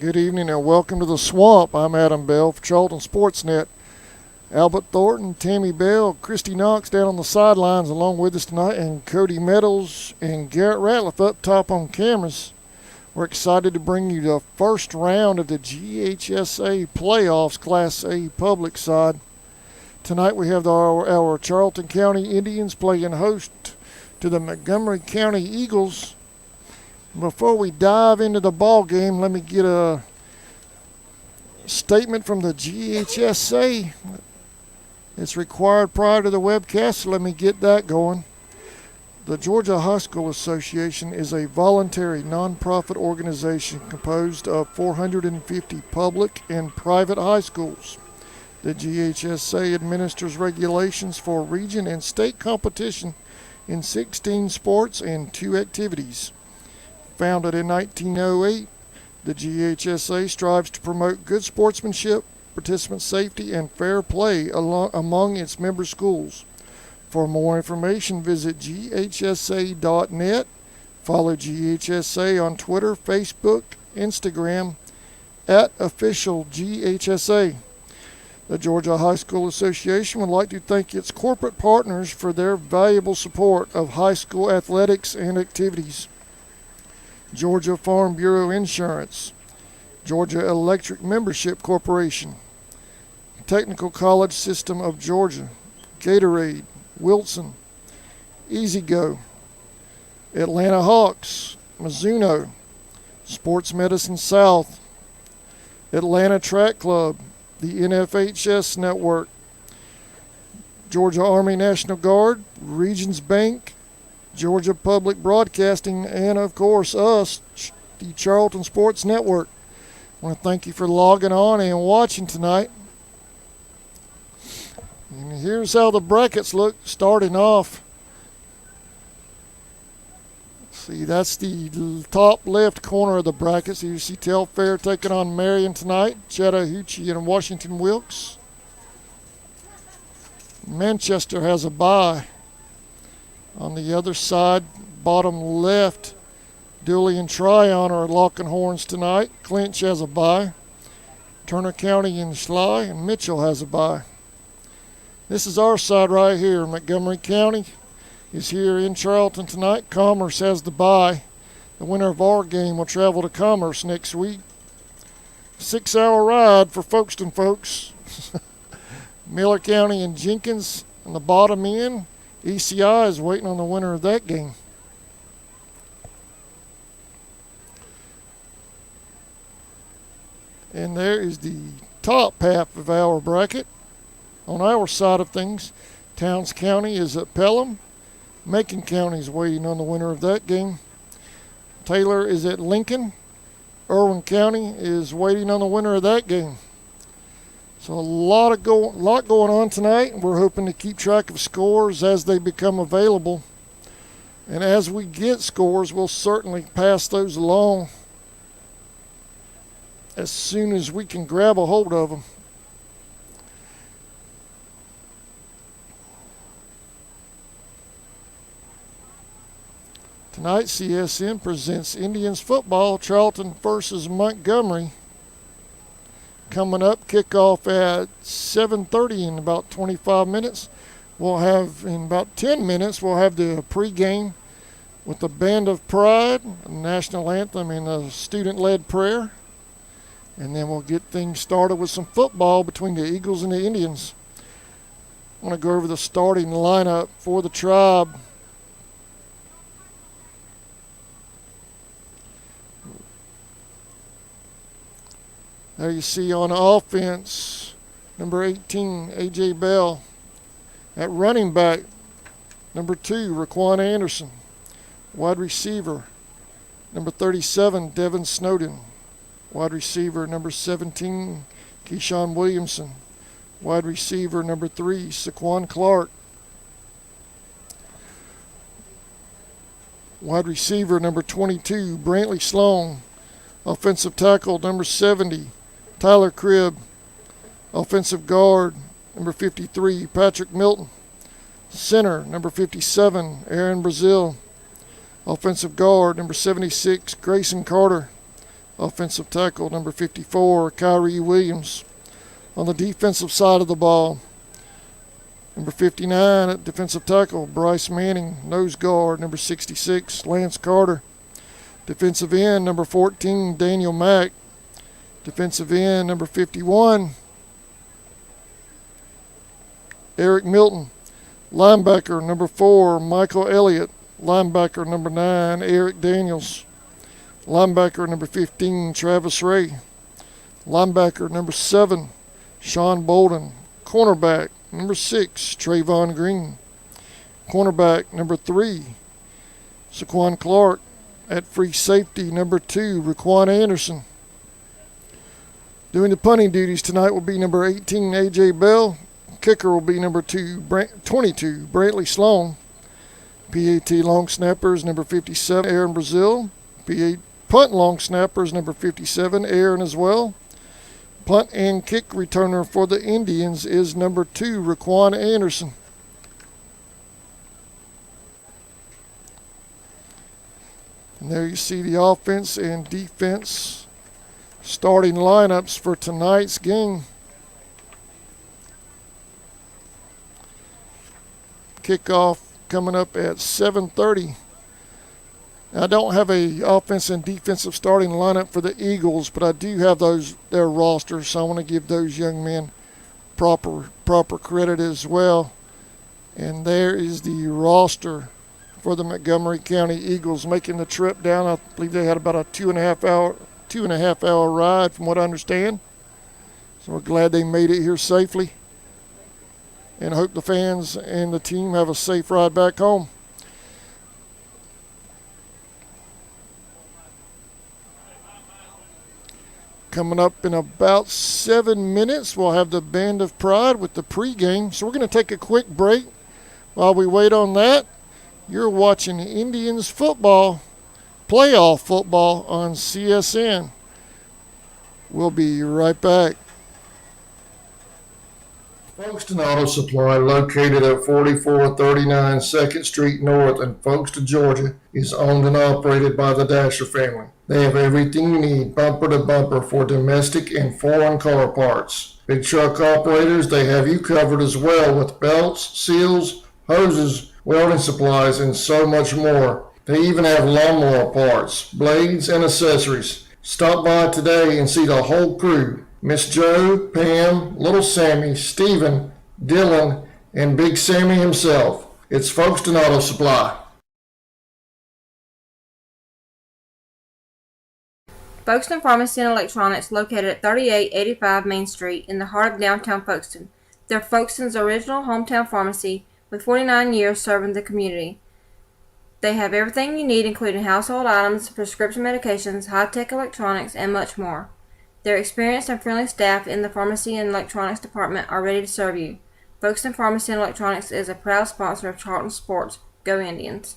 Good evening and welcome to the Swamp. I'm Adam Bell for Charlton Sportsnet. Albert Thornton, Tammy Bell, Christy Knox down on the sidelines along with us tonight, and Cody Meadows and Garrett Ratliff up top on cameras. We're excited to bring you the first round of the GHSA playoffs, Class A public side. Tonight we have our Charlton County Indians playing host to the Montgomery County Eagles. Before we dive into the ball game, let me get a statement from the GHSA. It's required prior to the webcast, so let me get that going. The Georgia High School Association is a voluntary nonprofit organization composed of 450 public and private high schools. The GHSA administers regulations for region and state competition in 16 sports and 2 activities. Founded in 1908, the GHSA strives to promote good sportsmanship, participant safety, and fair play among its member schools. For more information, visit ghsa.net. Follow GHSA on Twitter, Facebook, Instagram, @officialGHSA. The Georgia High School Association would like to thank its corporate partners for their valuable support of high school athletics and activities. Georgia Farm Bureau Insurance, Georgia Electric Membership Corporation, Technical College System of Georgia, Gatorade, Wilson, Easy Go, Atlanta Hawks, Mizuno, Sports Medicine South, Atlanta Track Club, the NFHS Network, Georgia Army National Guard, Regions Bank, Georgia Public Broadcasting, and of course us, the Charlton Sports Network. I want to thank you for logging on and watching tonight. And here's how the brackets look starting off. See, that's the top left corner of the bracket. So you see Telfair taking on Marion tonight, Chattahoochee and Washington Wilkes. Manchester has a bye. On the other side, bottom left, Dooley and Tryon are locking horns tonight. Clinch has a bye. Turner County and Schley and Mitchell has a bye. This is our side right here. Montgomery County is here in Charlton tonight. Commerce has the bye. The winner of our game will travel to Commerce next week. 6-hour ride for Folkestone folks. Miller County and Jenkins on the bottom end. ECI is waiting on the winner of that game. And there is the top half of our bracket. On our side of things, Towns County is at Pelham. Macon County is waiting on the winner of that game. Taylor is at Lincoln. Irwin County is waiting on the winner of that game. So a lot going on tonight. We're hoping to keep track of scores as they become available. And as we get scores, we'll certainly pass those along as soon as we can grab a hold of them. Tonight, CSN presents Indians football, Charlton versus Montgomery. Coming up, kickoff at 7:30 in about 25 minutes. We'll have, in about 10 minutes, we'll have the pregame with the Band of Pride, a national anthem, and a student-led prayer. And then we'll get things started with some football between the Eagles and the Indians. I want to go over the starting lineup for the Tribe. There you see on offense, number 18, A.J. Bell. At running back, number 2, Raquan Anderson. Wide receiver, number 37, Devin Snowden. Wide receiver, number 17, Keyshawn Williamson. Wide receiver, number 3, Saquon Clark. Wide receiver, number 22, Brantley Sloan. Offensive tackle, number 70, Tyler Cribb. Offensive guard, number 53, Patrick Milton. Center, number 57, Aaron Brazil. Offensive guard, number 76, Grayson Carter. Offensive tackle, number 54, Kyrie Williams. On the defensive side of the ball, number 59 at defensive tackle, Bryce Manning. Nose guard, number 66, Lance Carter. Defensive end, number 14, Daniel Mack. Defensive end, number 51, Eric Milton. Linebacker, number 4, Michael Elliott. Linebacker, number 9, Eric Daniels. Linebacker, number 15, Travis Ray. Linebacker, number 7, Sean Bolden. Cornerback, number 6, Trayvon Green. Cornerback, number 3, Saquon Clark. At free safety, number 2, Raquan Anderson. Doing the punting duties tonight will be number 18, A.J. Bell. Kicker will be number 22, Brantley Sloan. PAT long snappers, number 57, Aaron Brazil. Punt long snappers, number 57, Aaron as well. Punt and kick returner for the Indians is number 2, Raquan Anderson. And there you see the offense and defense starting lineups for tonight's game. Kickoff coming up at 7:30. I don't have a offense and defensive starting lineup for the Eagles, but I do have their rosters, so I want to give those young men proper credit as well. And there is the roster for the Montgomery County Eagles making the trip down. I believe they had about a two and a half hour ride from what I understand. So we're glad they made it here safely, and I hope the fans and the team have a safe ride back home. Coming up in about 7 minutes, we'll have the Band of Pride with the pregame. So we're going to take a quick break. While we wait on that, you're watching Indians football, playoff football on CSN. We'll be right back. Folkestone Auto Supply, located at 4439 2nd Street North in Folkestone, Georgia, is owned and operated by the Dasher family. They have everything you need, bumper to bumper, for domestic and foreign car parts. Big truck operators, they have you covered as well with belts, seals, hoses, welding supplies, and so much more. They even have lawnmower parts, blades, and accessories. Stop by today and see the whole crew. Miss Joe, Pam, Little Sammy, Stephen, Dylan, and Big Sammy himself. It's Folkestone Auto Supply. Folkestone Pharmacy and Electronics, located at 3885 Main Street in the heart of downtown Folkestone. They're Folkestone's original hometown pharmacy with 49 years serving the community. They have everything you need, including household items, prescription medications, high-tech electronics, and much more. Their experienced and friendly staff in the pharmacy and electronics department are ready to serve you. Folkestone Pharmacy and Electronics is a proud sponsor of Charlton Sports. Go Indians!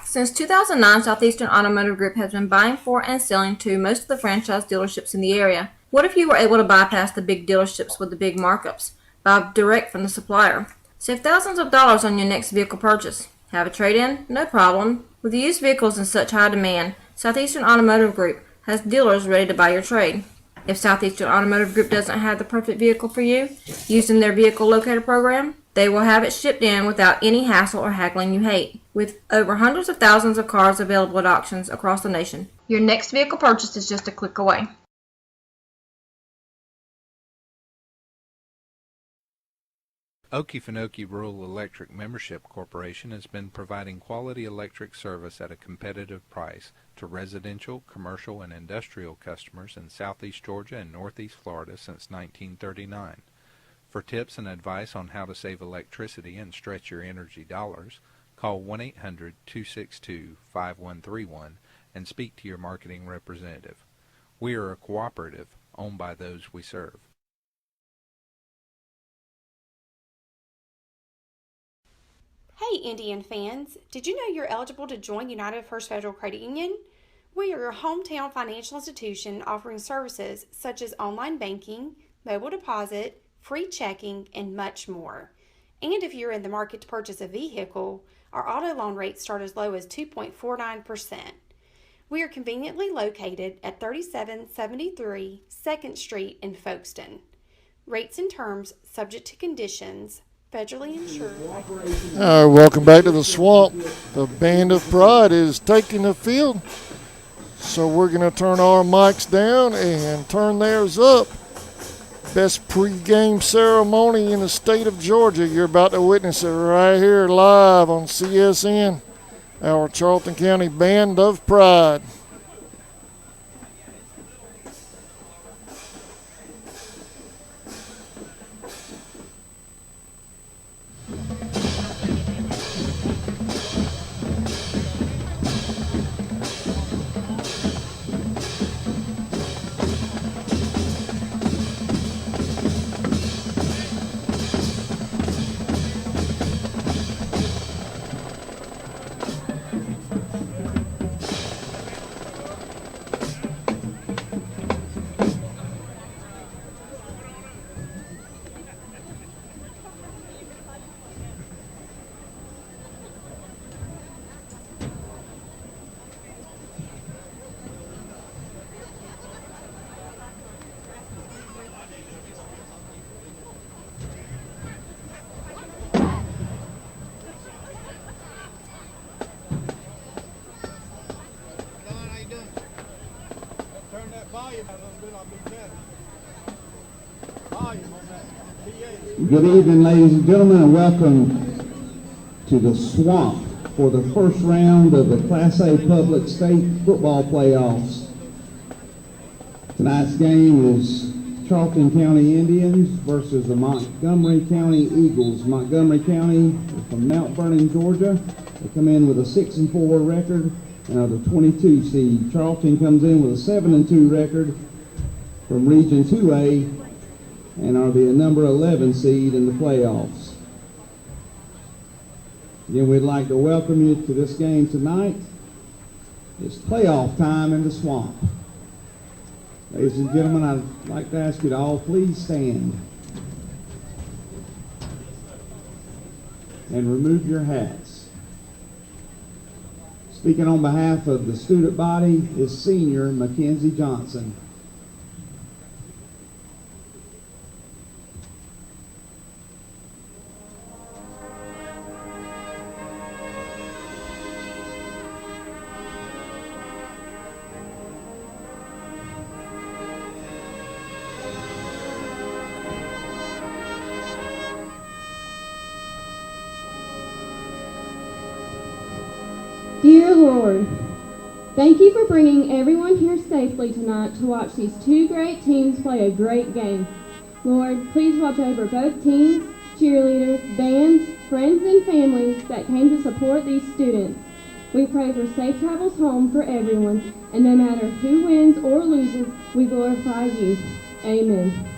Since 2009, Southeastern Automotive Group has been buying for and selling to most of the franchise dealerships in the area. What if you were able to bypass the big dealerships with the big markups? Buy direct from the supplier. Save thousands of dollars on your next vehicle purchase. Have a trade-in? No problem. With used vehicles in such high demand, Southeastern Automotive Group has dealers ready to buy your trade. If Southeastern Automotive Group doesn't have the perfect vehicle for you, using their vehicle locator program, They will have it shipped in without any hassle or haggling you hate. With over hundreds of thousands of cars available at auctions across the nation, your next vehicle purchase is just a click away. Okefenokee Rural Electric Membership Corporation has been providing quality electric service at a competitive price to residential, commercial, and industrial customers in southeast Georgia and northeast Florida since 1939. For tips and advice on how to save electricity and stretch your energy dollars, call 1-800-262-5131 and speak to your marketing representative. We are a cooperative owned by those we serve. Hey Indian fans, did you know you're eligible to join United First Federal Credit Union? We are your hometown financial institution offering services such as online banking, mobile deposit, free checking, and much more. And if you're in the market to purchase a vehicle, our auto loan rates start as low as 2.49%. We are conveniently located at 3773 2nd Street in Folkestone. Rates and terms subject to conditions. Federally insured. All right, welcome back to the Swamp. The Band of Pride is taking the field. So we're going to turn our mics down and turn theirs up. Best pregame ceremony in the state of Georgia. You're about to witness it right here live on CSN. Our Charlton County Band of Pride. Good evening, ladies and gentlemen, and welcome to the Swamp for the first round of the Class A Public State Football Playoffs. Tonight's game is Charlton County Indians versus the Montgomery County Eagles. Montgomery County is from Mount Vernon, Georgia. They come in with a 6-4 record and are the 22 seed. Charlton comes in with a 7-2 record from Region 2A and are the number 11 seed in the playoffs. Again, we'd like to welcome you to this game tonight. It's playoff time in the Swamp. Ladies and gentlemen, I'd like to ask you to all please stand and remove your hats. Speaking on behalf of the student body is Senior Mackenzie Johnson. Dear Lord, thank you for bringing everyone here safely tonight to watch these two great teams play a great game. Lord, please watch over both teams, cheerleaders, bands, friends, and families that came to support these students. We pray for safe travels home for everyone, and no matter who wins or loses, we glorify you. Amen.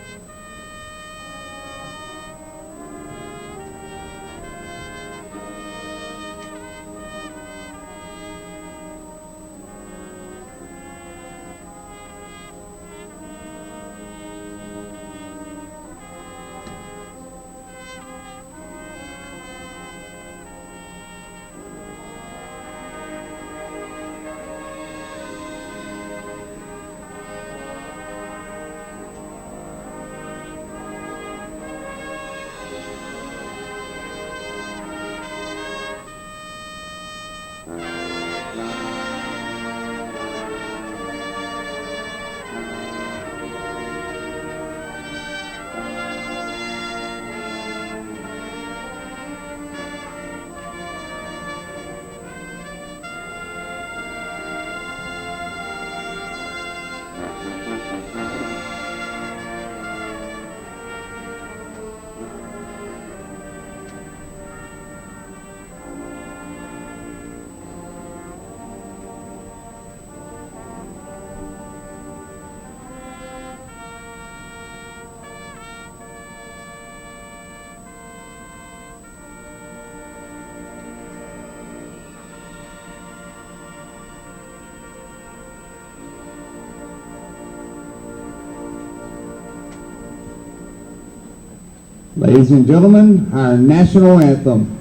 Ladies and gentlemen, our national anthem.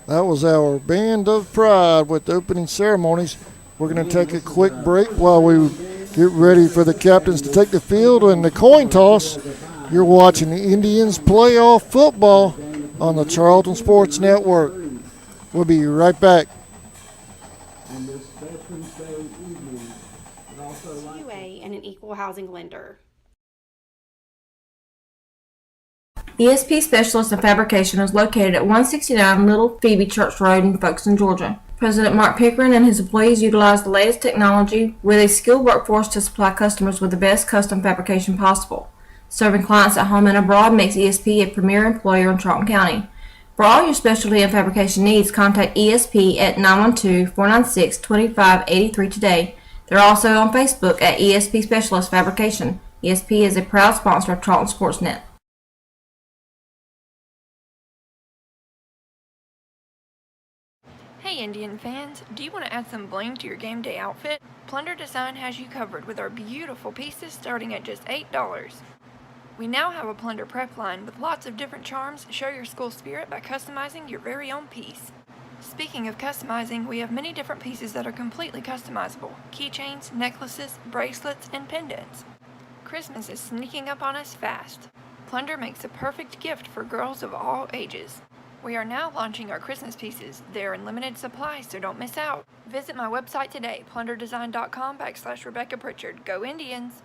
That was our Band of Pride with the opening ceremonies. We're going to take a quick break while we get ready for the captains to take the field and the coin toss. You're watching the Indians playoff football on the Charlton Sports Network. We'll be right back. UA and an equal housing lender. ESP Specialist in Fabrication is located at 169 Little Phoebe Church Road in Folkestone, Georgia. President Mark Pickering and his employees utilize the latest technology with a skilled workforce to supply customers with the best custom fabrication possible. Serving clients at home and abroad makes ESP a premier employer in Charlton County. For all your specialty and fabrication needs, contact ESP at 912-496-2583 today. They're also on Facebook at ESP Specialist Fabrication. ESP is a proud sponsor of Charlton Sports Net. Hey Indian fans, do you want to add some bling to your game day outfit? Plunder Design has you covered with our beautiful pieces starting at just $8. We now have a Plunder prep line with lots of different charms. Show your school spirit by customizing your very own piece. Speaking of customizing, we have many different pieces that are completely customizable. Keychains, necklaces, bracelets, and pendants. Christmas is sneaking up on us fast. Plunder makes a perfect gift for girls of all ages. We are now launching our Christmas pieces. They're in limited supply, so don't miss out. Visit my website today, plunderdesign.com/Rebecca Pritchard. Go Indians!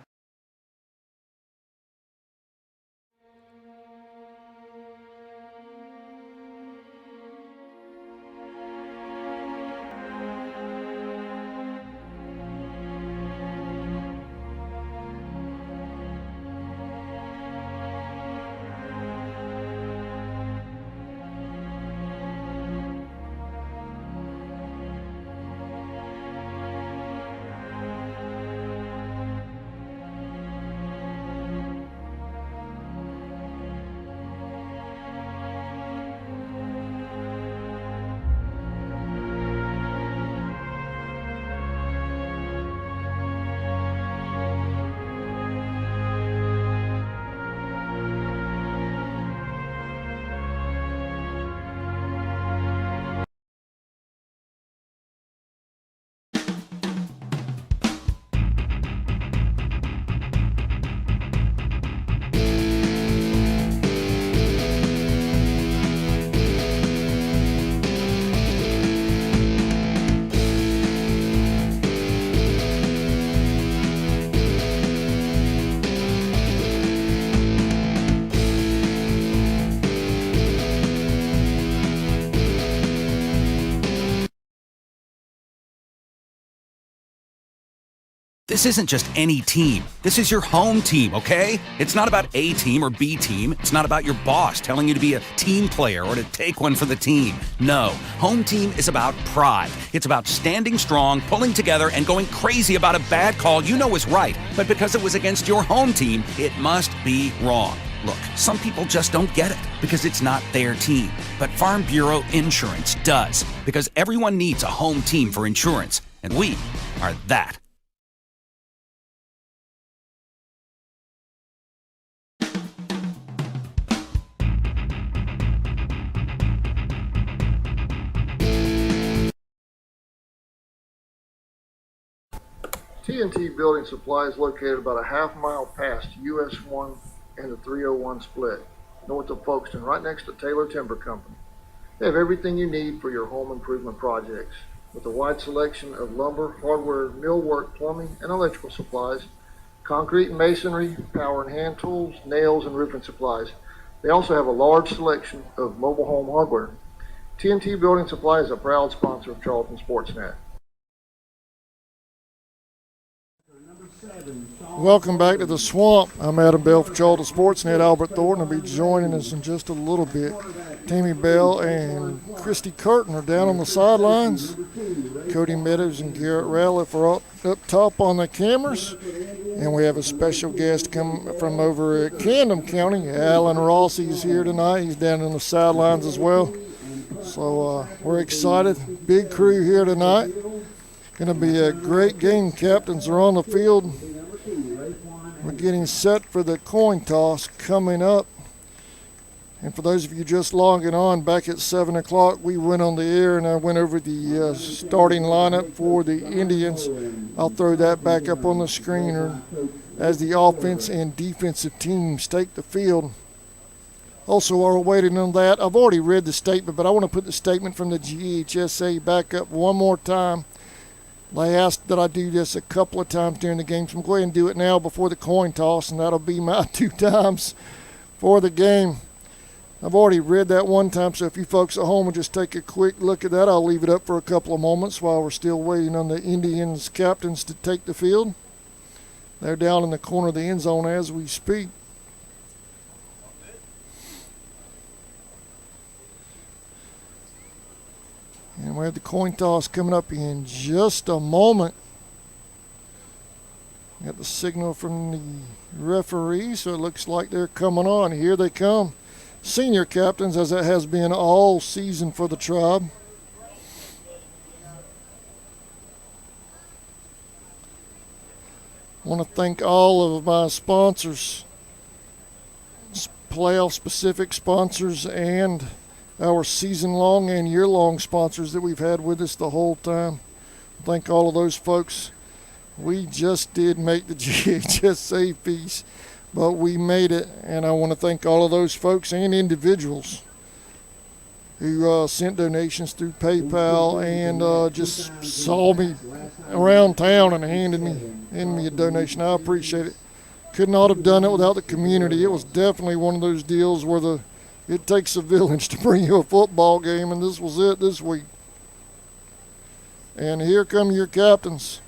This isn't just any team. This is your home team, okay? It's not about A team or B team. It's not about your boss telling you to be a team player or to take one for the team. No, home team is about pride. It's about standing strong, pulling together, and going crazy about a bad call you know is right. But because it was against your home team, it must be wrong. Look, some people just don't get it because it's not their team. But Farm Bureau Insurance does, because everyone needs a home team for insurance, and we are that. T&T Building Supply is located about a half mile past US 1 and the 301 split, north of Folkestone, right next to Taylor Timber Company. They have everything you need for your home improvement projects, with a wide selection of lumber, hardware, millwork, plumbing, and electrical supplies, concrete and masonry, power and hand tools, nails, and roofing supplies. They also have a large selection of mobile home hardware. T&T Building Supply is a proud sponsor of Charlton Sportsnet. Welcome back to the Swamp. I'm Adam Bell for Charlton Sportsnet. Albert Thornton will be joining us in just a little bit. Tammy Bell and Christy Curtin are down on the sidelines. Cody Meadows and Garrett Rowlett are up top on the cameras. And we have a special guest come from over at Camden County. Alan Rossi is here tonight. He's down on the sidelines as well. So we're excited. Big crew here tonight. Going to be a great game. Captains are on the field. We're getting set for the coin toss coming up. And for those of you just logging on, back at 7 o'clock, we went on the air and I went over the starting lineup for the Indians. I'll throw that back up on the screen as the offense and defensive teams take the field. Also, while we're waiting on that, I've already read the statement, but I want to put the statement from the GHSA back up one more time. They asked that I do this a couple of times during the game, so I'm going to go ahead and do it now before the coin toss, and that'll be my 2 times for the game. I've already read that one time, so if you folks at home will just take a quick look at that, I'll leave it up for a couple of moments while we're still waiting on the Indians captains to take the field. They're down in the corner of the end zone as we speak. And we have the coin toss coming up in just a moment. Got the signal from the referee, so it looks like they're coming on. Here they come. Senior captains, as it has been all season for the Tribe. I want to thank all of my sponsors, playoff-specific sponsors, and our season-long and year-long sponsors that we've had with us the whole time. Thank all of those folks. We just did make the GHSA fees, but we made it, and I want to thank all of those folks and individuals who sent donations through PayPal and just saw me around town and handed me a donation. I appreciate it. Could not have done it without the community. It was definitely one of those deals where it takes a village to bring you a football game, and this was it this week. And here come your captains,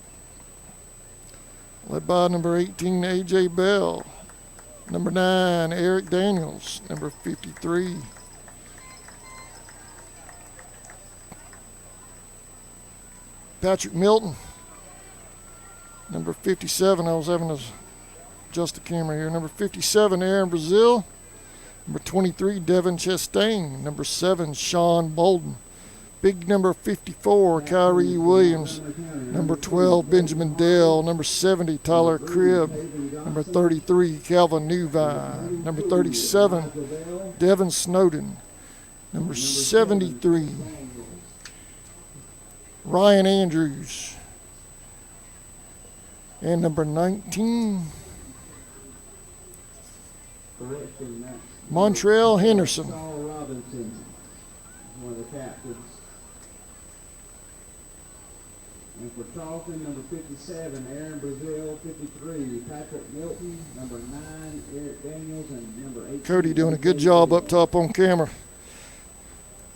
led by number 18, A.J. Bell, number 9, Eric Daniels, number 53, Patrick Milton, number 57, I was having to adjust the camera here, number 57, Aaron Brazil, number 23, Devin Chastain, number 7, Sean Bolden, big number 54, Kyrie Williams, number 12, Benjamin Dell, number 70, Tyler Cribb, number 33, Calvin Newvine, number 37, Devin Snowden, number 73, Ryan Andrews, and number 19, Montrell Henderson. Robinson, one of the captains. And for Charlton, number 57, Aaron Brazil, 53, Patrick Milton, number 9, Eric Daniels, and number 8. Cody doing a good job up top on camera.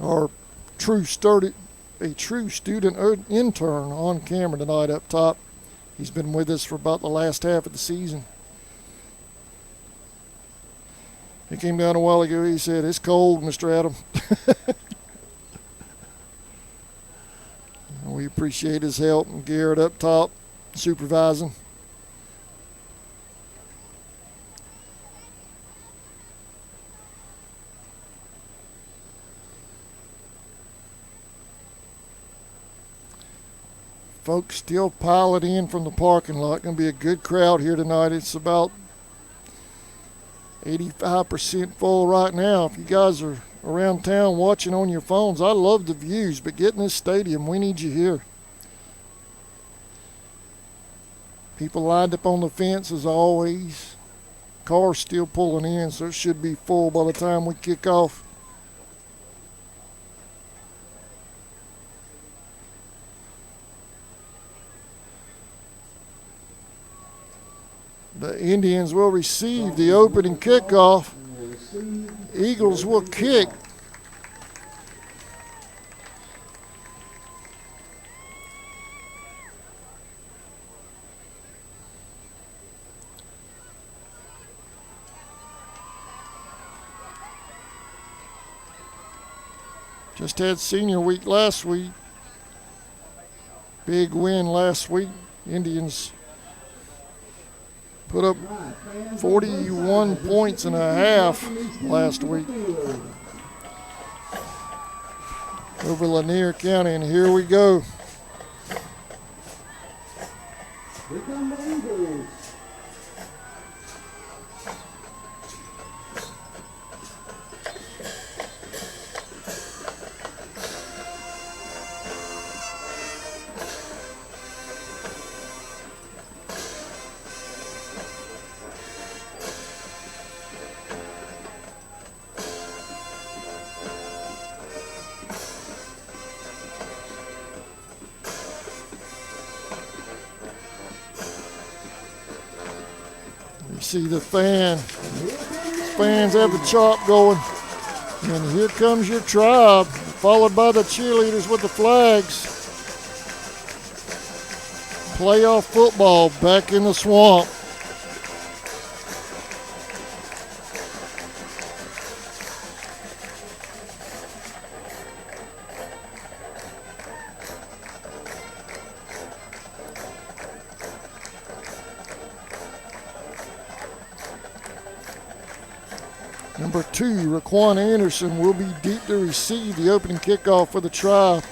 Our true student intern on camera tonight up top. He's been with us for about the last half of the season. He came down a while ago. He said, "It's cold, Mr. Adam." We appreciate his help, and Garrett up top supervising. Folks still piling in from the parking lot. Going to be a good crowd here tonight. It's about 85% full right now. If you guys are around town watching on your phones, I love the views, but get in this stadium. We need you here. People lined up on the fence as always. Cars still pulling in, so it should be full by the time we kick off. The Indians will receive the opening kickoff. Eagles will kick. Just had senior week last week. Big win last week. Indians put up 41 points and a half last week over Lanier County, and here we go. Here come the Eagles. You see the fans have the chop going. And here comes your tribe, followed by the cheerleaders with the flags. Playoff football back in the swamp. Number 2, Raquan Anderson will be deep to receive the opening kickoff for the Tribe.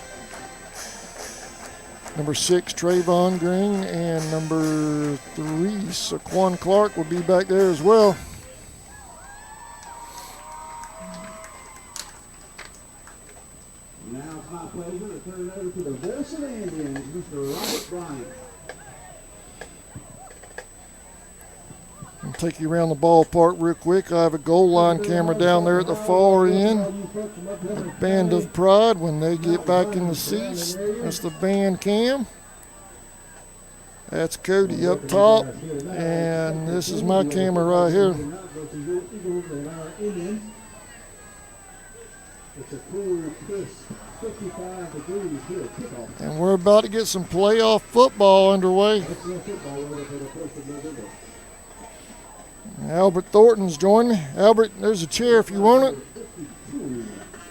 Number 6, Trayvon Green, and number 3, Saquon Clark will be back there as well. Now it's my pleasure to turn it over to the voice of the Indians, Mr. Robert Bryant. I'll take you around the ballpark real quick. I have a goal line camera down there at the far end. The Band of Pride when they get back in the seats. That's the band cam. That's Cody up top. And this is my camera right here. And we're about to get some playoff football underway. Albert Thornton's joining me. Albert, there's a chair if you want it.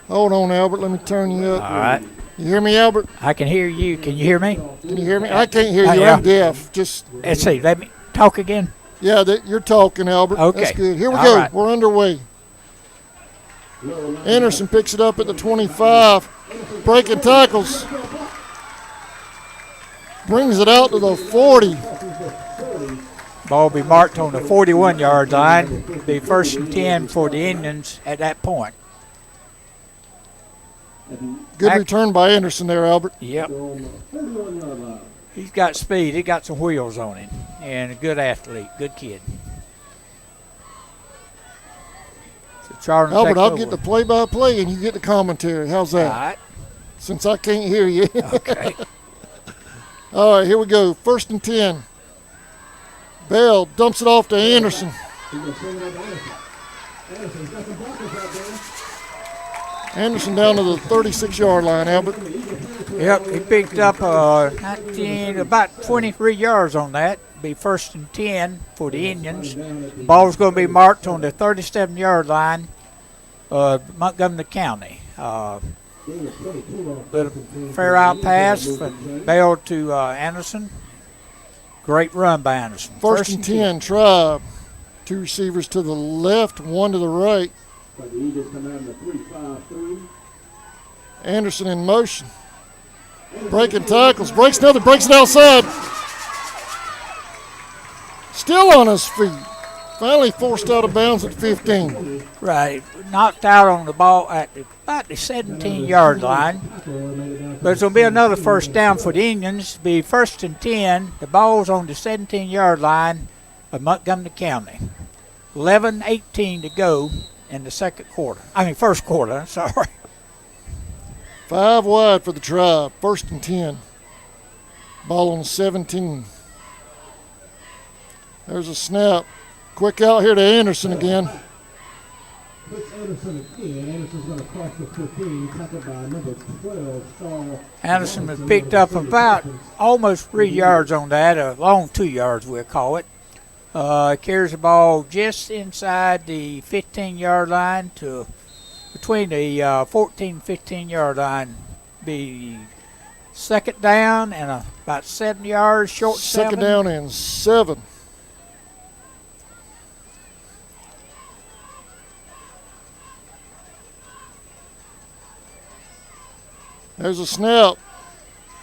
Hold on, Albert. Let me turn you up. All right. You hear me, Albert? I can hear you. Can you hear me? Can you hear me? I can't hear you. Yeah. I'm deaf. Just Let's see. Let me talk again. yeah, you're talking, Albert. Okay. That's good. Here we All go. right. We're underway. Anderson picks it up at the 25. Breaking tackles. Brings it out to the 40. Ball be marked on the 41-yard line. Be 1st and 10 for the Indians at that point. Good return by Anderson there, Albert. Yep. He's got speed. He got some wheels on him. And a good athlete. Good kid. So Charlton Albert, takes I'll over. get the play-by-play and you get the commentary. How's that? All right. Since I can't hear you. Okay. All right, here we go. 1st and 10. Bell dumps it off to Anderson. Anderson down to the 36-yard line, Albert. Yep, he picked up 19, about 23 yards on that. Be 1st and 10 for the Indians. Ball's going to be marked on the 37-yard line, Montgomery County. Little fair out pass from Bell to Anderson. Great run by Anderson. 1st and 10, Tribe. 2 receivers to the left, 1 to the right. Anderson in motion. Breaking tackles, breaks another, breaks it outside. Still on his feet. Finally forced out of bounds at 15. Right, knocked out on the ball at about the 17-yard line. But it's going to be another first down for the Indians. Be 1st and 10. The ball's on the 17-yard line of Montgomery County. 11:18 to go in the first quarter, I'm sorry. 5 wide for the Tribe. 1st and 10. Ball on 17. There's a snap. Quick out here to Anderson again. Anderson was picked up about almost 3 yards on that, a long 2 yards we'll call it. Carries the ball just inside the 15-yard line to between the 14 and 15-yard line. Be 2nd down and about 7 yards, short 7. 2nd down and 7. There's a snap.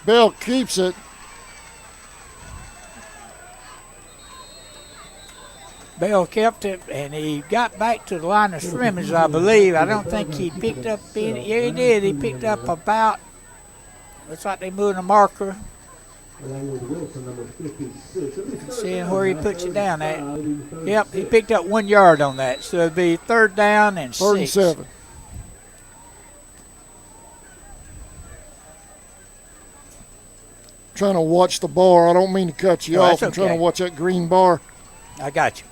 Bell keeps it. Bell kept it, and he got back to the line of scrimmage, I believe. I don't think he picked up any. Yeah, he did. He picked up about, looks like they moved a marker. Seeing where he puts it down at. Yep, he picked up 1 yard on that. So it'd be 3rd down and 6. 3rd and 7. Trying to watch the bar. I don't mean to cut you off. I'm trying to watch that green bar. I got you.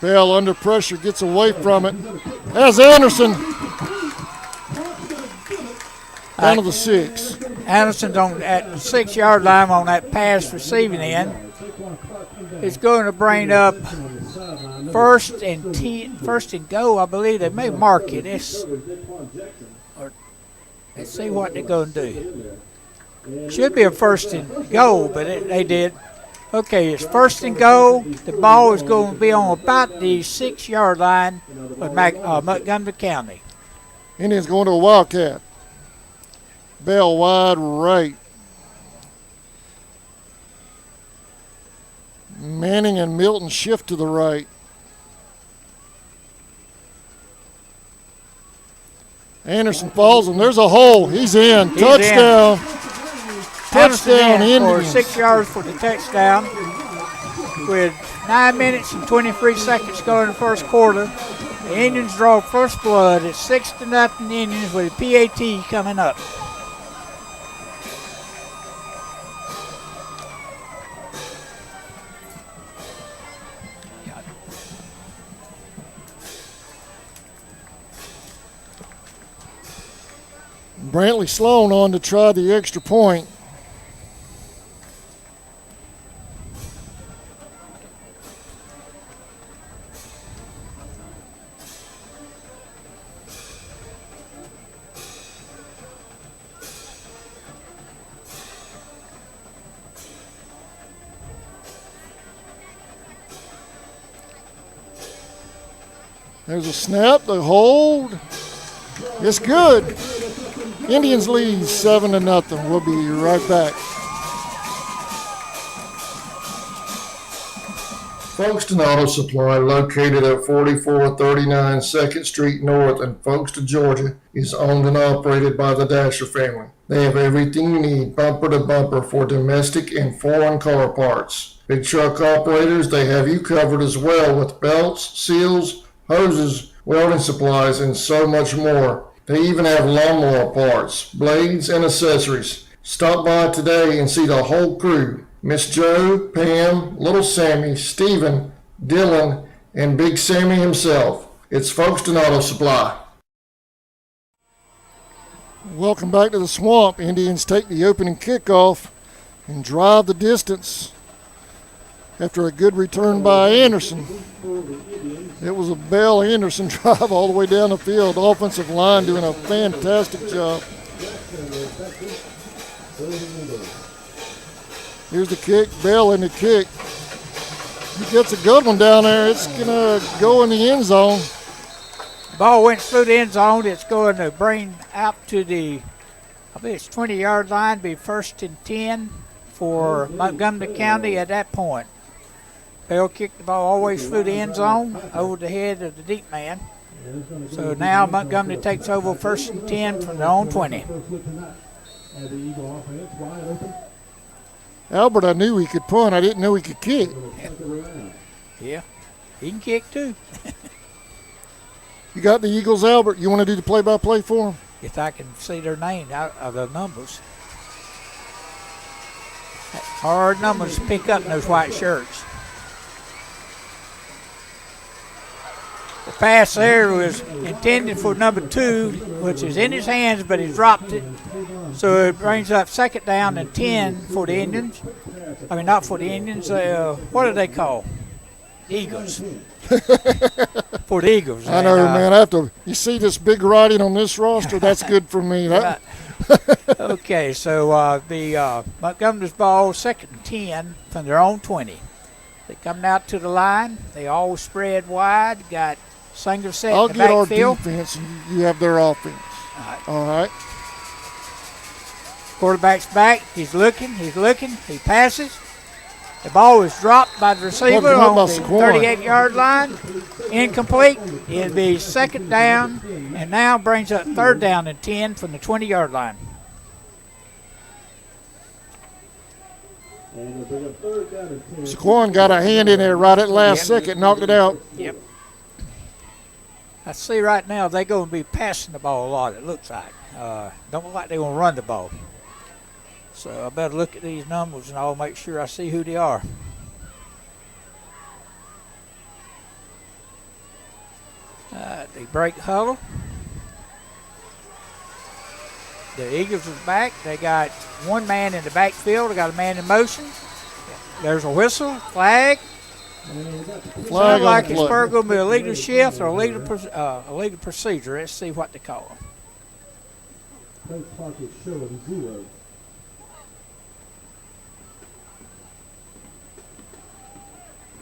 Bell under pressure, gets away from it. Has Anderson down to the 6. Anderson's at the 6-yard line on that pass receiving end. It's going to bring up 1st and go. I believe they may mark it. Let's see what they're going to do. Should be a 1st and go, but they did. Okay, it's 1st and go. The ball is going to be on about the 6-yard line of Montgomery County. Indians going to a Wildcat. Bell wide right. Manning and Milton shift to the right. Anderson falls, and there's a hole. He's in. Touchdown. Touchdown, Indians. 6 yards for the touchdown. With 9 minutes and 23 seconds to go in the first quarter. The Indians draw first blood. It's 6-0 Indians with a PAT coming up. Brantley Sloan on to try the extra point. There's a snap, the hold. It's good. Indians lead 7-0. We'll be right back. Folkestone Auto Supply, located at 4439 2nd Street North in Folkestone, Georgia, is owned and operated by the Dasher family. They have everything you need, bumper to bumper, for domestic and foreign car parts. Big truck operators, they have you covered as well with belts, seals, hoses, welding supplies, and so much more. They even have lawnmower parts, blades, and accessories. Stop by today and see the whole crew. Miss Joe, Pam, Little Sammy, Stephen, Dylan, and Big Sammy himself. It's Folkestone Auto Supply. Welcome back to the Swamp. Indians take the opening kickoff and drive the distance after a good return by Anderson. It was a Bell Anderson drive all the way down the field. The offensive line doing a fantastic job. Here's the kick. Bell in the kick. He gets a good one down there. It's going to go in the end zone. Ball went through the end zone. It's going to bring out to the, I think it's 20-yard line, be 1st and 10 for Montgomery County at that point. Bell kicked the ball always through the end zone, over the head of the deep man. So now Montgomery takes over 1st and 10 from their own 20. Albert, I knew he could punt. I didn't know he could kick. Yeah, he can kick too. You got the Eagles, Albert. You want to do the play-by-play for him? If I can see their name out of the numbers. Hard numbers to pick up in those white shirts. The pass there was intended for number 2, which is in his hands, but he dropped it. So it brings up 2nd down and 10 for the Indians. I mean, not for the Indians. What do they call? Eagles. For the Eagles. I know, man. I have to. You see this big writing on this roster? That's good for me. That, Okay, so the Montgomery's ball, 2nd and 10 from their own 20. They come out to the line. They all spread wide. Got single set I'll in the get our backfield. defense, and you have their offense. All right. Quarterback's back. He's looking. He passes. The ball is dropped by the receiver on the 38-yard line. Incomplete. It'll be 2nd down, and now brings up 3rd down and 10 from the 20-yard line. Saquon got a hand in there right at last second, knocked it out. Yep. I see right now they're going to be passing the ball a lot, it looks like. Don't look like they're going to run the ball. So I better look at these numbers and I'll make sure I see who they are. They break huddle. The Eagles is back. They got one man in the backfield. They got a man in motion. There's a whistle, flag. Sounds like it's going to be a legal shift or a legal procedure. Let's see what they call them.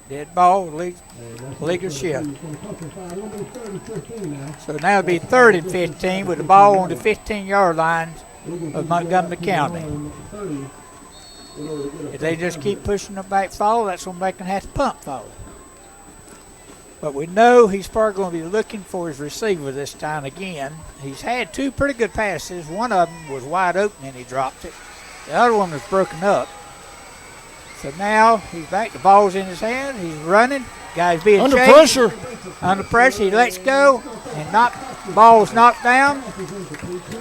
Dead ball, legal shift. So now it'll be 3rd and 15 with the ball on the 15-yard line of Montgomery County. If they just keep pushing the back foul, that's going to make them have to pump foul. But we know he's probably going to be looking for his receiver this time again. He's had 2 pretty good passes. One of them was wide open and he dropped it. The other one was broken up. So now he's back. The ball's in his hand. He's running. Guy's being under chased. pressure. Under pressure. He lets go and the ball's knocked down.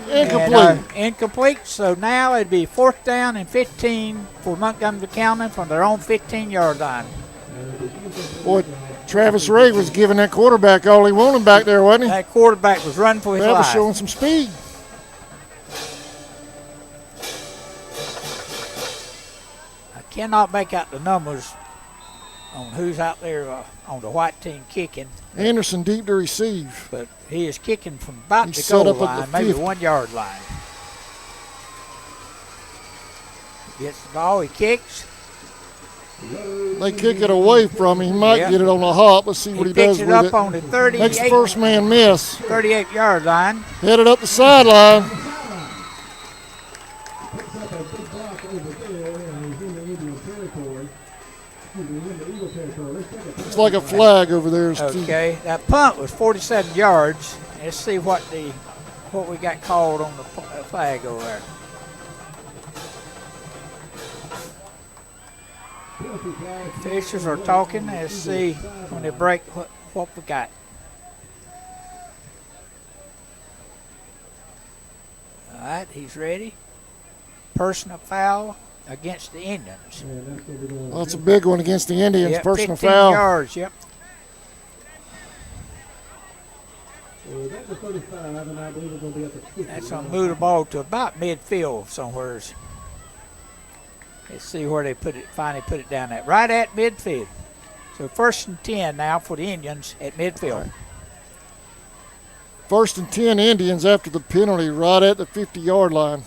Incomplete. And, incomplete. So now it'd be 4th down and 15 for Montgomery County from their own 15-yard line. Boy, Travis Ray was giving that quarterback all he wanted back there, wasn't he? That quarterback was running for his life. Travis showing some speed. Cannot make out the numbers on who's out there on the white team kicking. Anderson deep to receive. But he is kicking from about the set goal up line, at the maybe 50. 1 yard line. Gets the ball, he kicks. They kick it away from him. He might get it on a hop. Let's see what he does with it. He picks it up on the 38. Makes the first man miss. 38-yard line. Headed up the sideline. It's like a flag over there. Okay, that punt was 47 yards. Let's see what we got called on the flag over there. Officials are talking. Let's see when they break what we got. All right, he's ready. Personal foul against the Indians. Well, that's a big one against the Indians. Yep, Personal 15 foul. yards, yep. That's going to move the ball to about midfield somewhere. Let's see where they finally put it down at. Right at midfield. So 1st and 10 now for the Indians at midfield. 1st and 10 Indians after the penalty right at the 50-yard line.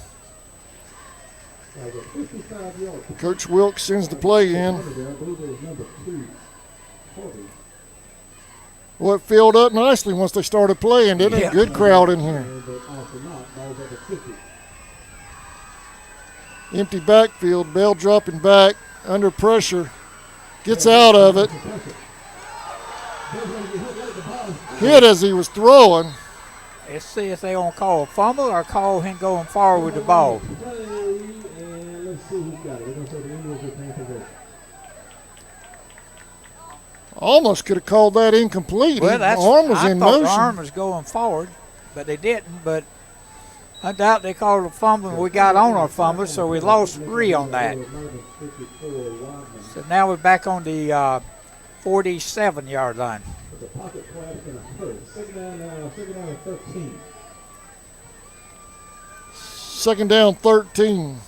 Coach Wilkes sends the play in. Well, it filled up nicely once they started playing, didn't Yeah. it? Good crowd in here. Empty backfield. Bell dropping back under pressure. Gets out of it. Hit as he was throwing. Let's see if they gonna call a fumble or call him going forward with the ball. Almost could have called that incomplete. Well, that's the arm was I in thought motion. the arm was going forward, but they didn't. But I doubt they called a fumble, and we got on our fumble, so we lost 3 on that. So now we're back on the 47-yard line. Second down, 13.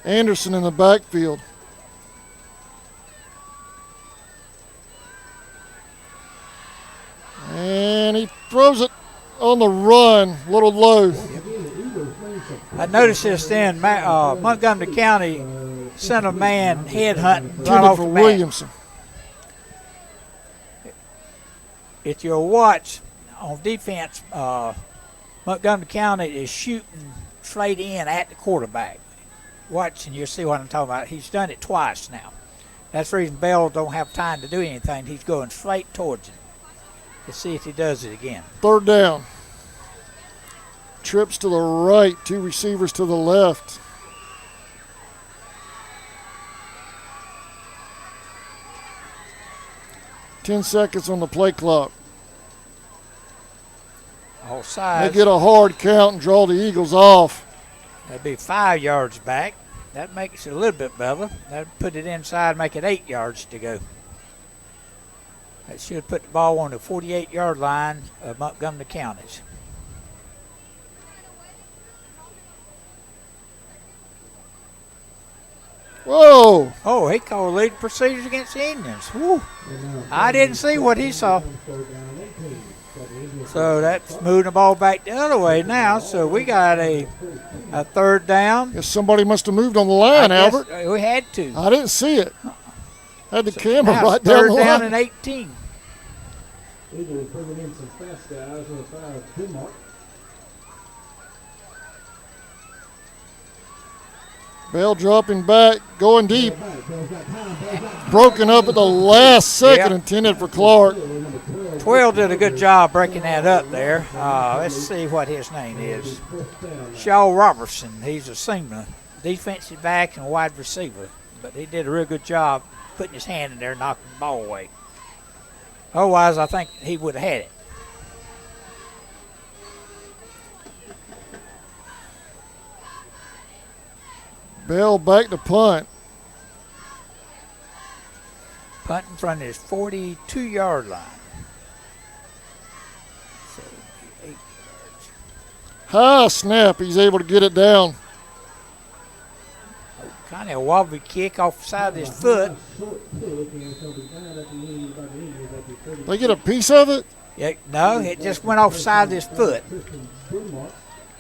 Anderson in the backfield. And he throws it on the run, a little low. I noticed this then. Montgomery County sent a man headhunting right Intended off for the bat. Williamson. If you'll watch on defense, Montgomery County is shooting straight in at the quarterback. Watch and you'll see what I'm talking about. He's done it twice now. That's the reason Bell don't have time to do anything. He's going straight towards him. Let's see if he does it again. Third down. Trips to the right, 2 receivers to the left. Ten seconds on the play clock. All sides. They get a hard count and draw the Eagles off. That'd be 5 yards back. That makes it a little bit better. That'd put it inside, make it 8 yards to go. That should put the ball on the 48-yard line of Montgomery County's. Whoa! Oh, he called lead procedures against the Indians. Woo. I didn't see what he saw. So that's moving the ball back the other way now. So we got a third down. Guess somebody must have moved on the line, I guess Albert. we had to. I didn't see it. Had the camera Now right it's down third the down line. and 18. Eagles bringing in some fast guys on the 5-2 mark. Bell dropping back, going deep. Broken up at the last second, Yep. intended for Clark. 12 did a good job breaking that up there. Let's see what his name is. Shaw Robertson. He's a senior, defensive back and wide receiver. But he did a real good job putting his hand in there and knocking the ball away. Otherwise, I think he would have had it. Bell back to punt. Punting from his 42-yard line. So, 8 yards. High snap, he's able to get it down. Kind of a wobbly kick off the side of his foot. They get a piece of it? Yeah, no, it just went off the side of his foot.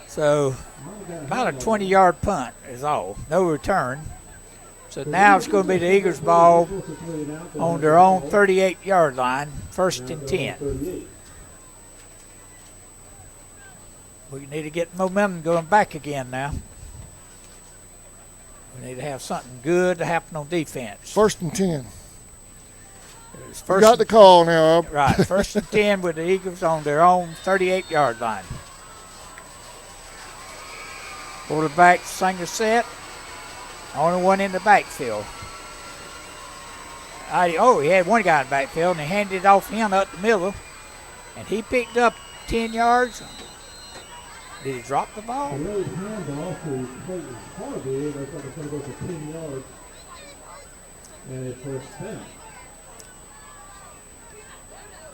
So, about a 20-yard punt is all. No return. So now it's going to be the Eagles' ball on their own 38-yard line, 1st and 10. We need to get momentum going back again now. We need to have something good to happen on defense. 1st and 10. It's You got the call now, Albert. Right, 1st and 10 with the Eagles on their own 38-yard line. Quarterback single set. Only one in the backfield. He had one guy in the backfield, and he handed it off him up the middle, and he picked up 10 yards. Did he drop the ball?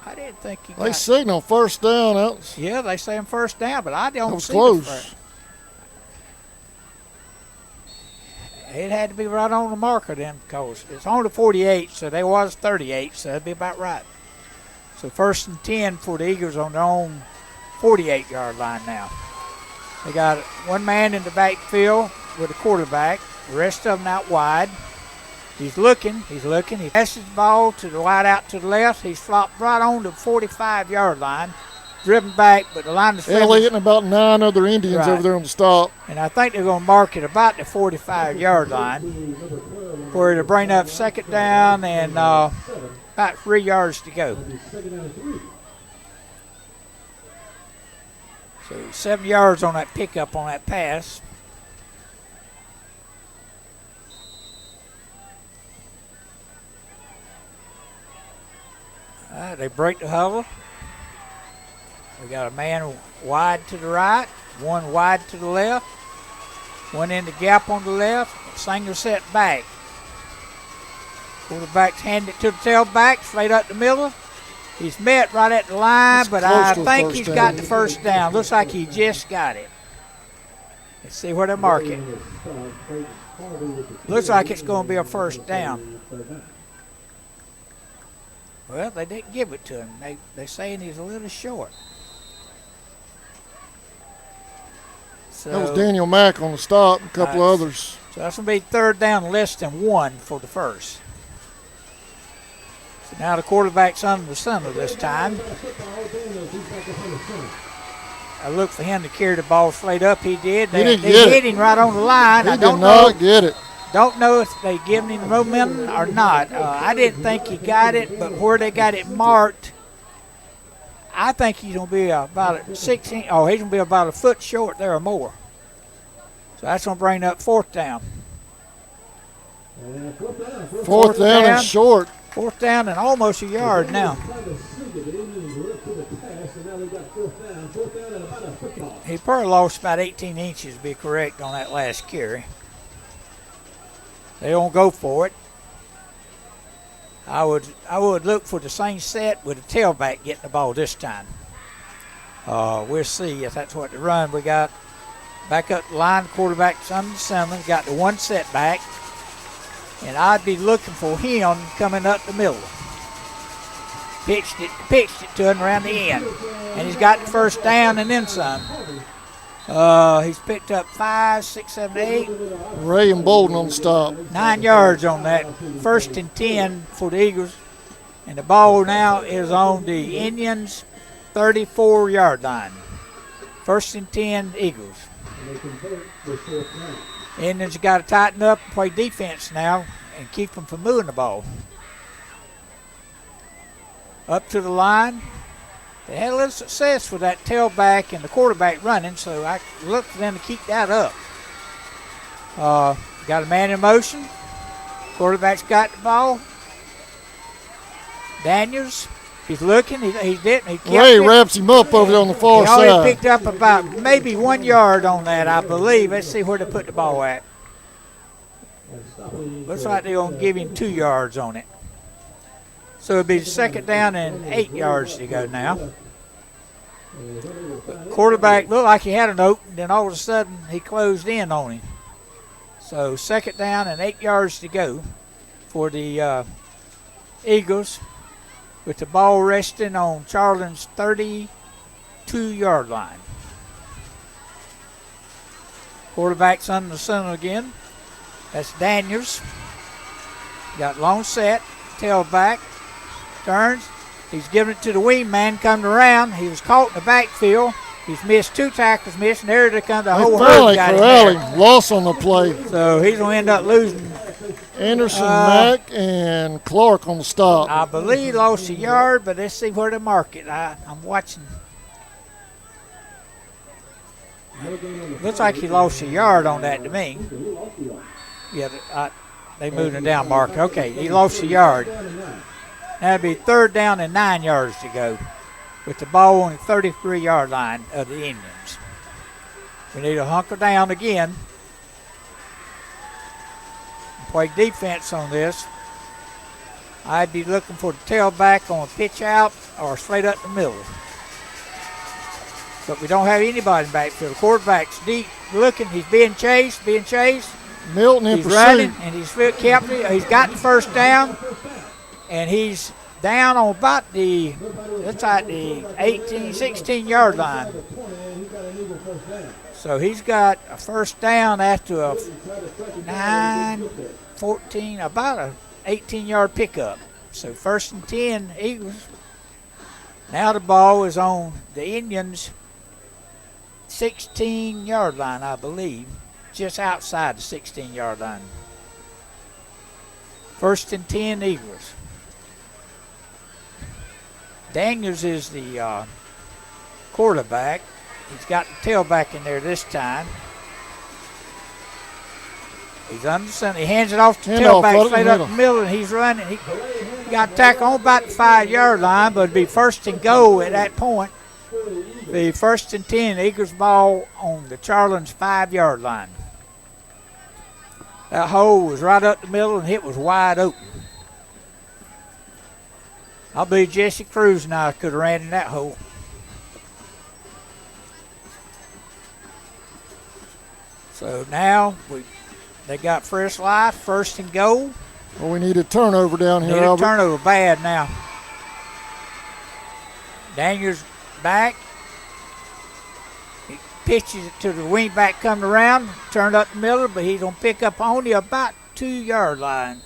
I didn't think he got. They signal first down. Yeah, they say him first down, but I don't That was see close. It had to be right on the marker then, because it's on the 48, so they was 38, so that'd be about right. So 1st and 10 for the Eagles on their own 48-yard line now. They got one man in the backfield with the quarterback, the rest of them out wide. He's looking. He passes the ball to the wide out to the left. He's flopped right on the 45-yard line, driven back, but the line of scrimmage. Elliott and about 9 other Indians Right. over there on the stop. And I think they're going to mark it about the 45-yard line, where it'll bring up second down and about 3 yards to go. So 7 yards on that pickup on that pass. All right, they break the huddle. We got a man wide to the right, one wide to the left, one in the gap on the left, single set back. Quarterback's handed it to the tailback, straight up the middle. He's met right at the line, That's but close I to a think first he's down. got the first down. Looks like he just got it. Let's see where they mark it. Looks like it's going to be a first down. Well, they didn't give it to him. They're saying he's a little short. So, That was Daniel Mack on the stop, a couple of others. So that's going to be third down, less than 1 for the first. So now the quarterback's under the center this time. I looked for him to carry the ball straight up. He did. They hit him right on the line. He I did don't not know. get it. Don't know if they given him the momentum or not. I didn't think he got it, but where they got it marked, I think he's going to be about 16. Oh, he's going to be about a foot short there or more. So that's going to bring up fourth down. Fourth down and short. Fourth down and almost a yard now. He probably lost about 18 inches to be correct on that last carry. They don't go for it. I would look for the same set with the tailback getting the ball this time. We'll see if that's what they run. We got back up the line, quarterback under the center, got the one setback, and I'd be looking for him coming up the middle. Pitched it to him around the end, and he's got the first down and then some. He's picked up 5, 6, 7, 8. Ray and Bolden on the stop. 9 yards on that. First and 10 for the Eagles. And the ball now is on the Indians' 34-yard line. First and 10, Eagles. Indians got to tighten up and play defense now and keep them from moving the ball. Up to the line. They had a little success with that tailback and the quarterback running, so I look for them to keep that up. Got a man in motion. Quarterback's got the ball. Daniels, he's looking. He didn't. Ray wraps him up over there on the far he side. only picked up about maybe 1 yard on that, I believe. Let's see where they put the ball at. Looks like they're going to give him 2 yards on it. So it'll be second down and 8 yards to go now. Quarterback looked like he had an open, then all of a sudden he closed in on him. So second down and 8 yards to go for the Eagles, with the ball resting on Charlton's 32-yard line. Quarterback's under the center again. That's Daniels. Got long set, tailback. Turns. He's giving it to the wing man coming around. He was caught in the backfield. He's missed 2 tackles, and there they come the whole herd got him there. Loss on the play. So he's going to end up losing. Anderson, Mack, and Clark on the stop. I believe he lost a yard, but let's see where they mark it. I'm watching. Looks like he lost a yard on that to me. Yeah, they moved him down marker. Okay, he lost a yard. Now it'll be third down and 9 yards to go with the ball on the 33-yard line of the Indians. We need to hunker down again. Play defense on this. I'd be looking for the tailback on a pitch out or straight up the middle. But we don't have anybody in the backfield. The quarterback's deep looking. He's being chased. Milton in he's pursuit. running, and he's kept it. He's got the first down. And he's down on about the 18, 16-yard line. So he's got a first down after a 14, about a 18-yard pickup. So 1st and 10, Eagles. Now the ball is on the Indians' 16-yard line, I believe, just outside the 16-yard line. 1st and 10, Eagles. Daniels is the quarterback. He's got the tailback in there this time. He's under center. He hands it off to tailback straight up the middle, and he's running. He got tackled on about the 5-yard line, but it'd be 1st and goal at that point. The 1st and 10, Eagles ball on the Charlton's 5-yard line. That hole was right up the middle, and it was wide open. I believe Jesse Cruz now could have ran in that hole. So now they got fresh life, 1st and goal. Well, we need a turnover down here, Need a Albert. turnover bad now. Daniels back. He pitches it to the wing back coming around, turned up the middle, but he's going to pick up only about 2-yard line.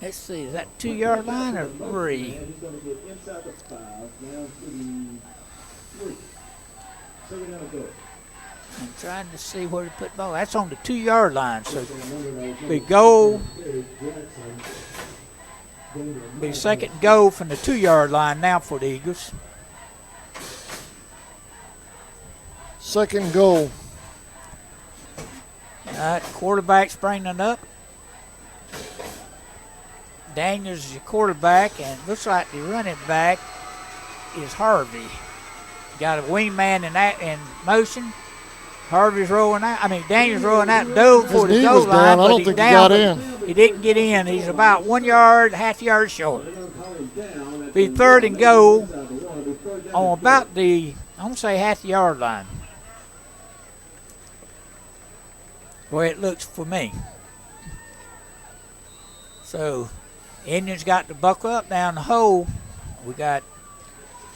Let's see, is that 2-yard line or 3? I'm trying to see where to put the ball. That's on the 2-yard line. So the goal, be 2nd goal from the 2-yard line now for the Eagles. 2nd goal. All right, quarterback's bringing up. Daniels is the quarterback, and looks like the running back is Harvey. Got a wingman in motion. Harvey's rolling out. Daniels rolling out, dove for the goal line, I don't think he got in. He didn't get in. He's about 1 yard, half yard short. Be 3rd and goal on about the, I'm going to say, half yard line. Where it looks for me. So, Indians got to buckle up down the hole. We got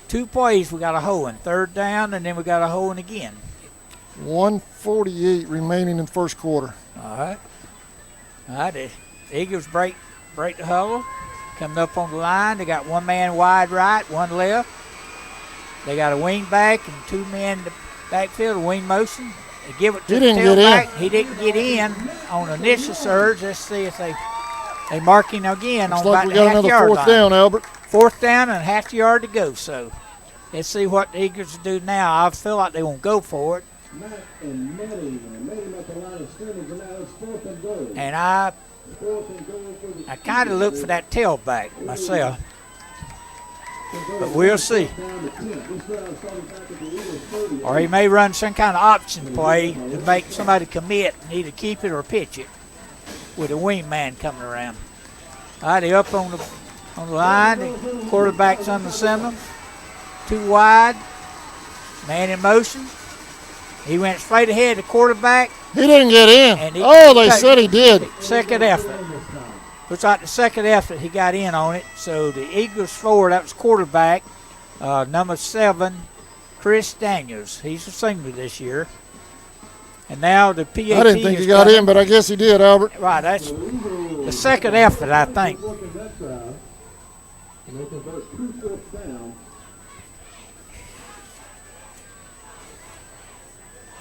2 plays. We got a hole in 3rd down, and then we got a hole in again. 1:48 remaining in the 1st quarter. All right. The Eagles break the huddle. Coming up on the line. They got 1 man wide right, 1 left. They got a wing back and 2 men in the backfield, wing motion. They give it to the tailback. He didn't get in on the initial surge. Let's see if they mark him again on about the half-yard line. 4th down, Albert. 4th down and half a yard to go. So let's see what the Eagles do now. I feel like they won't go for it. And I kind of look for that tailback myself. But we'll see. Or he may run some kind of option play to make somebody commit and either keep it or pitch it with a wingman coming around. All right, they up on the line. The quarterback's on the center. 2 wide. Man in motion. He went straight ahead, the quarterback. He didn't get in. They said he did. 2nd effort. Looks like the 2nd effort he got in on it. So the Eagles forward, that was quarterback, number 7, Chris Daniels. He's a senior this year. And now the PAT I didn't think he got in, but I guess he did, Albert. Right, that's the 2nd effort, I think.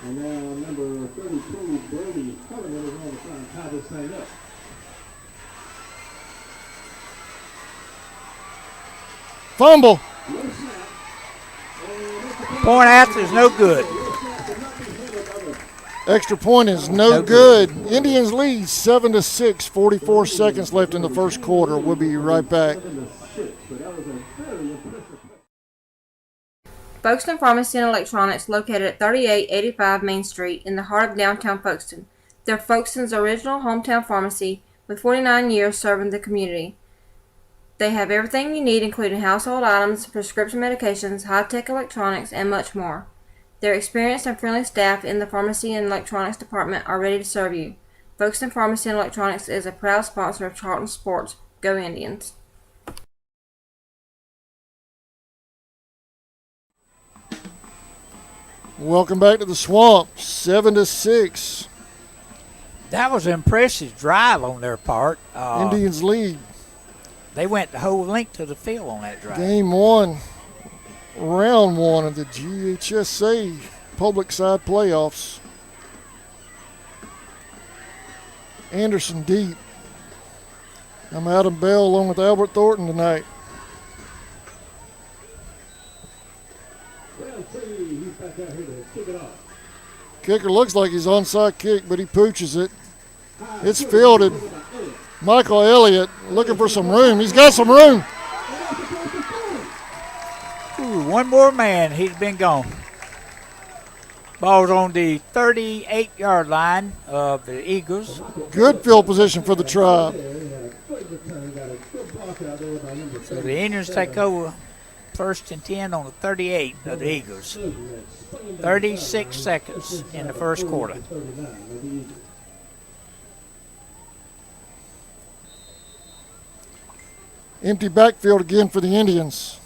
And now number 32, Brady Cullinan, is on the front to tie this thing up. Fumble. Point after is no good. Extra point is no good. Indians lead 7-6, 44 seconds left in the 1st quarter. We'll be right back. Folkestone Pharmacy and Electronics, located at 3885 Main Street in the heart of downtown Folkestone. They're Folkestone's original hometown pharmacy with 49 years serving the community. They have everything you need, including household items, prescription medications, high-tech electronics, and much more. Their experienced and friendly staff in the pharmacy and electronics department are ready to serve you. Folkestone Pharmacy and Electronics is a proud sponsor of Charlton Sports. Go Indians! Welcome back to the Swamp. 7-6. That was an impressive drive on their part. Indians lead. They went the whole length of the field on that drive. Game 1, round 1 of the GHSA public side playoffs. Anderson deep. I'm Adam Bell along with Albert Thornton tonight. Kicker looks like he's onside kick, but he pooches it. It's fielded. Michael Elliott looking for some room. He's got some room. Ooh, one more man. He's been gone. Ball's on the 38-yard line of the Eagles. Good field position for the Tribe. So the Indians take over 1st and 10 on the 38 of the Eagles. 36 seconds in the first quarter. Empty backfield again for the Indians.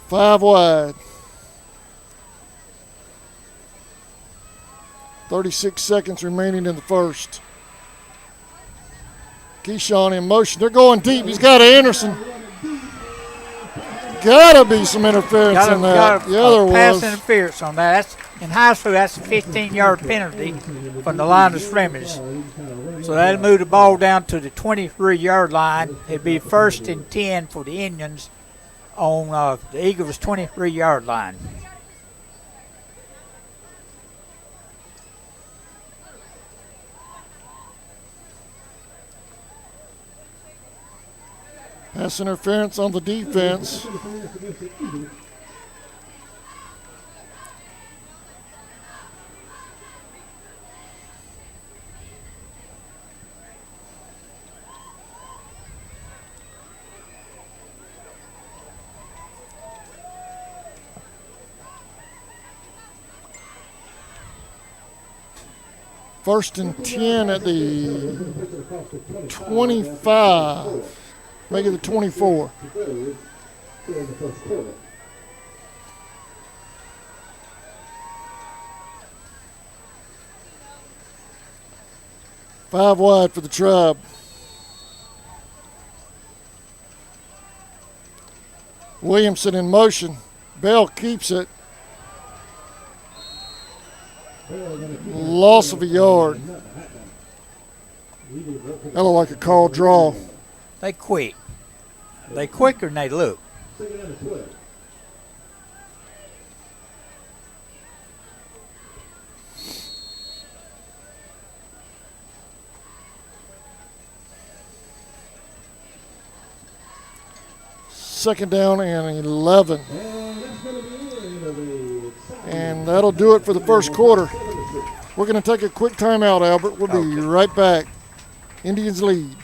5 wide. 36 seconds remaining in the first. Keyshawn in motion. They're going deep. He's got Anderson. Gotta be some interference in that. Yeah, there pass was. interference on that. That's, in high school, that's a 15-yard penalty from the line of scrimmage. So that'll move the ball down to the 23-yard line. It'd be 1st and 10 for the Indians on the Eagles' 23-yard line. Pass interference on the defense. First and 10 at the 25. Make it the 24. Five wide for the Tribe. Williamson in motion. Bell keeps it. Loss of a yard. That looked like a called draw. They quick. They quicker than they look. Second down and 11. And that'll do it for the first quarter. We're going to take a quick timeout, Albert. We'll be right back. Indians lead.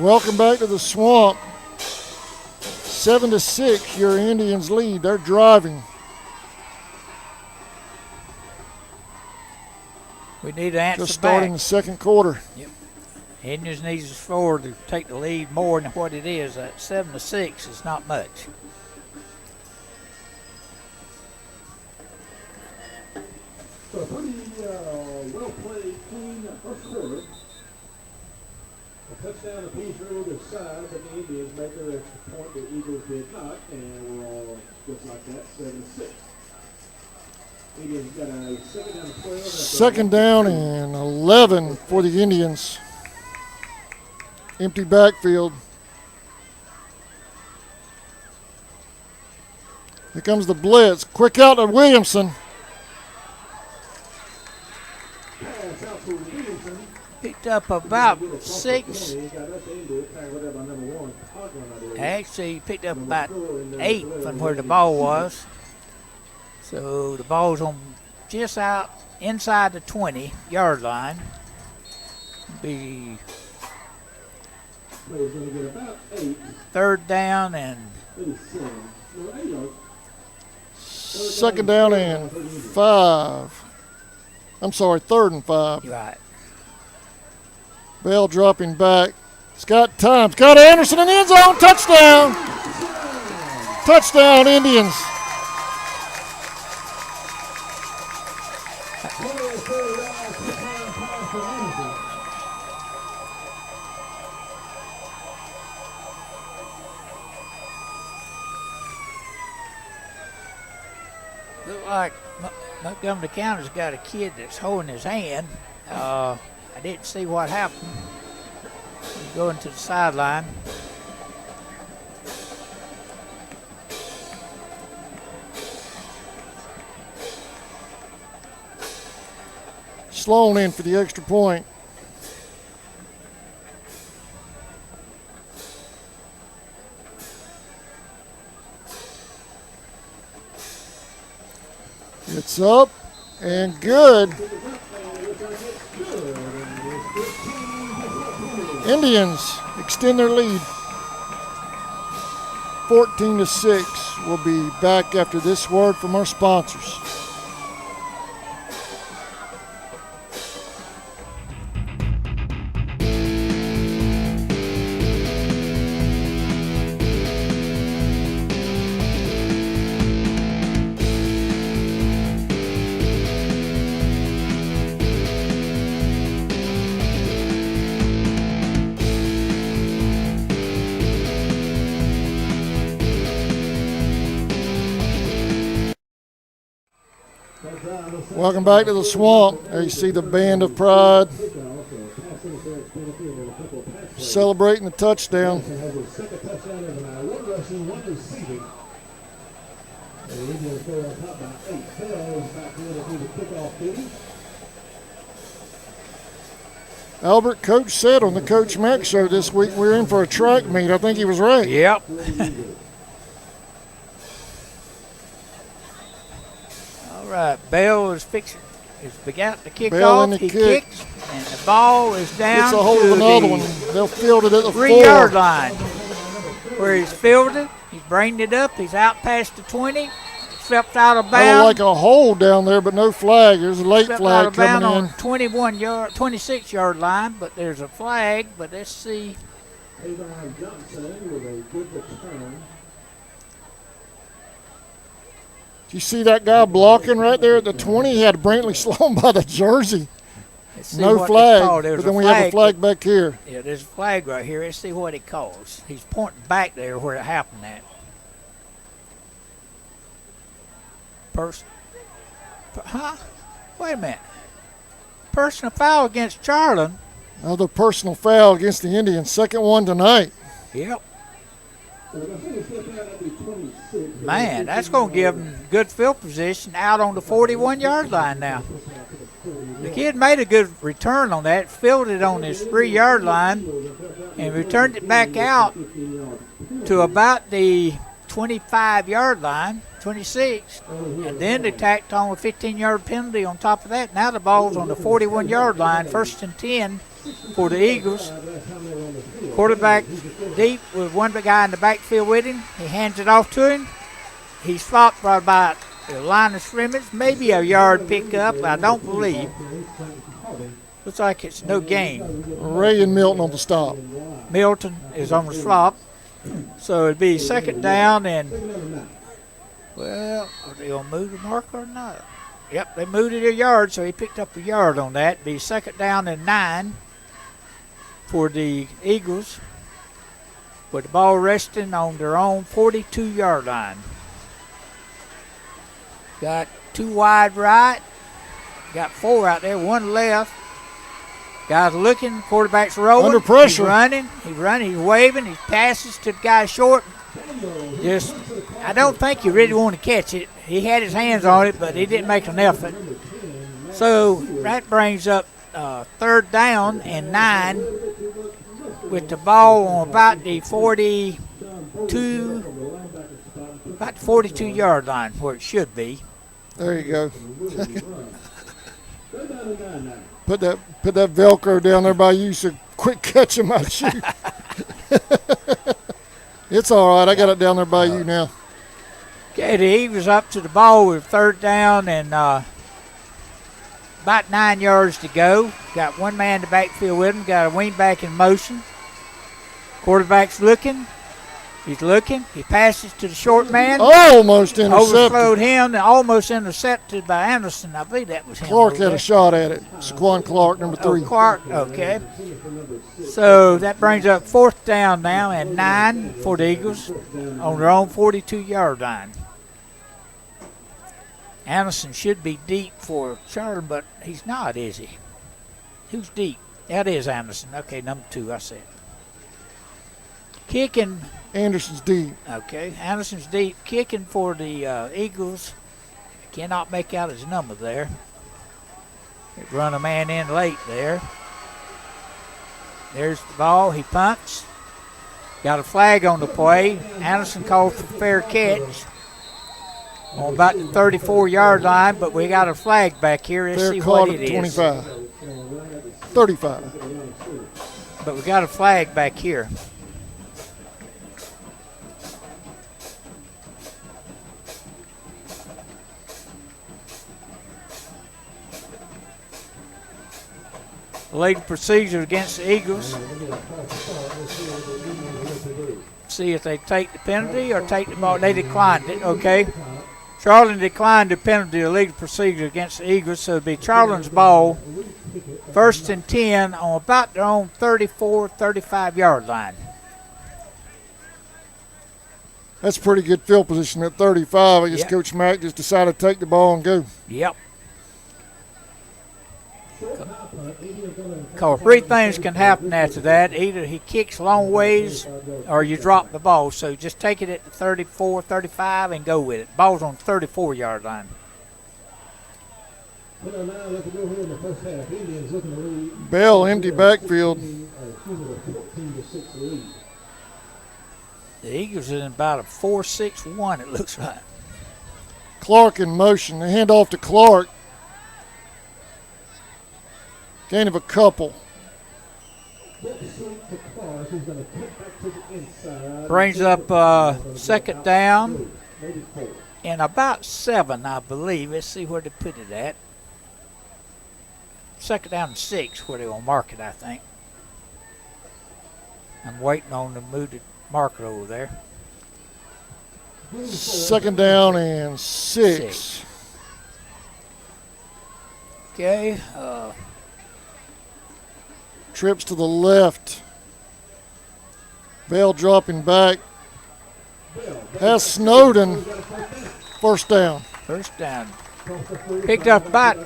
Welcome back to the Swamp. 7-6, your Indians lead. They're driving. We need to answer Just starting back. the second quarter. Yep. Indians needs to score to take the lead more than what it is. At 7-6 is not much. So pretty well played, clean first quarter. A touchdown apiece for either side, but the Indians make their extra point. The Eagles did not, and we're all just like that, 7-6. Indians got a second down and 12. Second down and 11 for the Indians. Empty backfield. Here comes the blitz. Quick out to Williamson. Picked up about 6. Actually, he picked up about 8 from where the ball was. So the ball's on just out inside the 20-yard line. Be third down and 2nd down and 5. I'm sorry, 3rd and 5. Right. Bell dropping back. Scott Time. Scott Anderson in the end zone. Touchdown. Touchdown, Indians. Look like Montgomery County's got a kid that's holding his hand. I didn't see what happened. He's going to the sideline. Sloan in for the extra point. It's up and good. Indians extend their lead. 14-6. We'll be back after this word from our sponsors. Welcome back to the Swamp. There you see the Band of Pride celebrating the touchdown. Albert, Coach said on the Coach Mack show this week we're in for a track meet. I think he was right. Yep. All right, Bell is fixing. He's began to kick Bell off. in the He kick. kicks, and the ball is down Gets a hold to of another the one. They'll field it at the 3-yard 4. line, where he's fielded. He's bringing it up. He's out past the 20. Stepped out of I bounds. don't like a hold down there, but no flag. There's a late Stepped out flag of bounds coming in. on 26-yard line, but there's a flag. But let's see. Avon Johnson with a good return. Do you see that guy blocking right there at the 20? He had Brantley Sloan by the jersey. Let's see No what flag, they call. but There's then we have a flag back here. Yeah, there's a flag right here. Let's see what he calls. He's pointing back there where it happened at. Wait a minute. Personal foul against Charlton. Another personal foul against the Indians. Second one tonight. Yep. Man, that's going to give him good field position out on the 41-yard line now. The kid made a good return on that, fielded on his 3-yard line, and returned it back out to about the 25-yard line, 26, and then they tacked on a 15-yard penalty on top of that. Now the ball's on the 41-yard line, 1st and 10 for the Eagles. Quarterback deep with one guy in the backfield with him. He hands it off to him. He stopped right about the line of scrimmage, maybe a yard pickup, I don't believe. Looks like it's no gain. Ray and Milton on the stop. Milton is on the stop. So it'd be 2nd down and, well, are they going to move the marker or not? Yep, they moved it a yard, so he picked up a yard on that. It'd be 2nd down and 9 for the Eagles, with the ball resting on their own 42-yard line. Got 2 wide right, got 4 out there, 1 left. Guys looking, quarterback's rolling. Under pressure. He's running, he's waving, he passes to the guy short. I don't think he really wanted to catch it. He had his hands on it, but he didn't make an effort. So that brings up third down and 9 with the ball on about the 42-yard line where it should be. There you go. Put that Velcro down there by you so quit catching my shoe. It's all right. I got it down there by you now. Okay, the Eagles up to the ball with third down and about 9 yards to go. Got one man in the backfield with him. Got a wingback in motion. Quarterback's looking. He's looking. He passes to the short man. Almost intercepted. Overflowed him and almost intercepted by Anderson. I believe that was him. Clark had a shot at it. Saquon Clark, number 3. Clark, okay. So that brings up fourth down now and 9 for the Eagles on their own 42-yard line. Anderson should be deep for Charlton, but he's not, is he? Who's deep? That is Anderson. Okay, number 2, I said. Kicking. Anderson's deep. Okay, Anderson's deep. Kicking for the Eagles. Cannot make out his number there. They run a man in late there. There's the ball. He punts. Got a flag on the play. Anderson called for fair catch on about the 34-yard line, but we got a flag back here. Let's fair see call what it at is. 25. 35. But we got a flag back here. Legal procedure against the Eagles. See if they take the penalty or take the ball. They declined it, okay. Charlton declined the penalty of legal procedure against the Eagles, so it'll be Charlton's ball. 1st and 10 on about their own 34, 35-yard line. That's pretty good field position at 35. I guess Yep. Coach Mack just decided to take the ball and go. Yep. Because 3 things can happen after that. Either he kicks long ways or you drop the ball. So just take it at the 34, 35 and go with it. Ball's on the 34-yard line. Bell, empty backfield. The Eagles are in about a 4-6-1, it looks like. Clark in motion. They hand off to Clark. Gain of a couple. Brings up second down and about 7, I believe. Let's see where they put it at. Second down and 6, where they're going to mark it, I think. I'm waiting on them to move the marker over there. Second down and 6. Okay. Trips to the left. Bell dropping back. Has Snowden. First down. First down. Picked up about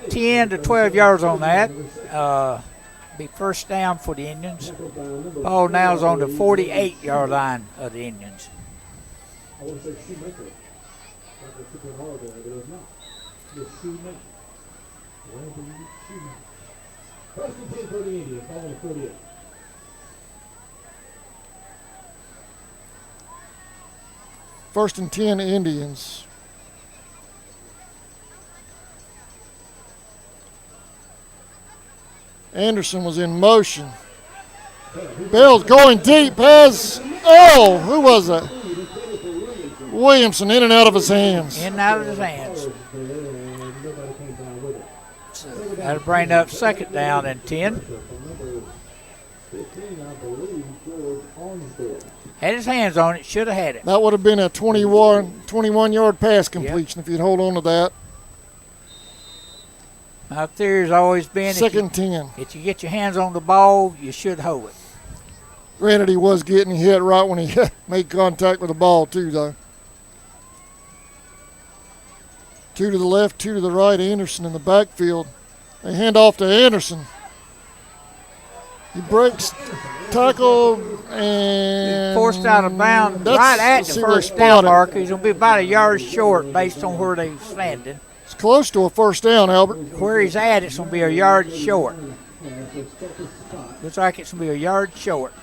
10 to 12 yards on that. Be first down for the Indians. Ball now is on the 48-yard line of the Indians. I want to say Shoemaker. Like they took an R there, but it's not. It's Shoemaker. Shoemaker. First and 10 for the Indians, ball on the 48. First and 10 Indians. Anderson was in motion. Bell's going deep. Who was that? Williamson in and out of his hands. In and out of his hands. So that'll bring up second down and 10. Had his hands on it, should have had it. That would have been a 21-yard pass completion if you'd hold on to that. My theory has always been second 10. If you get your hands on the ball, you should hold it. Granted, he was getting hit right when he made contact with the ball, too, though. 2 to the left, 2 to the right. Anderson in the backfield. They hand off to Anderson. He breaks tackle and forced out of bounds right at the first down marker. He's going to be about a yard short based on where they're standing. It's close to a first down, Albert. Where he's at, it's going to be a yard short. Looks like it's going to be a yard short.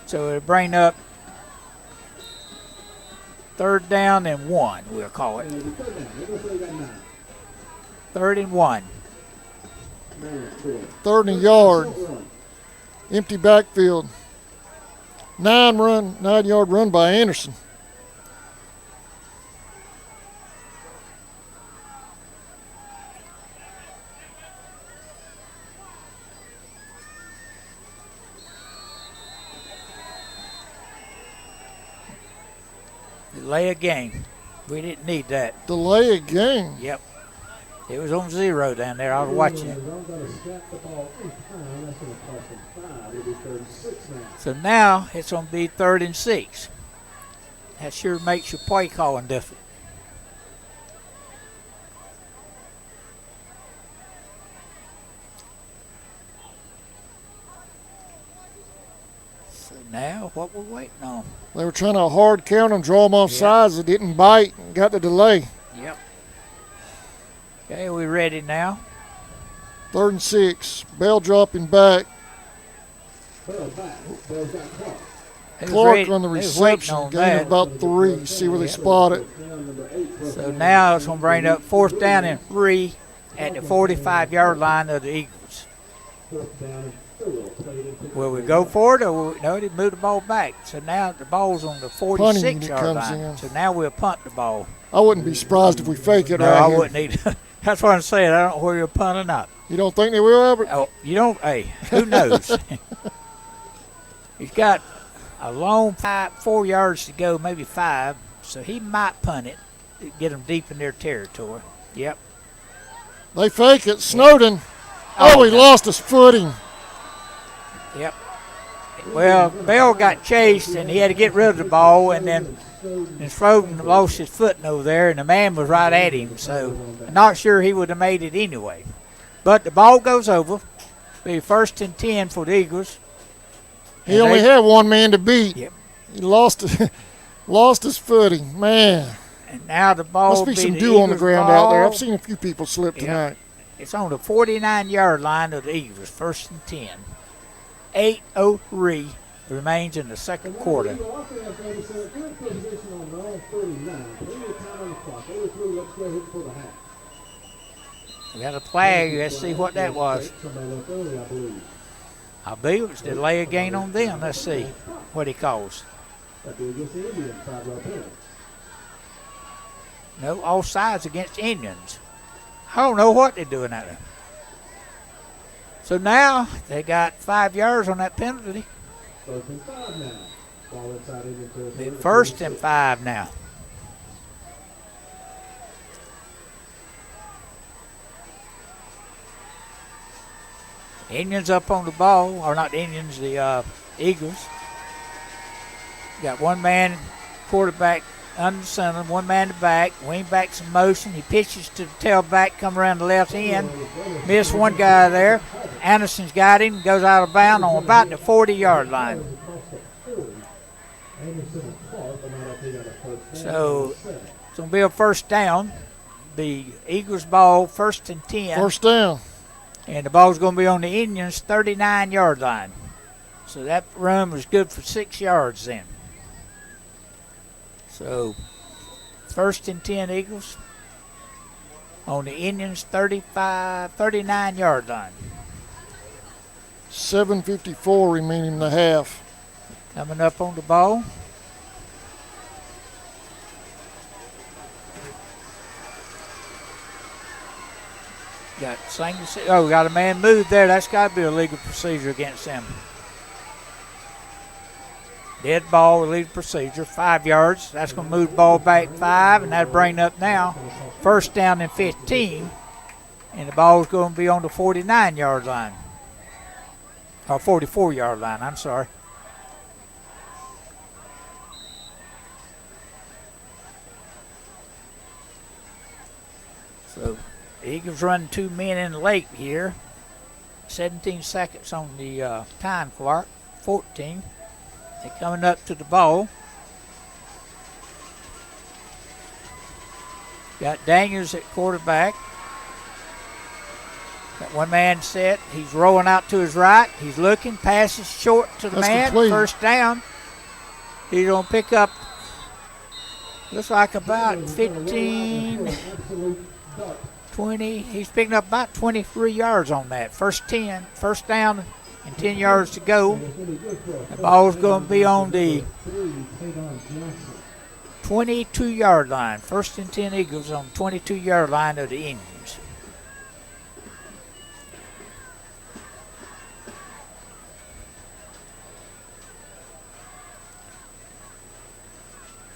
So it'll bring up 3rd down and 1, we'll call it. 3rd and 1. 3rd and a yard. Empty backfield. 9-yard run by Anderson. Delay a game. We didn't need that. Delay a game. Yep. It was on 0 down there. I was watching it. So now it's going to be 3rd and 6. That sure makes your play calling different. So now what we're waiting on. They were trying to hard count and draw them off sides. It didn't bite and got the delay. Yep. Okay, we ready now? 3rd and 6. Bell dropping back. Clark on the reception. Gain of about 3. See where they spot it. So now it's going to bring up 4th down and 3 at the 45-yard line of the Eagles. Will we go for it, or no? They move the ball back. So now the ball's on the 46-yard line. So now we'll punt the ball. I wouldn't be surprised if we fake it no, right I here. wouldn't either. That's what I'm saying. I don't know where you're punting up. You don't think they will, Albert? Oh, you don't? Hey, who knows? He's got a long 4 yards to go, maybe 5. So he might punt it, get them deep in their territory. Yep. They fake it. Snowden. Oh, he lost his footing. Yep. Well, Bell got chased, and he had to get rid of the ball, and then Snowden lost his footing over there, and the man was right at him. So I'm not sure he would have made it anyway. But the ball goes over. Be 1st and 10 for the Eagles. He only had one man to beat. Yep. He lost his footing. Man. And now the ball must be some dew on the ground out there. I've seen a few people slip tonight. It's on the 49-yard line of the Eagles, 1st and 10. 8:03 remains in the second quarter. We got a flag. Let's see what that was. I believe it was delay a gain on them. Let's see what he calls. No, all sides against Indians. I don't know what they're doing out there. So now they got 5 yards on that penalty. 1st and 5 now. Indians up on the ball, or not the Indians, the Eagles. Got one man, quarterback under center, one man to back, wing back's in motion. He pitches to the tailback, come around the left end. Missed one guy there. Anderson's got him, goes out of bounds on about the 40-yard line. So it's going to be a 1st down. The Eagles ball, 1st and 10. 1st down. And the ball's going to be on the Indians' 39-yard line. So that run was good for 6 yards then. So 1st and 10 Eagles on the Indians' 39-yard line. 7:54 remaining in the half. Coming up on the ball. Got a man moved there. That's got to be a legal procedure against them. Dead ball, legal procedure, 5 yards. That's going to move the ball back 5, and that'll bring up now 1st down and 15. And the ball's going to be on the 49-yard line. Or 44-yard line, I'm sorry. So the Eagles running 2 men in late here. 17 seconds on the time clock, 14. They're coming up to the ball. Got Daniels at quarterback. Got one man set. He's rolling out to his right. He's looking. Passes short to the That's man. complete. First down. He's going to pick up, looks like about 15, 20. He's picking up about 23 yards on that. First down and 10 yards to go. The ball's going to be on the 22-yard line. 1st and 10 Eagles on the 22-yard line of the Indians.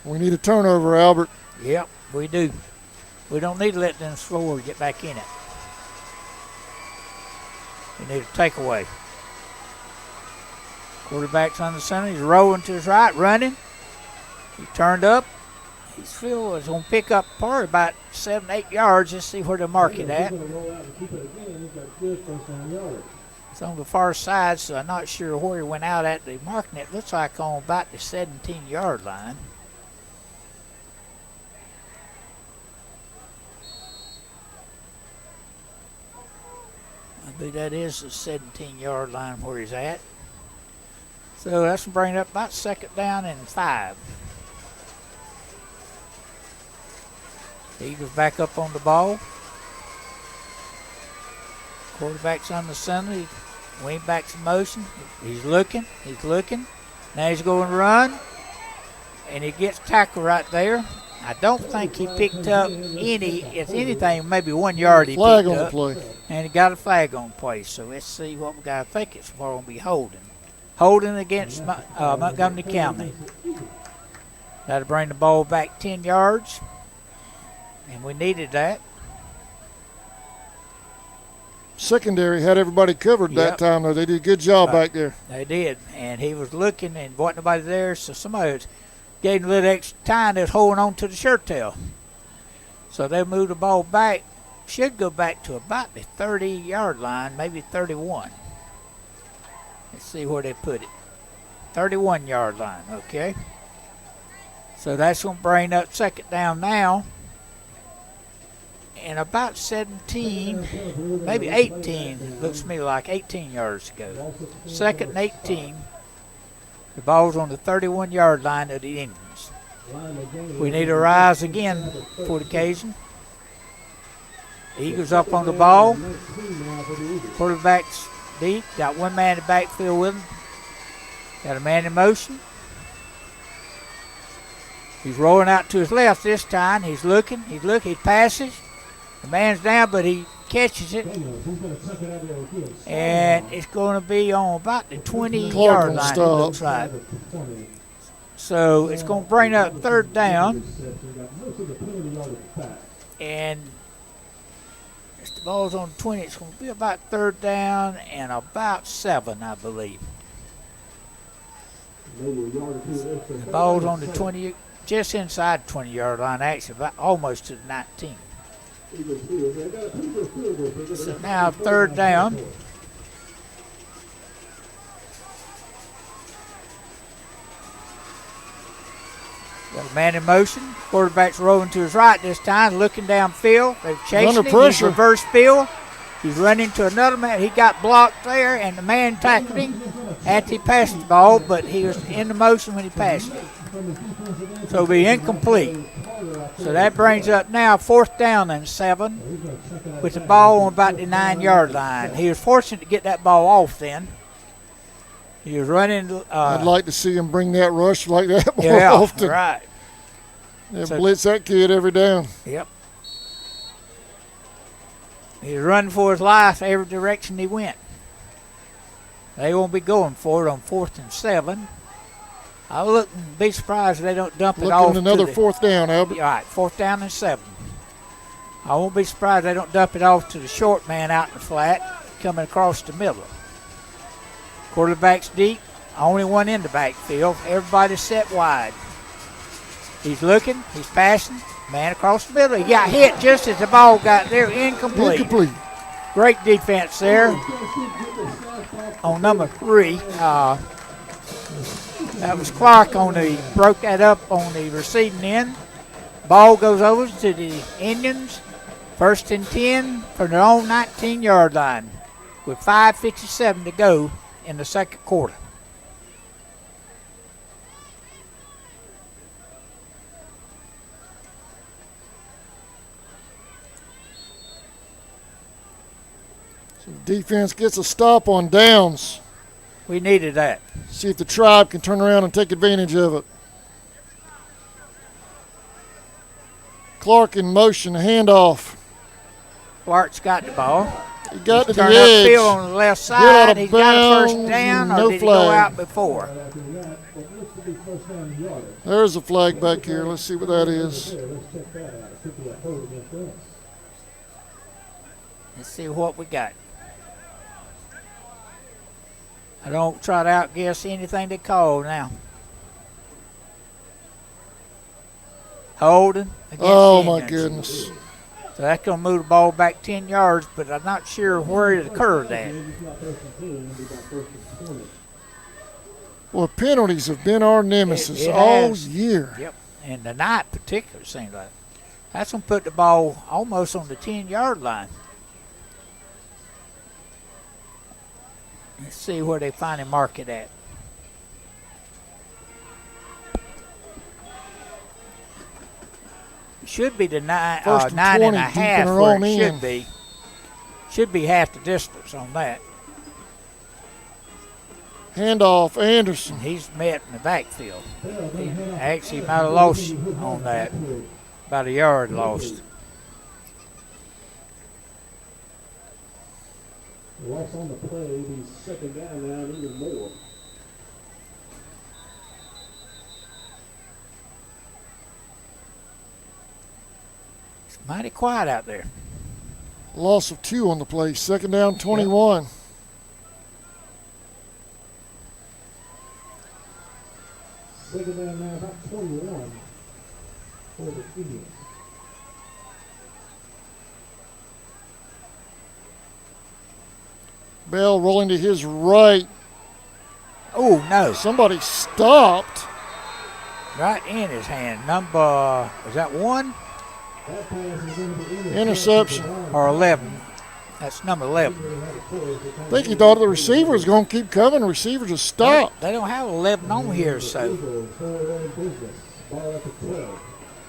We need a turnover, Albert. Yep, we do. We don't need to let them score get back in it. We need a takeaway. Quarterback's on the center. He's rolling to his right, running. He turned up. He's going to pick up probably about 7, 8 yards. Let's see where they mark it at. It's on the far side, so I'm not sure where he went out at. They're marking it. Looks like on about the 17-yard line. I believe that is the 17-yard line where he's at. So that's going to bring it up about 2nd down and 5. Eagles back up on the ball. Quarterback's on the center. Wingback's in motion. He's looking. Now he's going to run. And he gets tackled right there. I don't think he picked up if anything, maybe 1 yard he Flag picked on up. the play. And he got a flag on play. So let's see what we got. I think it's more going to be holding. Holding against Montgomery County. That'll bring the ball back 10 yards. And we needed that. Secondary had everybody covered that time, though. They did a good job back there. They did. And he was looking and wasn't nobody there, so somebody gave him a little extra time. They was holding on to the shirt tail. So they moved the ball back. Should go back to about the 30-yard line, maybe 31. Let's see where they put it. 31-yard line, okay. So that's going to bring up 2nd down now. And about 17, maybe 18, looks to me like 18 yards to go. 2nd and 18. The ball's on the 31-yard line of the Indians. We need to rise again for the occasion. Eagles up on the ball. Quarterback's deep. Got one man in the backfield with him. Got a man in motion. He's rolling out to his left this time. He's looking. He passes. The man's down, but he catches it. And it's going to be on about the 20-yard line, it looks like. So it's going to bring up 3rd down. And if the ball's on 20, it's going to be about 3rd down and about 7, I believe. The ball's on the 20, just inside the 20-yard line, actually, about almost to the 19. So now 3rd down. Got a man in motion. Quarterback's rolling to his right this time, looking downfield. They're chasing him. He's reverse field. He's running to another man. He got blocked there, and the man tackled him after he passed the ball, but he was in the motion when he passed it. So it'll be incomplete. So that brings up now 4th down and 7 with the ball on about the 9-yard line. He was fortunate to get that ball off then. He was running. I'd like to see him bring that rush like that more often. Right. Yeah, so, blitz that kid every down. Yep. He's running for his life every direction he went. They won't be going for it on 4th and 7. I wouldn't be surprised if they don't dump it off. Another 4th down, Albert. All right, 4th down and 7. I won't be surprised if they don't dump it off to the short man out in the flat, coming across the middle. Quarterback's deep, only one in the backfield. Everybody's set wide. He's looking, he's passing, man across the middle. He got hit just as the ball got there, incomplete. Great defense there on number 3. That was Clark broke that up on the receiving end. Ball goes over to the Indians. 1st and 10 from their own 19-yard line with 5:57 to go in the second quarter. So defense gets a stop on downs. We needed that. See if the Tribe can turn around and take advantage of it. Clark in motion, handoff. Clark's got the ball. He got to the Turn edge. upfield on the left Hit out side. of He's got a first bounds, down, or no did he go flag. out before? After that, what looks to be first down and yardage. There's a flag back here. Let's see what that is. Let's check that out. It could be a hold against us. Let's see what we got. I don't try to outguess anything they call now. Holding against Oh, the my Indians. goodness. So that's going to move the ball back 10 yards, but I'm not sure where it occurred at. It's not first and 10, it'll be about first and 20. Well, penalties have been our nemesis It all has. year. Yep, and tonight particularly seems like. That's going to put the ball almost on the 10-yard line. Let's see where they finally mark it at. It should be the First and 9 and a 20, deep in half our where own it end. should be. Should be half the distance on that. Handoff, Anderson. And he's met in the backfield. He actually might have lost on that. About a yard lost. Loss on the play, he's second down now and even more. It's mighty quiet out there. Loss of 2 on the play. 2nd down, 21. Second down now, about 21 for the Indians. Bell rolling to his right. Oh, no. Somebody stopped. Right in his hand. Number, is that 1 That pass is going to be Interception. or 11? That's number 11. I think he thought the receiver was going to keep coming. The receiver just stopped. They don't have 11 on here, so Ball at the 12.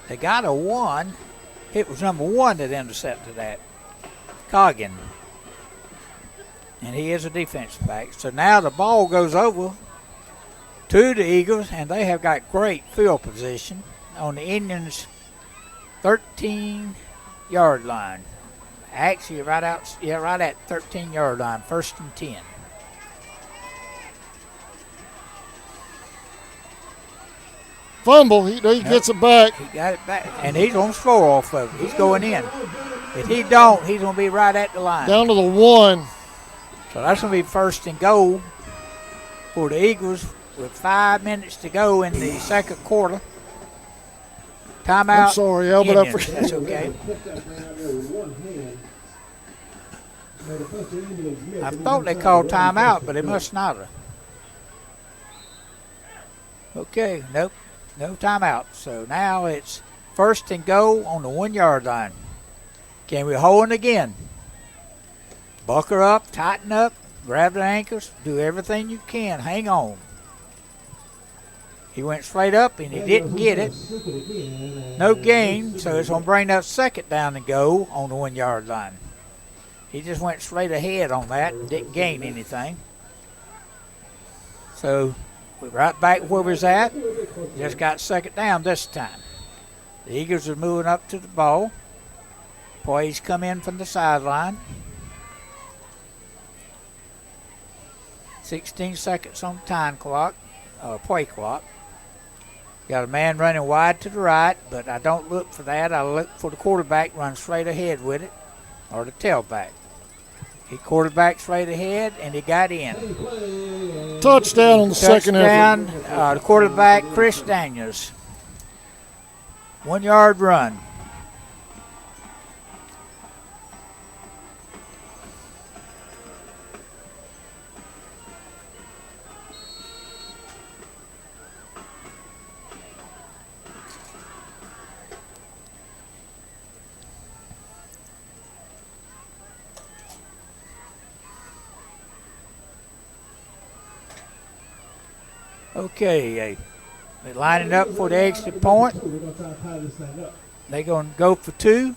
they got a 1. It was number 1 that intercepted that. Coggin. And he is a defensive back. So now the ball goes over to the Eagles, and they have got great field position on the Indians' 13-yard line. Actually, right at 13-yard line, 1st and 10. Fumble. He gets it back. He got it back, and he's going to score off of it. He's going in. If he don't, he's going to be right at the line. Down to the 1. So that's going to be 1st and goal for the Eagles with 5 minutes to go in the second quarter. Timeout. I'm sorry, Al, but I Indians. forgot. That's okay. I thought they called timeout, but they must not have. Okay, nope, no timeout. So now it's 1st and goal on the 1-yard line. Can we hold it again? Buckle up, tighten up, grab the ankles, do everything you can. Hang on. He went straight up and he didn't get it. No gain, so it's going to bring up 2nd down and go on the 1-yard line. He just went straight ahead on that and didn't gain anything. So we're right back where we was at. Just got 2nd down this time. The Eagles are moving up to the ball. Plays come in from the sideline. 16 seconds on the time clock, play clock. Got a man running wide to the right, but I don't look for that. I look for the quarterback run straight ahead with it, or the tailback. He quarterback straight ahead, and he got in. Touchdown on the second effort. Touchdown, the quarterback, Chris Daniels. 1-yard run. Okay, they're lining up for the exit point. We're going to try to tie this thing up. They're going to go for two.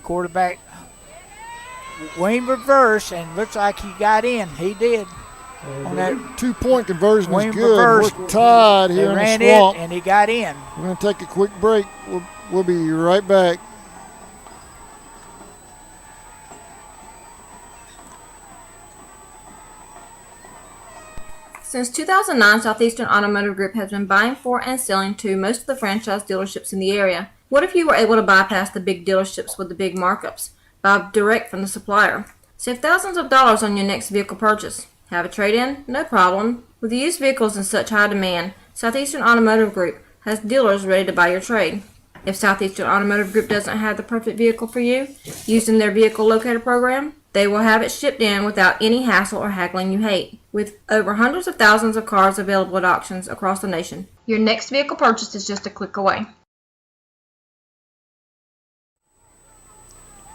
Quarterback wing reverse, and looks like he got in. He did. On that 2-point conversion wing is good. reverse, We're tied they here in ran the swamp. it, and he got in. We're going to take a quick break. We'll be right back. Since 2009, Southeastern Automotive Group has been buying for and selling to most of the franchise dealerships in the area. What if you were able to bypass the big dealerships with the big markups? Buy direct from the supplier. Save thousands of dollars on your next vehicle purchase. Have a trade-in? No problem. With used vehicles in such high demand, Southeastern Automotive Group has dealers ready to buy your trade. If Southeastern Automotive Group doesn't have the perfect vehicle for you, using their vehicle locator program, they will have it shipped in without any hassle or haggling you hate. With over hundreds of thousands of cars available at auctions across the nation, your next vehicle purchase is just a click away.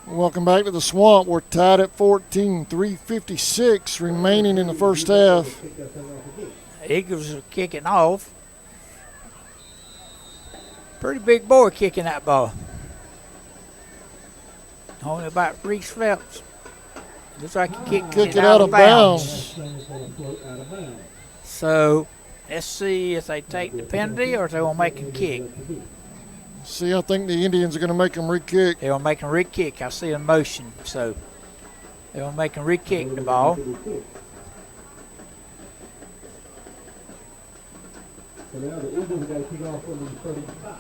Welcome back to the swamp. We're tied at 14, 3:56 remaining in the first half. Eagles are kicking off. Pretty big boy kicking that ball. Only about Reese Phelps. Looks like he kicked it out of bounds. So let's see if they take the penalty or if they will make a kick. See, I think the Indians are going to make them re-kick. They'll make them re-kick. I see a motion. So they'll make them re-kick the ball. So now the Eagles have got to kick off from the 35.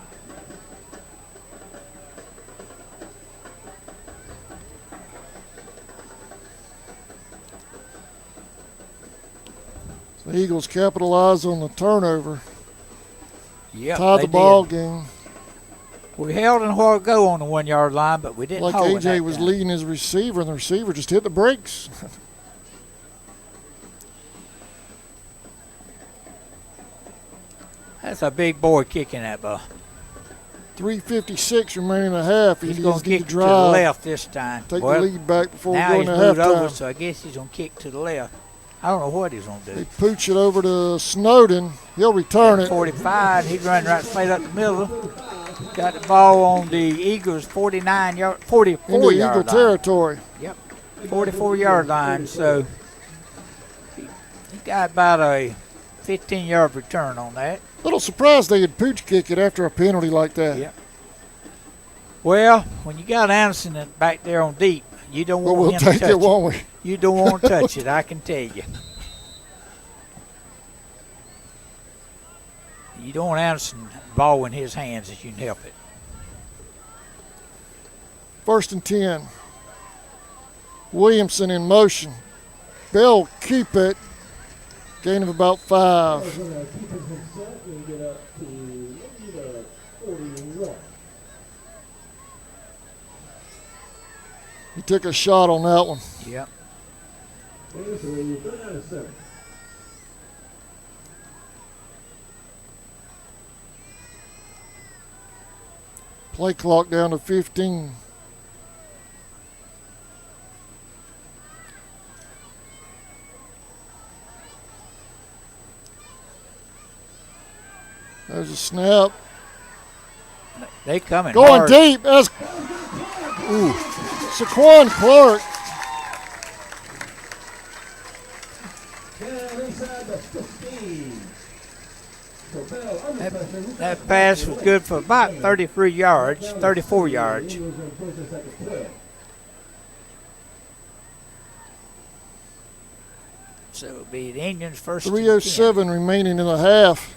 The Eagles capitalize on the turnover. Yep, Tied the ball game. We held in a while ago on the 1 yard line, but we didn't like hold AJ was leading his receiver, and the receiver just hit the brakes. That's a big boy kicking that ball. 3:56 remaining in the half. He's going to kick to the drive, left this time. take the lead back before we now go he's into moved halftime. over, so I guess he's going to kick to the left. I don't know what he's going to do. They pooch it over to Snowden. He'll return it. 45. He's running right straight up the middle. Got the ball on the Eagles' 44 into yard Eagle line. territory. Yep, 44 yard line. So he got about a 15 yard return on that. Little surprised they would pooch kick it after a penalty like that. Yep. Well, when you got Anderson back there on deep, you don't want him to touch it, won't we? You don't want to touch it, I can tell you. You don't want Anderson ball in his hands if you can help it. 1st and 10. Williamson in motion. Bell keep it. Gain of about 5. He took a shot on that one. Yep. Play clock down to 15. There's a snap. They coming going hard. Deep. That's Saquon Clark. That pass was good for about 34 yards. So it'll be the Indians' first. 3:07 remaining in the half.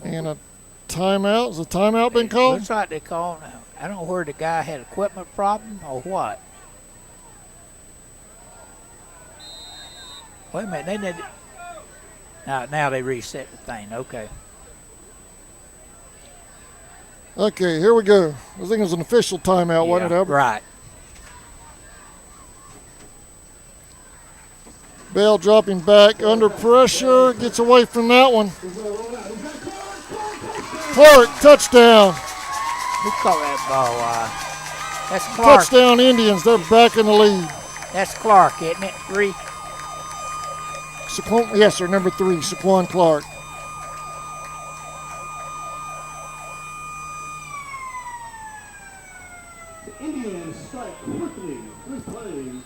And a timeout. Has a timeout been called? Looks like they called. I don't know where the guy had equipment problem or what. Wait a minute. They need. Now they reset the thing. Okay. Okay, here we go. I think it was an official timeout, wasn't it, Albert? Right. Bell dropping back under pressure. Gets away from that one. Clark, touchdown. Who caught that ball? That's Clark. Touchdown Indians. They're back in the lead. That's Clark, isn't it? 3. Yes, sir. Number 3, Saquon Clark. The Indians strike quickly. 3 plays.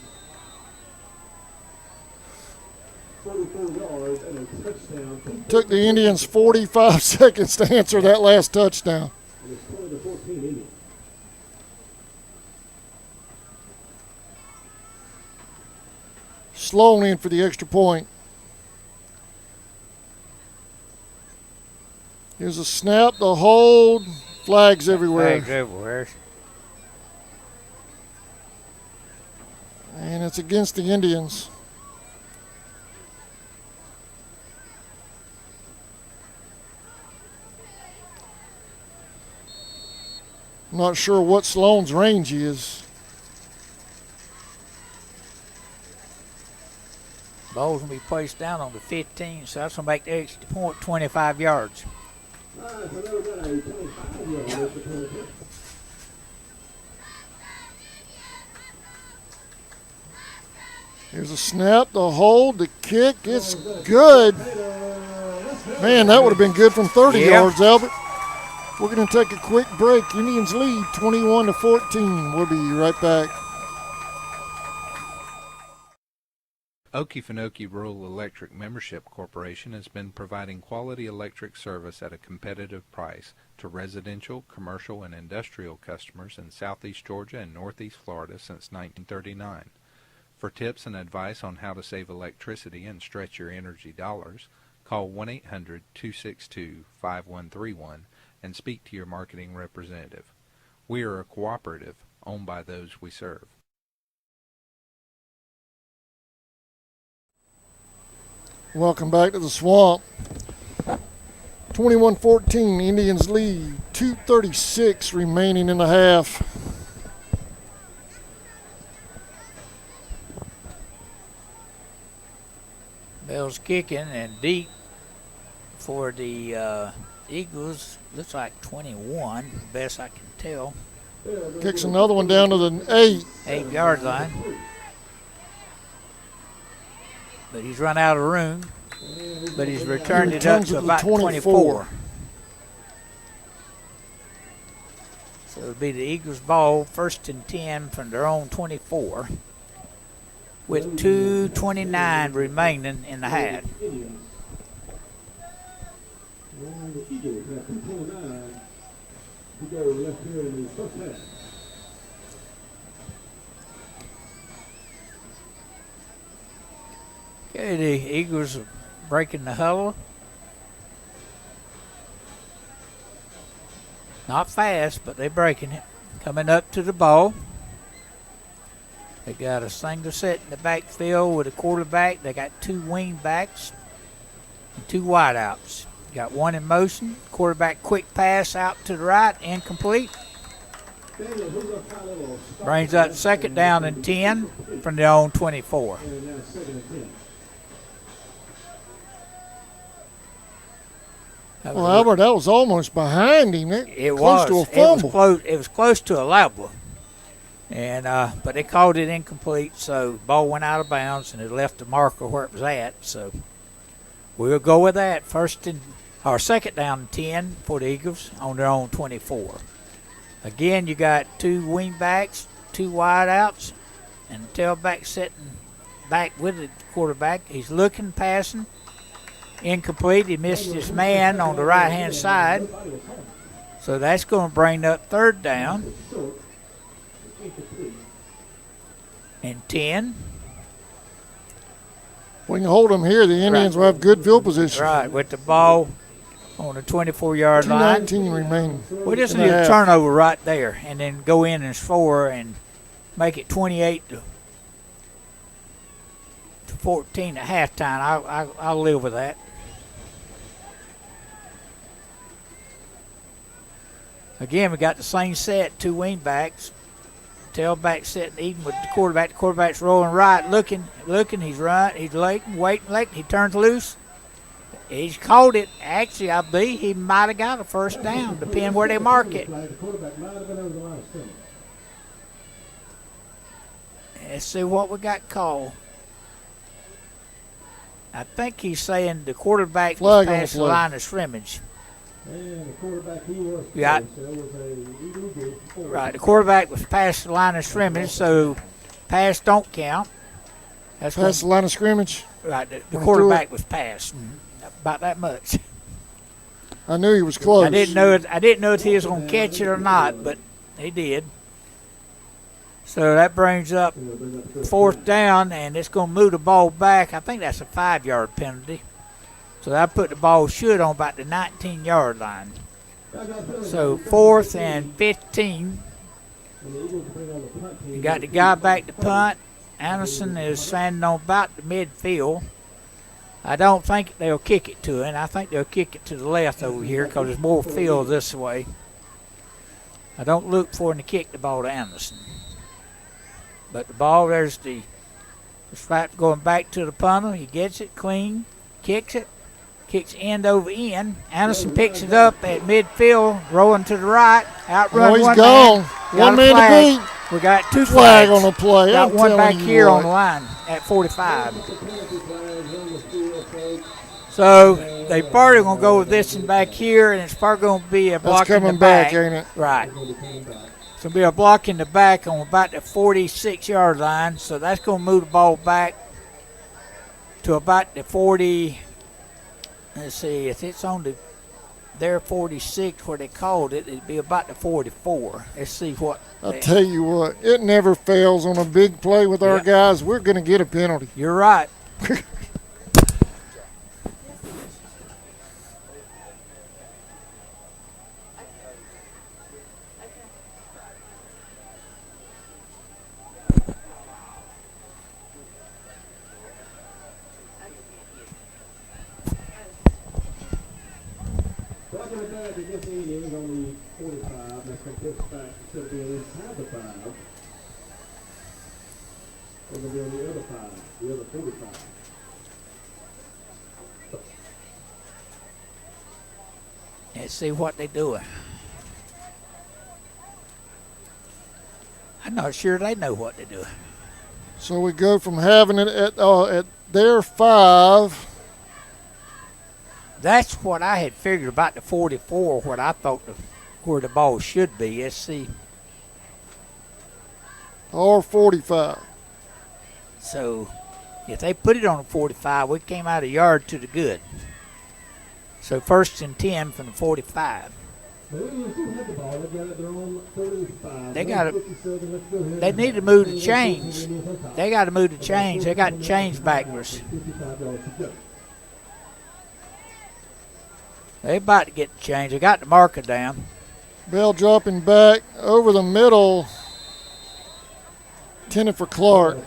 44 yards and a touchdown. Took the Indians 45 seconds to answer that last touchdown. And it's 20-14 Indians. Sloan in for the extra point. Here's a snap, the hold, flags everywhere. Flags everywhere. And it's against the Indians. I'm not sure what Sloan's range is. Ball's going to be placed down on the 15, so that's going to make the extra point 25 yards. Here's a snap, the hold, the kick. It's good. Man, that would have been good from 30 yards, Albert. We're going to take a quick break. Indians lead 21-14. We'll be right back. Okefenokee Rural Electric Membership Corporation has been providing quality electric service at a competitive price to residential, commercial, and industrial customers in southeast Georgia and northeast Florida since 1939. For tips and advice on how to save electricity and stretch your energy dollars, call 1-800-262-5131 and speak to your marketing representative. We are a cooperative owned by those we serve. Welcome back to the Swamp. 21-14, Indians lead. 2:36 remaining in the half. Bell's kicking and deep for the Eagles. Looks like 21, best I can tell. Kicks another one down to the 8. 8-yard line. But he's run out of room. But he's returned it up to about 24. So it'll be the Eagles' ball, 1st and 10 from their own 24, with 2:29 remaining in the half. The Eagles have 2:29 to go left here in the first half. Okay, the Eagles are breaking the huddle. Not fast, but they're breaking it. Coming up to the ball. They got a single set in the backfield with a quarterback. They got 2 wing backs and 2 wideouts. Got 1 in motion. Quarterback quick pass out to the right, incomplete. Brings up 2nd down and 10 from their own 24. Well, Albert, that was almost behind him. It close was. to a fumble. It was close to a level. And but they called it incomplete, so ball went out of bounds and it left the marker where it was at. So we'll go with that. 2nd down and 10 for the Eagles on their own 24. Again, you got 2 wing backs, 2 wideouts, and the tailback sitting back with the quarterback. He's looking, passing. Incomplete. He missed his man on the right-hand side. So that's going to bring up 3rd down and 10. We can hold them here. The Indians will have good field position. Right, with the ball on the 24-yard line. 2:19 remaining. We just need a turnover right there and then go in and score and make it 28 to 14 at halftime. I'll live with that. Again, we got the same set, 2 wing backs. Tailback sitting even with the quarterback. The quarterback's rolling right, looking. He's right. He's waiting. He turns loose. He's called it. Actually, I believe he might have got a 1st down, depending where they mark it. Let's see what we got called. I think he's saying the quarterback was past the line of scrimmage. And the quarterback, he was Yeah. close. There was a illegal forward. Right, the quarterback was past the line of scrimmage, so pass don't count. That's Past the line of scrimmage. right. The quarterback was past about that much. I knew he was close. I didn't know if he was gonna catch it or not, but he did. So that brings up 4th down, and it's gonna move the ball back. I think that's a 5-yard penalty. So that put the ball should on about the 19-yard line. So 4th and 15. You got the guy back to punt. Anderson is standing on about the midfield. I don't think they'll kick it to him. I think they'll kick it to the left over here because there's more field this way. I don't look for him to kick the ball to Anderson. But the ball, there's the strap going back to the punter. He gets it clean, kicks end over end. Anderson picks it up at midfield, rolling to the right, outrun he's one gone. man. One man to beat. We got 2 Flag flags on the play. Got I'm one back telling you here what. on the line at 45. So they probably gonna go with this one back here, and it's probably gonna be a block in the coming back. back, ain't it? Right. It's gonna be a block in the back on about the 46-yard line. So that's gonna move the ball back to about the 40. Let's see, if it's on their 46 where they called it, it'd be about the 44. Let's see what. I'll tell you what, it never fails on a big play with our guys. We're going to get a penalty. You're right. Back against the Indians on the 45. That's going to push back instead of being inside the 5. We're going to be on the other 5, the other 45. Let's see what they're doing. I'm not sure they know what they're doing. So we go from having it at their 5. That's what I had figured about the 44, what I thought where the ball should be. Let's see. Or 45. So if they put it on the 45, we came out a yard to the good. So 1st and 10 from the 45. They need to move the chains. They got to move the chains. They got chains backwards. They about to get the change. They got the marker down. Bell dropping back over the middle. Intended for Clark.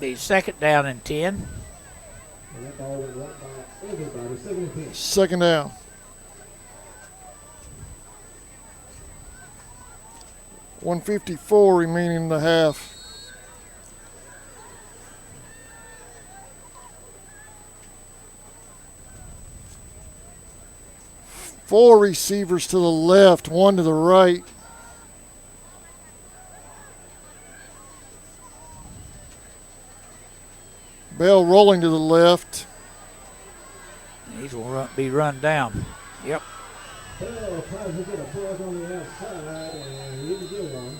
The 2nd down and 10. 2nd down. .154 remaining in the half. Four receivers to the left, one to the right. Bell rolling to the left. He's going to be run down. Yep. Bell tries to get a plug on the outside, and he didn't get one.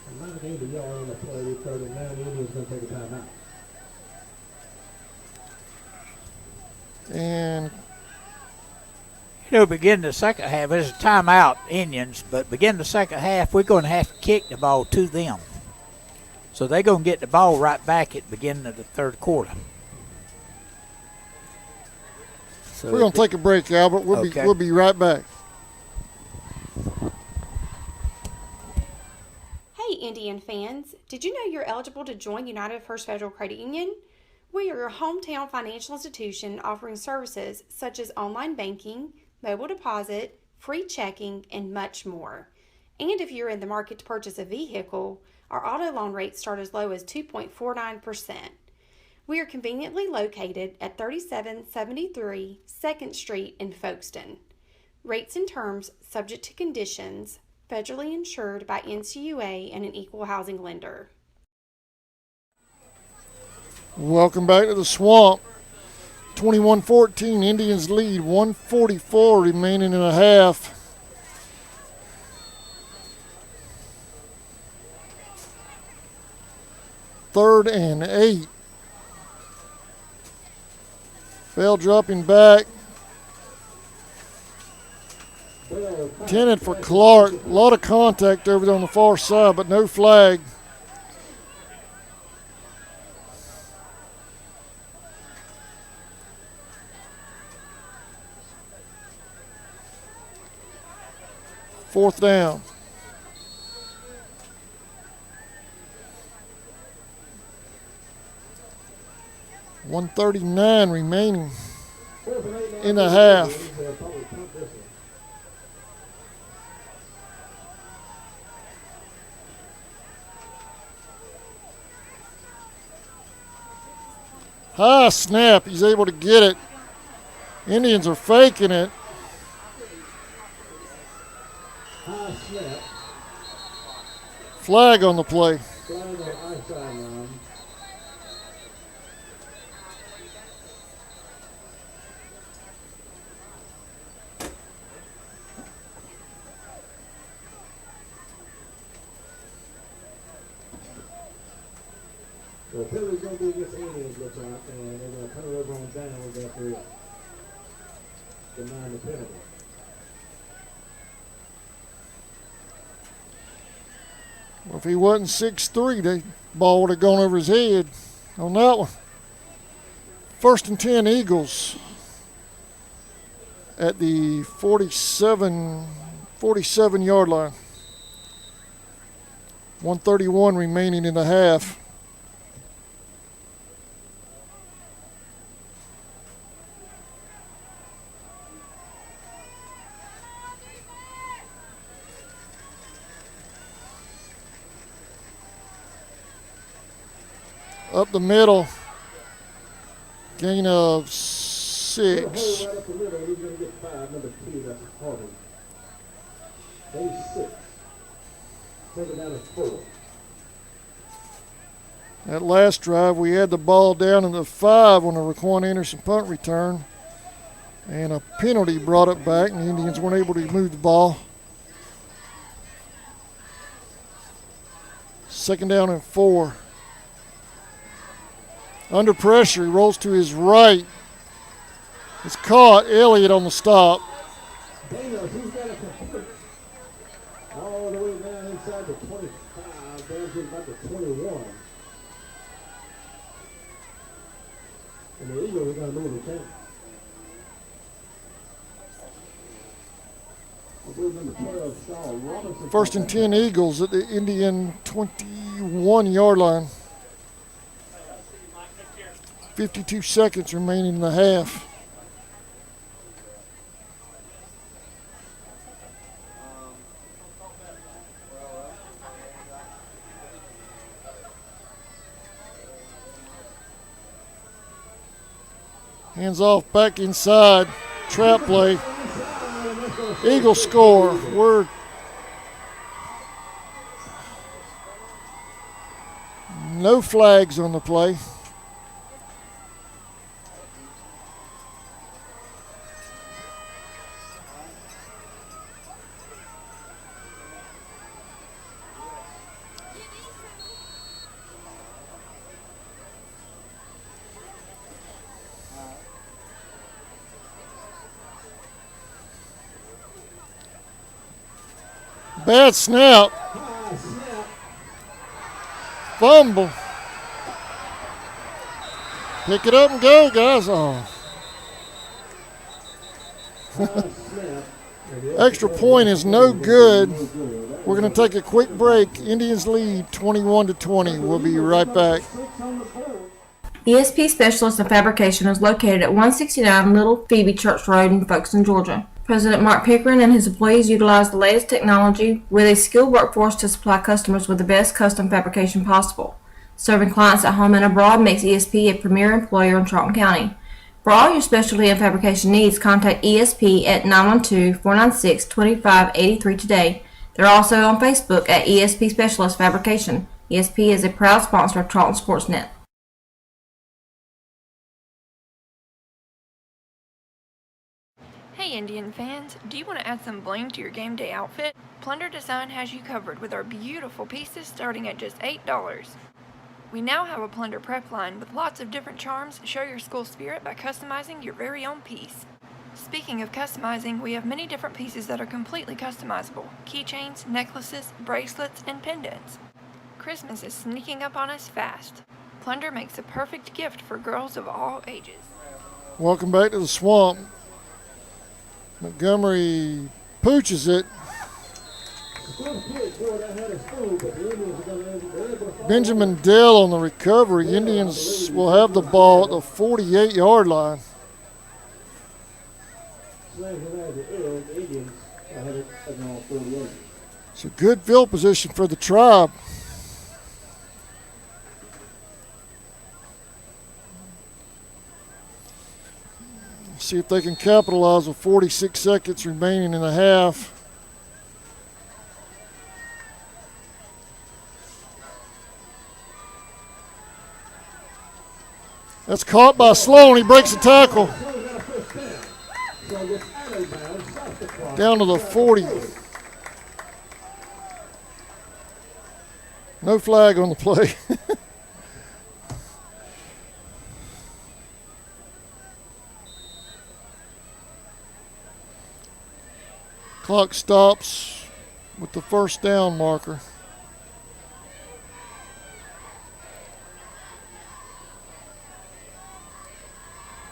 And not gained a yard on the play. We third and down. The Indians going to take a timeout. And begin the second half. It's a timeout, Indians, but begin the second half, we're going to have to kick the ball to them. So they're going to get the ball right back at the beginning of the 3rd quarter. So we're going to take a break, Albert. We'll be right back. Hey, Indian fans. Did you know you're eligible to join United First Federal Credit Union? We are your hometown financial institution offering services such as online banking, mobile deposit, free checking, and much more. And if you're in the market to purchase a vehicle, our auto loan rates start as low as 2.49%. We are conveniently located at 3773 2nd Street in Folkestone. Rates and terms subject to conditions. federally insured by NCUA and an equal housing lender. Welcome back to the Swamp. 21-14, Indians lead, 1:44 remaining in a half. Third and 8. Bell dropping back. Intended for Clark. A lot of contact over there on the far side, but no flag. Fourth down. $1:39 remaining in the half. High snap. He's able to get it. Indians are faking it. High snap. Flag on the play. Flag on our sideline. Well, penalty's going to be against Indians, looks like, and they're going to turn it over on downs after denying the penalty. Well, if he wasn't 6'3", the ball would have gone over his head on that one. First and 10 Eagles at the 47-yard line. 1:31 remaining in the half. Up the middle, gain of 6. Right up the middle, he's going to get 5, number 2, that's Harvey. Maybe 6. Take it down to 4. That last drive, we had the ball down in the 5 on the Raquan Anderson punt return, and a penalty brought it back, and the Indians weren't able to move the ball. Second down and 4. Under pressure, he rolls to his right. It's caught. Elliott on the stop. Daniels, he's got it complete. All the way down inside the 25, down to about the 21. And the Eagles are going to move the chain. I believe number 12, Shaw Robinson. First and 10 Eagles at the Indian 21-yard line. 52 seconds remaining in the half. Hands off back inside. Trap play. Eagles score. We're no flags on the play. Bad snap. Fumble. Pick it up and go, guys. Oh. Extra point is no good. We're going to take a quick break. Indians lead 21-20. We'll be right back. ESP Specialist in Fabrication is located at 169 Little Phoebe Church Road in Folkestone, Georgia. President Mark Pickering and his employees utilize the latest technology with a skilled workforce to supply customers with the best custom fabrication possible. Serving clients at home and abroad makes ESP a premier employer in Charlton County. For all your specialty and fabrication needs, contact ESP at 912-496-2583 today. They're also on Facebook at ESP Specialist Fabrication. ESP is a proud sponsor of Charlton Sportsnet. Hey Indian fans, do you want to add some bling to your game day outfit? Plunder Design has you covered with our beautiful pieces starting at just $8. We now have a plunder prep line with lots of different charms to show your school spirit by customizing your very own piece. Speaking of customizing, we have many different pieces that are completely customizable. Keychains, necklaces, bracelets, and pendants. Christmas is sneaking up on us fast. Plunder makes a perfect gift for girls of all ages. Welcome back to the Swamp. Montgomery pooches it. Benjamin Dell on the recovery. Indians will have the ball at the 48-yard line. It's a good field position for the Tribe. See if they can capitalize with 46 seconds remaining in the half. That's caught by Sloan. He breaks the tackle. Down to the 40. No flag on the play. Clock stops with the first down marker.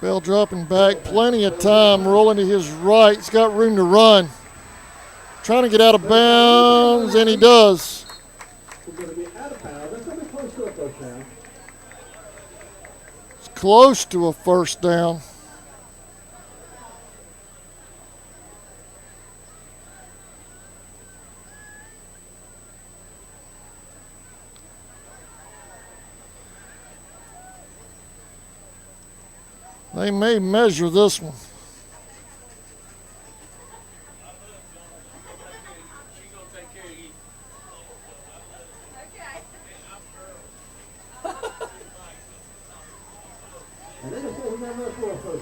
Bell dropping back, plenty of time, rolling to his right. He's got room to run. Trying to get out of bounds, and he does. It's close to a first down. They may measure this one.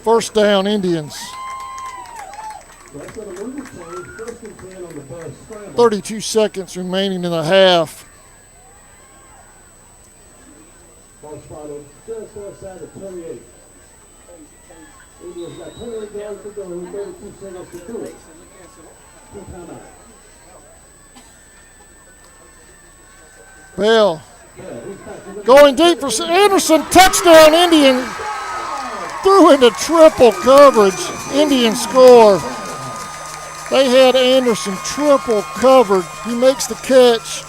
First down, Indians. 32 seconds remaining in the half. Ball spotted just outside the 28. Indians got 28 yards to go, 32 seconds to do it. Two timeout. Bell going deep for Anderson. Touchdown, Indian. Threw into triple coverage. Indian score. They had Anderson triple covered. He makes the catch.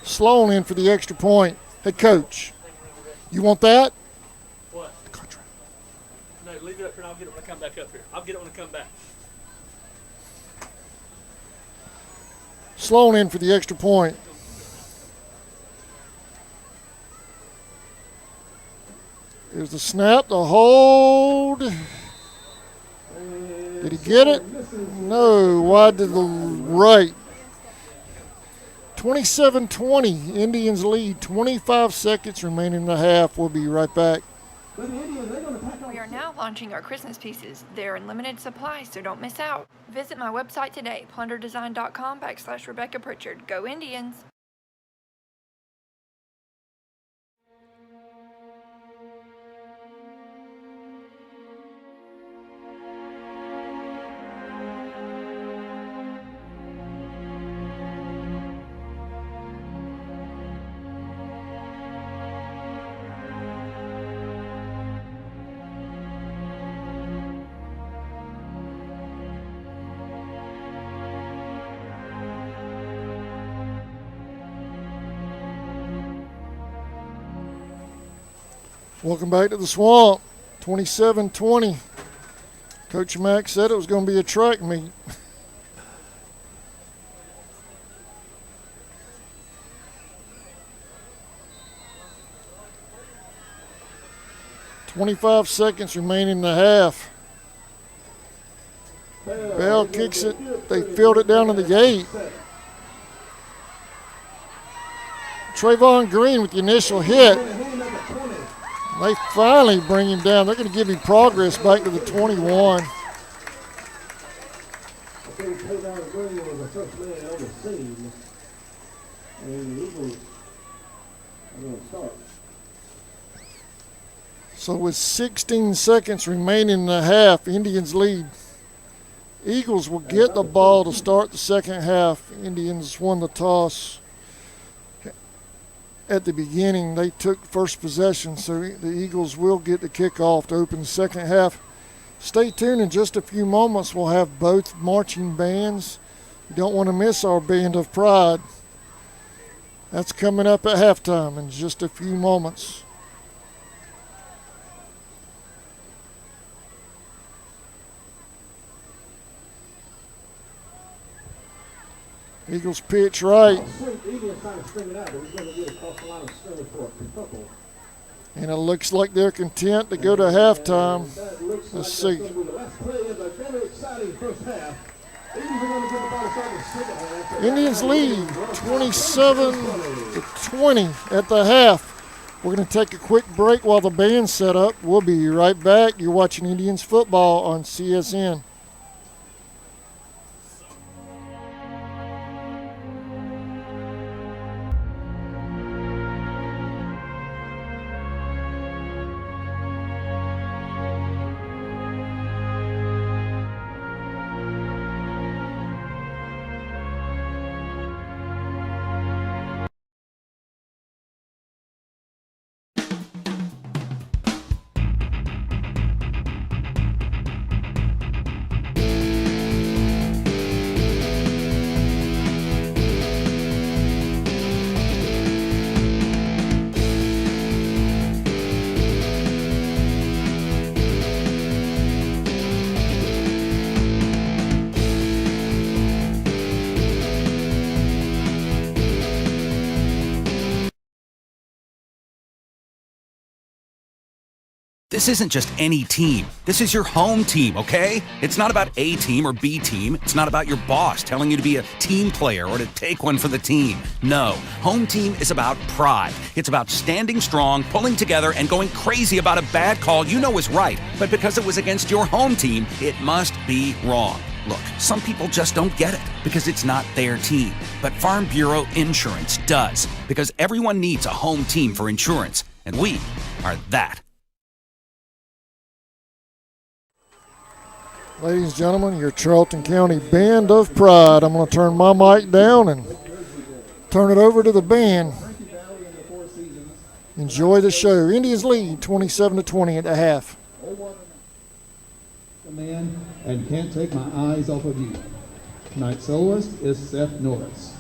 Sloan in for the extra point. Hey, Coach, you want that? What? The contract. No, leave it up here and I'll get it when I come back up here. I'll get it when I come back. Sloan in for the extra point. Here's the snap, the hold. Did he get it? No, wide to the right. 27-20, Indians lead. 25 seconds remaining in the half. We'll be right back. We are now launching our Christmas pieces. They're in limited supply, so don't miss out. Visit my website today, plunderdesign.com/Rebecca Pritchard. Go Indians! Welcome back to the Swamp. 27-20. Coach Mack said it was going to be a track meet. 25 seconds remaining in the half. Bell kicks it. They field it down to the gate. Trayvon Green with the initial hit. They finally bring him down. They're going to give him progress back to the 21. Trayvon Green was the first man on the scene. And the Eagles are going to start. So with 16 seconds remaining in the half, Indians lead. Eagles will get the ball to start the second half. Indians won the toss at the beginning. They took first possession, so the Eagles will get the kickoff to open the second half. Stay tuned. In just a few moments, we'll have both marching bands. You don't want to miss our Band of Pride. That's coming up at halftime in just a few moments. Eagles pitch right. And it looks like they're content to go to halftime. Let's see. Indians lead 27-20 at the half. We're going to take a quick break while the band's set up. We'll be right back. You're watching Indians football on CSN. This isn't just any team. This is your home team, okay? It's not about A team or B team. It's not about your boss telling you to be a team player or to take one for the team. No, home team is about pride. It's about standing strong, pulling together, and going crazy about a bad call you know is right. But because it was against your home team, it must be wrong. Look, some people just don't get it because it's not their team. But Farm Bureau Insurance does, because everyone needs a home team for insurance, and we are that. Ladies and gentlemen, your Charlton County Band of Pride. I'm going to turn my mic down and turn it over to the band. Enjoy the show. Indians lead 27-20 at the half. Man, and can't take my eyes off of you. Tonight's soloist is Seth Norris.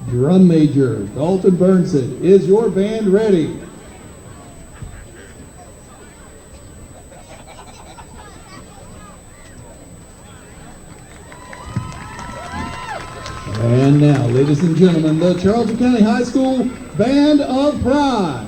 Drum major Dalton Burnson, is your band ready? And now, ladies and gentlemen, the Charlton County High School Band of Pride.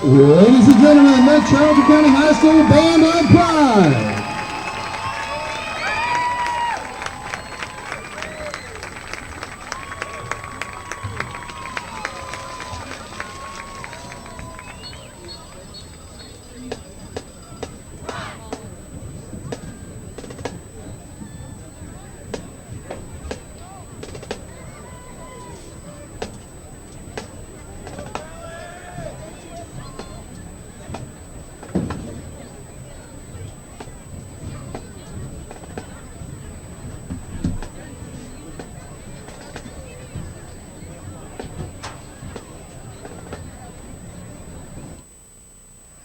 Ladies and gentlemen, the Charlton County High School Band of Pride.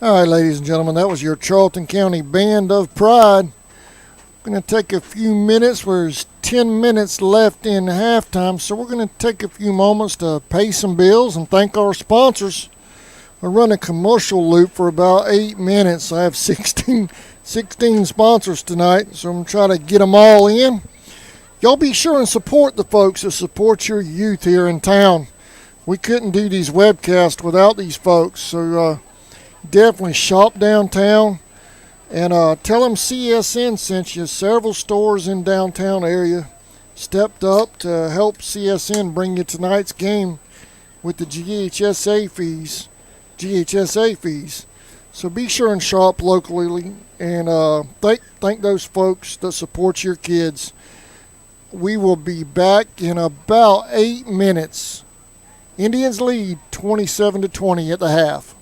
All right, ladies and gentlemen, that was your Charlton County Band of Pride. Going to take a few minutes. There's 10 minutes left in halftime, so we're going to take a few moments to pay some bills and thank our sponsors. I run a commercial loop for about 8 minutes. I have 16 sponsors tonight, so I'm going to try to get them all in. Y'all be sure and support the folks that support your youth here in town. We couldn't do these webcasts without these folks, so definitely shop downtown and tell them CSN sent you. Several stores in downtown area stepped up to help CSN bring you tonight's game with the GHSA fees. So be sure and shop locally and thank those folks that support your kids. We will be back in about 8 minutes. Indians lead 27-20 at the half.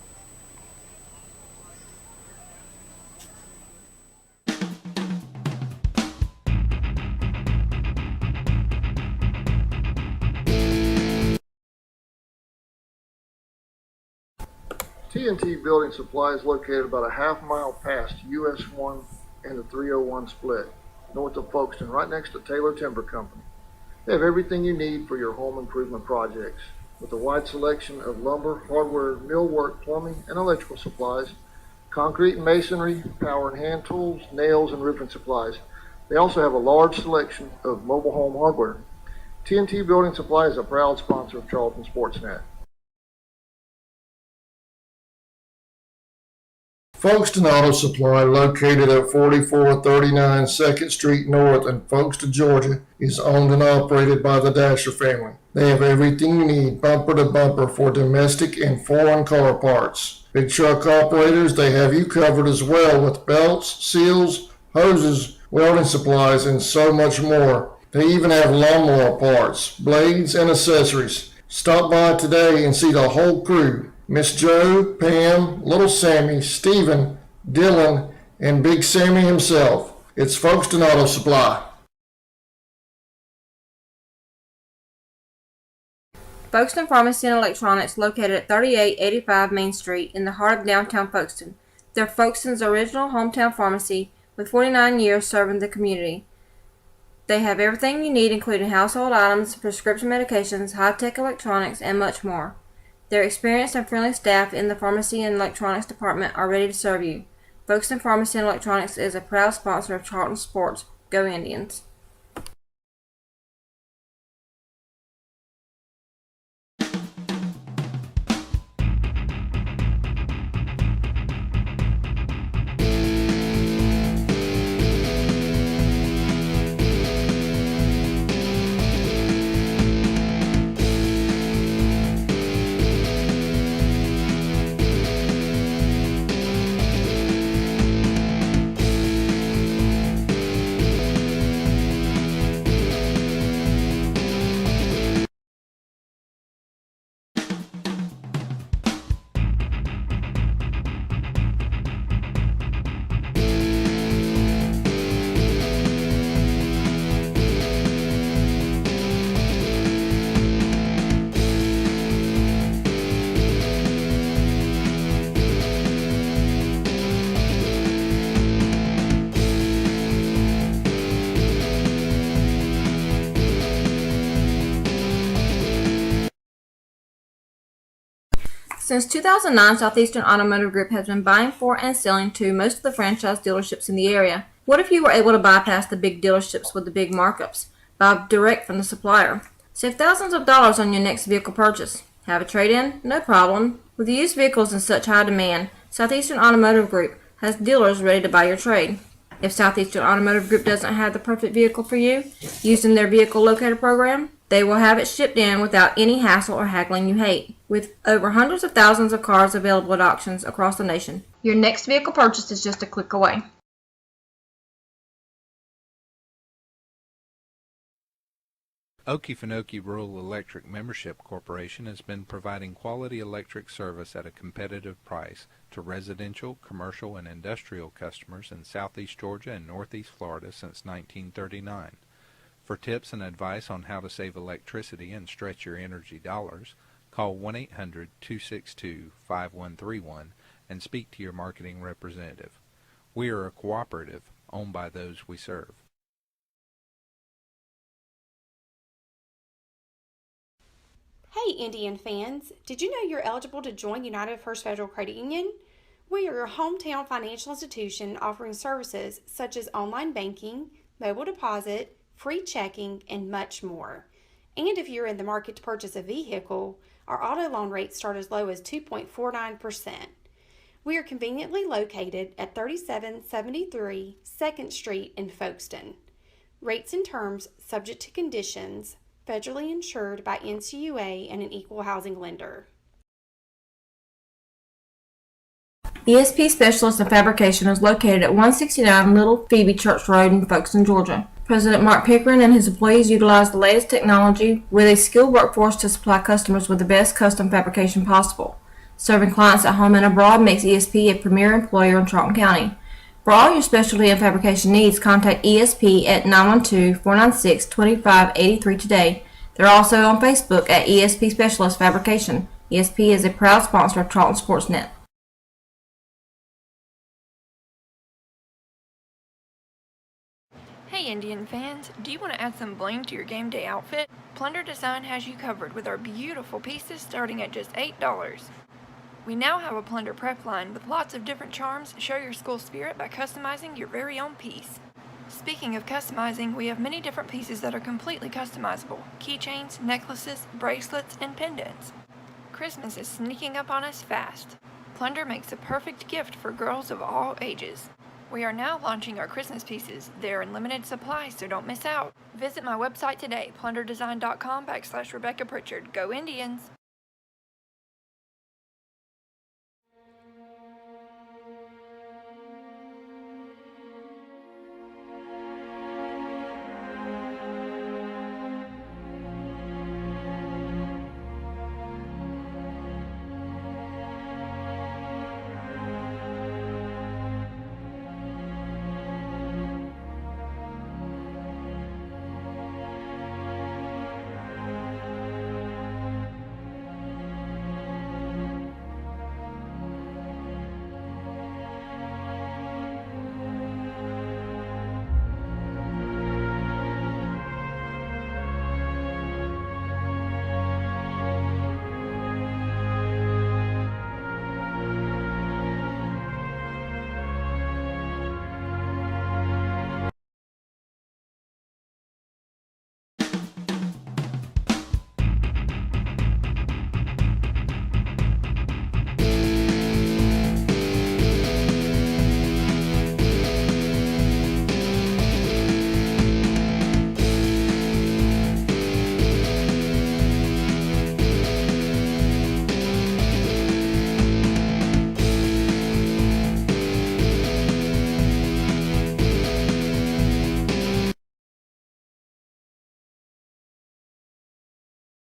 T&T Building Supply is located about a half mile past US 1 and the 301 split, north of Folkestone, right next to Taylor Timber Company. They have everything you need for your home improvement projects, with a wide selection of lumber, hardware, millwork, plumbing, and electrical supplies, concrete and masonry, power and hand tools, nails, and roofing supplies. They also have a large selection of mobile home hardware. T&T Building Supply is a proud sponsor of Charlton Sportsnet. Folkestone Auto Supply, located at 4439 2nd Street North in Folkestone, Georgia, is owned and operated by the Dasher family. They have everything you need, bumper to bumper, for domestic and foreign car parts. Big truck operators, they have you covered as well with belts, seals, hoses, welding supplies, and so much more. They even have lawnmower parts, blades, and accessories. Stop by today and see the whole crew. Miss Joe, Pam, Little Sammy, Stephen, Dylan, and Big Sammy himself. It's Folkestone Auto Supply. Folkestone Pharmacy and Electronics, located at 3885 Main Street in the heart of downtown Folkestone. They're Folkestone's original hometown pharmacy with 49 years serving the community. They have everything you need, including household items, prescription medications, high-tech electronics, and much more. Their experienced and friendly staff in the pharmacy and electronics department are ready to serve you. Folkestone Pharmacy and Electronics is a proud sponsor of Charlton Sports. Go Indians! Since 2009, Southeastern Automotive Group has been buying for and selling to most of the franchise dealerships in the area. What if you were able to bypass the big dealerships with the big markups? Buy direct from the supplier. Save thousands of dollars on your next vehicle purchase. Have a trade-in? No problem. With used vehicles in such high demand, Southeastern Automotive Group has dealers ready to buy your trade. If Southeastern Automotive Group doesn't have the perfect vehicle for you, using their vehicle locator program, they will have it shipped in without any hassle or haggling you hate. With over hundreds of thousands of cars available at auctions across the nation, your next vehicle purchase is just a click away. Okefenokee Rural Electric Membership Corporation has been providing quality electric service at a competitive price to residential, commercial, and industrial customers in southeast Georgia and northeast Florida since 1939. For tips and advice on how to save electricity and stretch your energy dollars, call 1-800-262-5131 and speak to your marketing representative. We are a cooperative owned by those we serve. Hey Indian fans, did you know you're eligible to join United First Federal Credit Union? We are your hometown financial institution offering services such as online banking, mobile deposit, free checking, and much more. And if you're in the market to purchase a vehicle, our auto loan rates start as low as 2.49%. We are conveniently located at 3773 2nd Street in Folkestone. Rates and terms subject to conditions, federally insured by NCUA and an equal housing lender. ESP Specialist in Fabrication is located at 169 Little Phoebe Church Road in Folkestone, Georgia. President Mark Pickering and his employees utilize the latest technology with a skilled workforce to supply customers with the best custom fabrication possible. Serving clients at home and abroad makes ESP a premier employer in Charlton County. For all your specialty and fabrication needs, contact ESP at 912-496-2583 today. They're also on Facebook at ESP Specialist Fabrication. ESP is a proud sponsor of Charlton Sportsnet. Hey Indian fans, do you want to add some bling to your game day outfit? Plunder Design has you covered with our beautiful pieces starting at just $8. We now have a plunder prep line with lots of different charms to show your school spirit by customizing your very own piece. Speaking of customizing, we have many different pieces that are completely customizable. Keychains, necklaces, bracelets, and pendants. Christmas is sneaking up on us fast. Plunder makes a perfect gift for girls of all ages. We are now launching our Christmas pieces. They're in limited supply, so don't miss out. Visit my website today, plunderdesign.com/Rebecca Pritchard. Go Indians!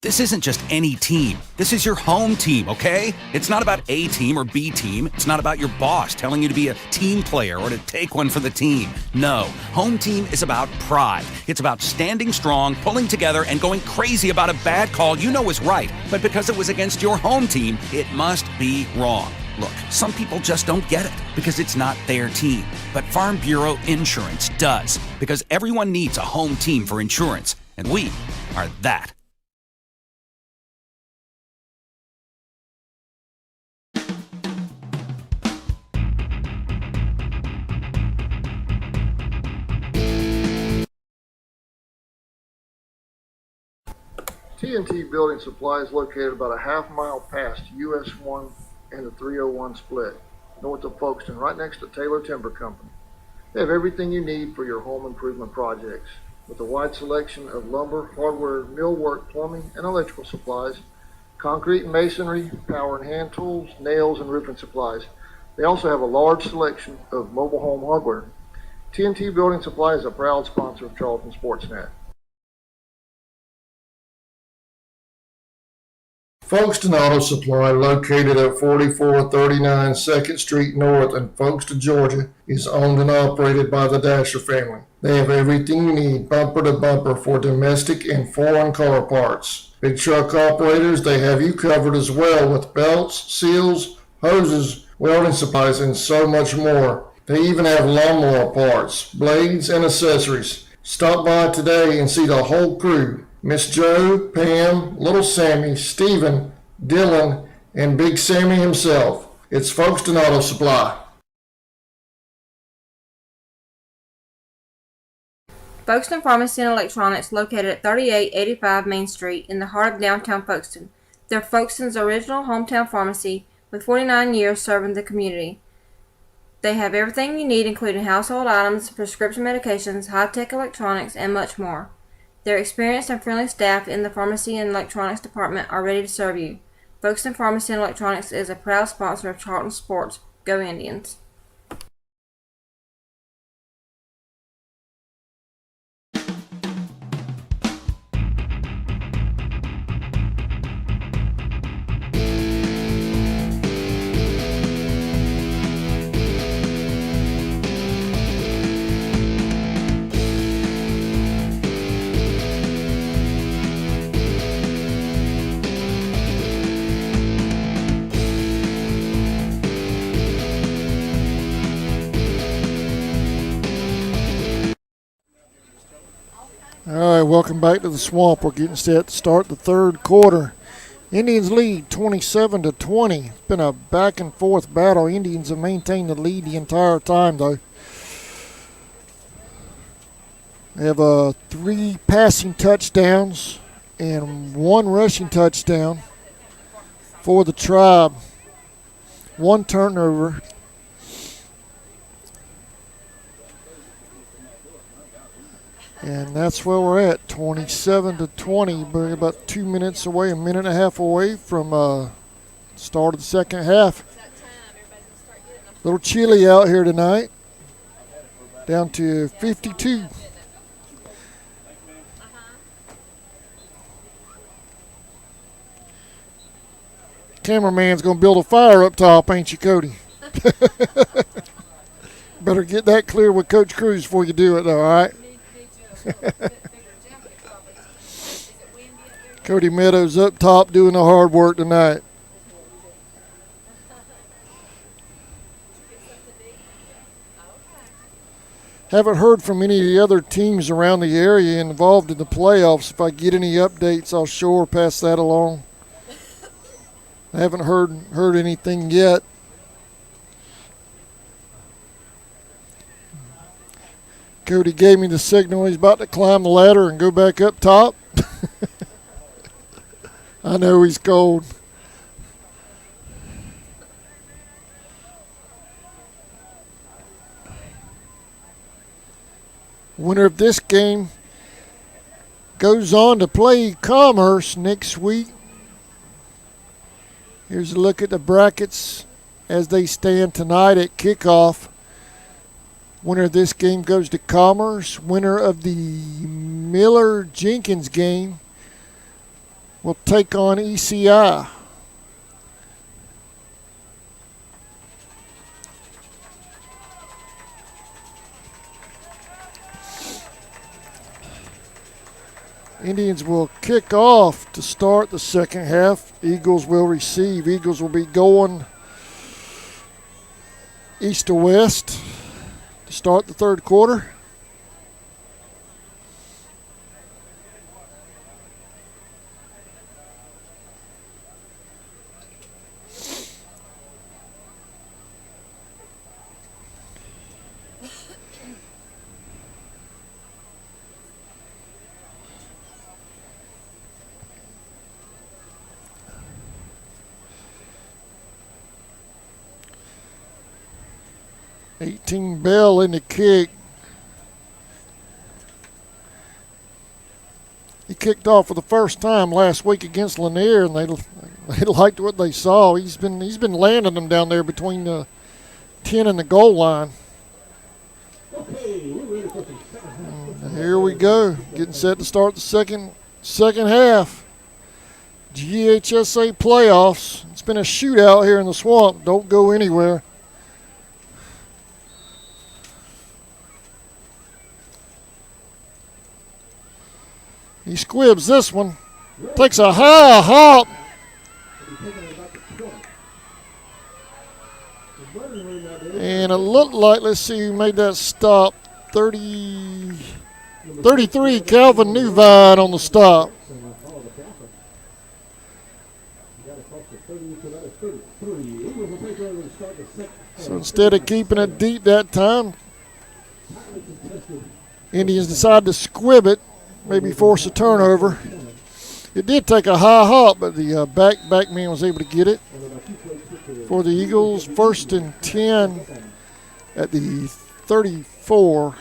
This isn't just any team. This is your home team, okay? It's not about A team or B team. It's not about your boss telling you to be a team player or to take one for the team. No, home team is about pride. It's about standing strong, pulling together, and going crazy about a bad call you know is right. But because it was against your home team, it must be wrong. Look, some people just don't get it because it's not their team. But Farm Bureau Insurance does, because everyone needs a home team for insurance, and we are that. T&T Building Supply is located about a half-mile past US 1 and the 301 split, north of Folkestone, right next to Taylor Timber Company. They have everything you need for your home improvement projects, with a wide selection of lumber, hardware, millwork, plumbing, and electrical supplies, concrete and masonry, power and hand tools, nails, and roofing supplies. They also have a large selection of mobile home hardware. T&T Building Supply is a proud sponsor of Charlton Sportsnet. Folkestone Auto Supply, located at 4439 2nd Street North in Folkestone, Georgia, is owned and operated by the Dasher family. They have everything you need, bumper to bumper, for domestic and foreign car parts. Big truck operators, they have you covered as well with belts, seals, hoses, welding supplies, and so much more. They even have lawnmower parts, blades, and accessories. Stop by today and see the whole crew. Miss Joe, Pam, Little Sammy, Stephen, Dylan, and Big Sammy himself. It's Folkestone Auto Supply. Folkestone Pharmacy and Electronics, located at 3885 Main Street in the heart of downtown Folkestone. They're Folkestone's original hometown pharmacy with 49 years serving the community. They have everything you need, including household items, prescription medications, high-tech electronics, and much more. Their experienced and friendly staff in the pharmacy and electronics department are ready to serve you. Folkestone Pharmacy and Electronics is a proud sponsor of Charlton Sports. Go Indians! All right, welcome back to the Swamp. We're getting set to start the third quarter. Indians lead 27-20. It's been a back and forth battle. Indians have maintained the lead the entire time, though. They have 3 passing touchdowns and 1 rushing touchdown for the Tribe. 1 turnover. And that's where we're at, 27-20. We're about 2 minutes away, a minute and a half away from start of the second half. A little chilly out here tonight, down to 52. Cameraman's going to build a fire up top, ain't you, Cody? Better get that clear with Coach Cruz before you do it, though, all right? Cody Meadows up top doing the hard work tonight. Haven't heard from any of the other teams around the area involved in the playoffs. If I get any updates, I'll sure pass that along. I haven't heard anything yet. Cody gave me the signal he's about to climb the ladder and go back up top. I know he's cold. Winner of this game goes on to play Commerce next week. Here's a look at the brackets as they stand tonight at kickoff. Winner of this game goes to Commerce. Winner of the Miller-Jenkins game will take on ECI. Indians will kick off to start the second half. Eagles will receive. Eagles will be going east to west to start the third quarter. 18 Bell in the kick. He kicked off for the first time last week against Lanier, and they liked what they saw. He's been landing them down there between the 10 and the goal line. And here we go, getting set to start the second half. GHSA playoffs. It's been a shootout here in the swamp. Don't go anywhere. He squibs this one. Takes a high hop. And it looked like, let's see who made that stop. 33, Calvin Newvine on the stop. So instead of keeping it deep that time, Indians decided to squib it, maybe force a turnover. It did take a high hop, but the back man was able to get it. For the Eagles, 1st and 10 at the 34.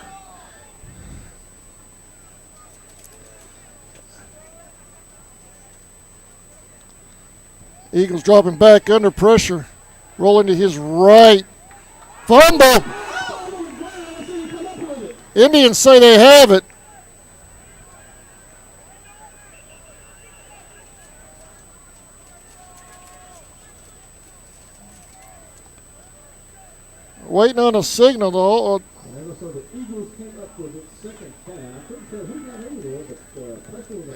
Eagles dropping back under pressure. Rolling to his right. Fumble. Indians say they have it. Waiting on a signal, though.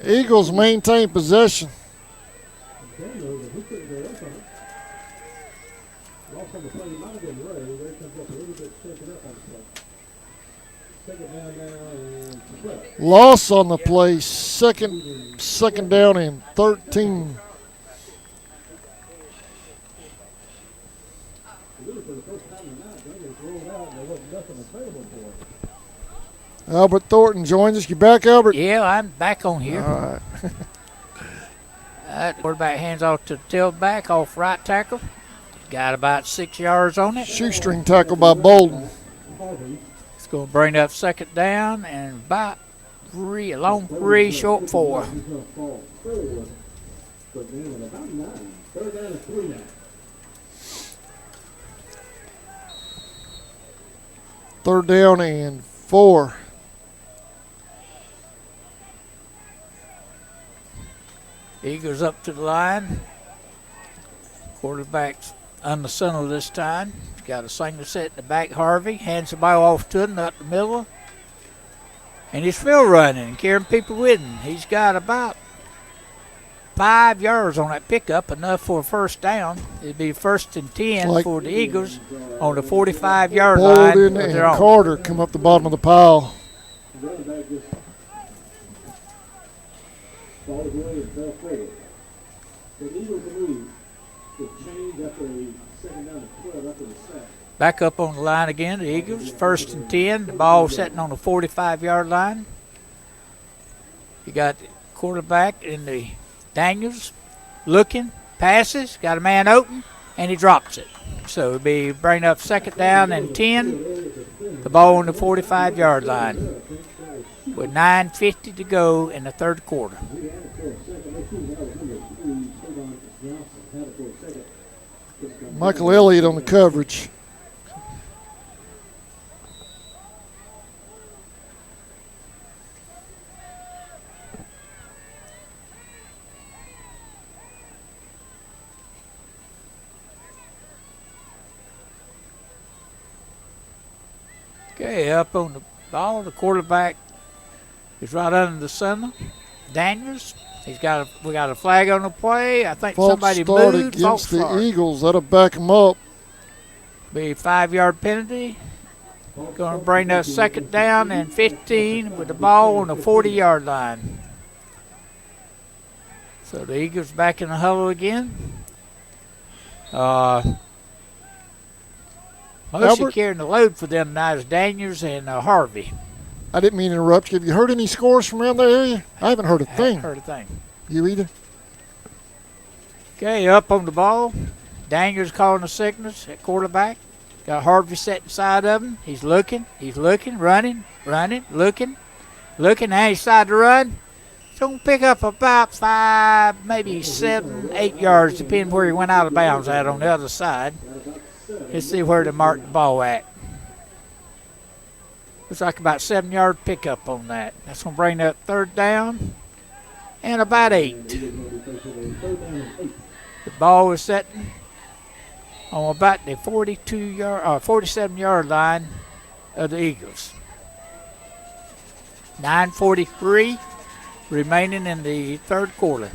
Eagles maintain possession. Loss on the play. Second down and 13. Albert Thornton joins us. You back, Albert? Yeah, I'm back on here. All right. Quarterback hands off to the tailback, off right tackle. Got about 6 yards on it. Shoestring tackle by Bolden. It's going to bring up second down and about 3, a long 3, short 4. Third down and 4. Eagles up to the line. Quarterback's on the center this time. He's got a single set in the back. Harvey hands the ball off to him, up the middle. And he's field running and carrying people with him. He's got about 5 yards on that pickup, enough for a first down. It'd be 1st and 10 for the Eagles on the 45-yard line. Bolden and Carter come up the bottom of the pile. Back up on the line again, the Eagles. 1st and 10. The ball sitting on the 45-yard line. You got the quarterback in the Daniels looking, passes, got a man open, and he drops it. So it'll be bring up second down and 10. The ball on the 45-yard line with 9:50 to go in the third quarter. Michael Elliott on the coverage. Okay, up on the ball, the quarterback is right under the center. Daniels, we got a flag on the play. I think somebody moved. Against the Eagles. That'll back them up. Be a 5-yard penalty. Going to bring us second down and 15 with the ball on the 40-yard line. So the Eagles back in the huddle again. Mostly carrying the load for them tonight is Daniels and Harvey. I didn't mean to interrupt you. Have you heard any scores from around the area? I haven't heard a thing. Heard a thing. You either? Okay, up on the ball. Daniels calling the sickness at quarterback. Got Harvey set inside of him. He's looking, running, looking. Now he's decided to run. He's going to pick up about 5, maybe 7, 8 yards, depending where he went out of bounds at on the other side. Let's see where to mark the ball at. Looks like about 7-yard pickup on that. That's going to bring up 3rd down and about 8. The ball is setting on about the 47-yard line of the Eagles. 9:43 remaining in the 3rd quarter.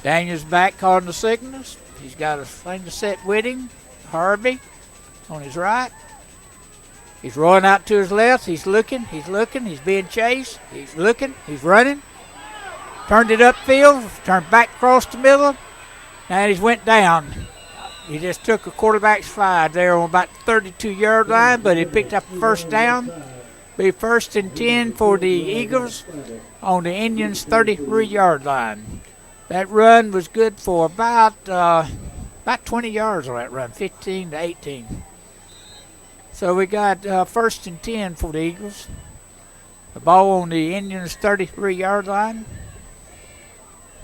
Daniels back calling the signals. He's got a thing to set with him. Harvey on his right. He's rolling out to his left. He's looking. He's being chased. He's looking. He's running. Turned it upfield. Turned back across the middle. And he's went down. He just took a quarterback's slide there on about the 32-yard line, but he picked up a 1st down. Be 1st and 10 for the Eagles on the Indians' 33-yard line. That run was good for about 20 yards on that run, 15 to 18. So we got 1st and 10 for the Eagles. The ball on the Indians' 33-yard line.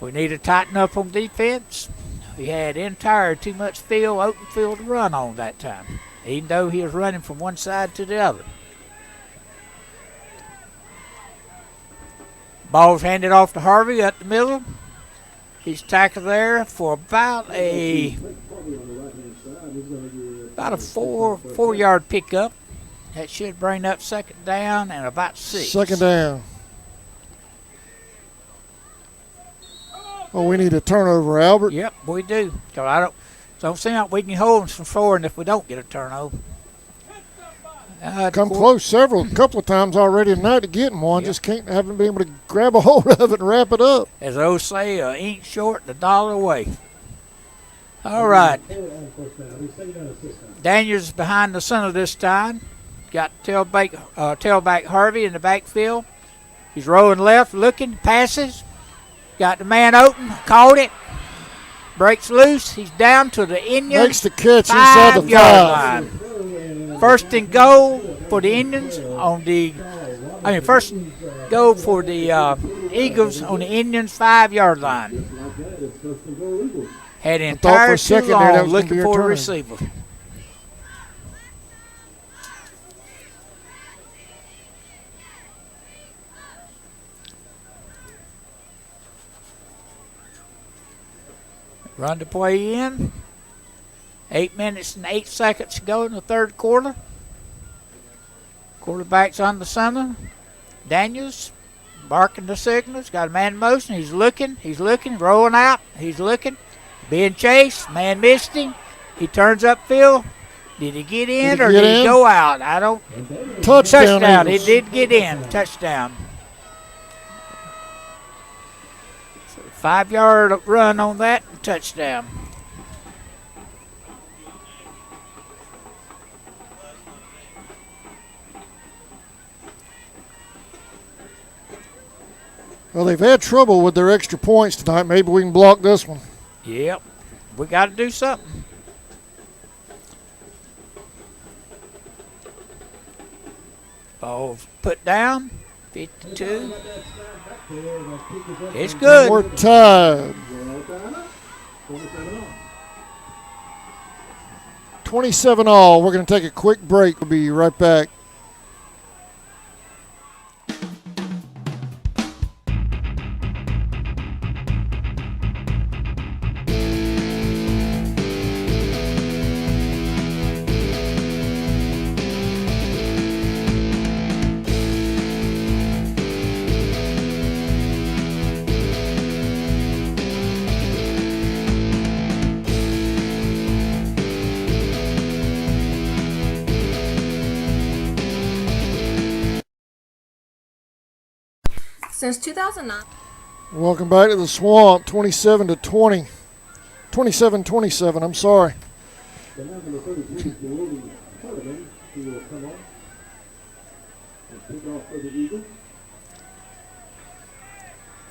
We need to tighten up on defense. We had entire too much open field to run on that time, even though he was running from one side to the other. Ball's handed off to Harvey up the middle. He's tackled there for about a 4-yard pickup. That should bring up 2nd down and about 6. 2nd down. Well, we need a turnover, Albert. Yep, we do. Cause I don't seem like we can hold them from scoring if we don't get a turnover. Come close a couple of times already tonight to getting one. Yep. Just haven't been able to grab a hold of it and wrap it up. As those say, ink short, the dollar away. All right. Daniels behind the center this time. Got tailback Harvey in the backfield. He's rolling left, looking, passes. Got the man open, caught it. Breaks loose. He's down to the Indians. Makes the catch inside the 5-yard line. 1st and goal for the Indians first and goal for the Eagles on the Indians' 5-yard line. Had entire too long looking for a receiver. Run the play in. 8 minutes and 8 seconds to go in the 3rd quarter. Quarterback's on the center. Daniels barking the signals. Got a man in motion. He's looking, rolling out. He's looking. Being chased. Man missed him. He turns upfield. Did he get in or did he go out? I don't. Touchdown. He did get in. Touchdown. 5-yard run on that. Touchdown. Well, they've had trouble with their extra points tonight. Maybe we can block this one. Yep. We got to do something. Ball's put down. 52. It's good. We're tied. 27 all. We're going to take a quick break. We'll be right back. Since 2009. Welcome back to the Swamp. 27-20. 27-27, I'm sorry.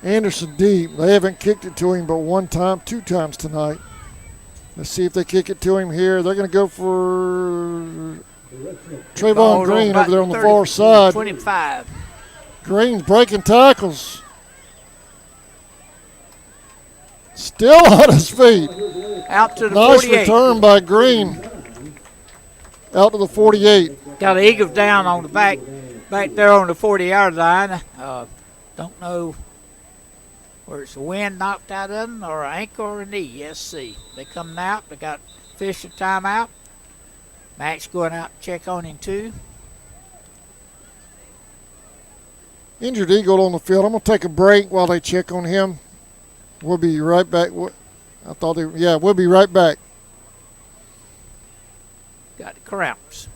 Anderson deep. They haven't kicked it to him but 1 time, 2 times tonight. Let's see if they kick it to him here. They're going to go for Trayvon Ball Green about over there on the 30, far side. 25. Green's breaking tackles. Still on his feet. Out to the Nice 48. return by Green. Out to the 48. Got the Eagles down on the back there on the 40-yard line. Don't know where it's the wind knocked out of them or an ankle or a knee. Yes, see. They coming out. They got Fisher timeout. Max going out to check on him too. Injured Eagle on the field. I'm going to take a break while they check on him. We'll be right back. We'll be right back. Got the cramps.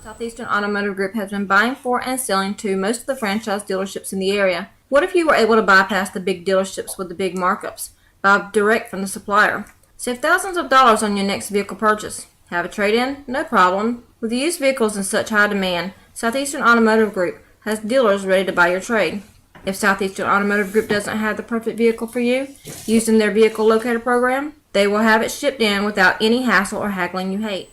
Southeastern Automotive Group has been buying for and selling to most of the franchise dealerships in the area. What if you were able to bypass the big dealerships with the big markups? Buy direct from the supplier. Save thousands of dollars on your next vehicle purchase. Have a trade-in? No problem. With used vehicles in such high demand, Southeastern Automotive Group has dealers ready to buy your trade. If Southeastern Automotive Group doesn't have the perfect vehicle for you, using their vehicle locator program, they will have it shipped in without any hassle or haggling you hate.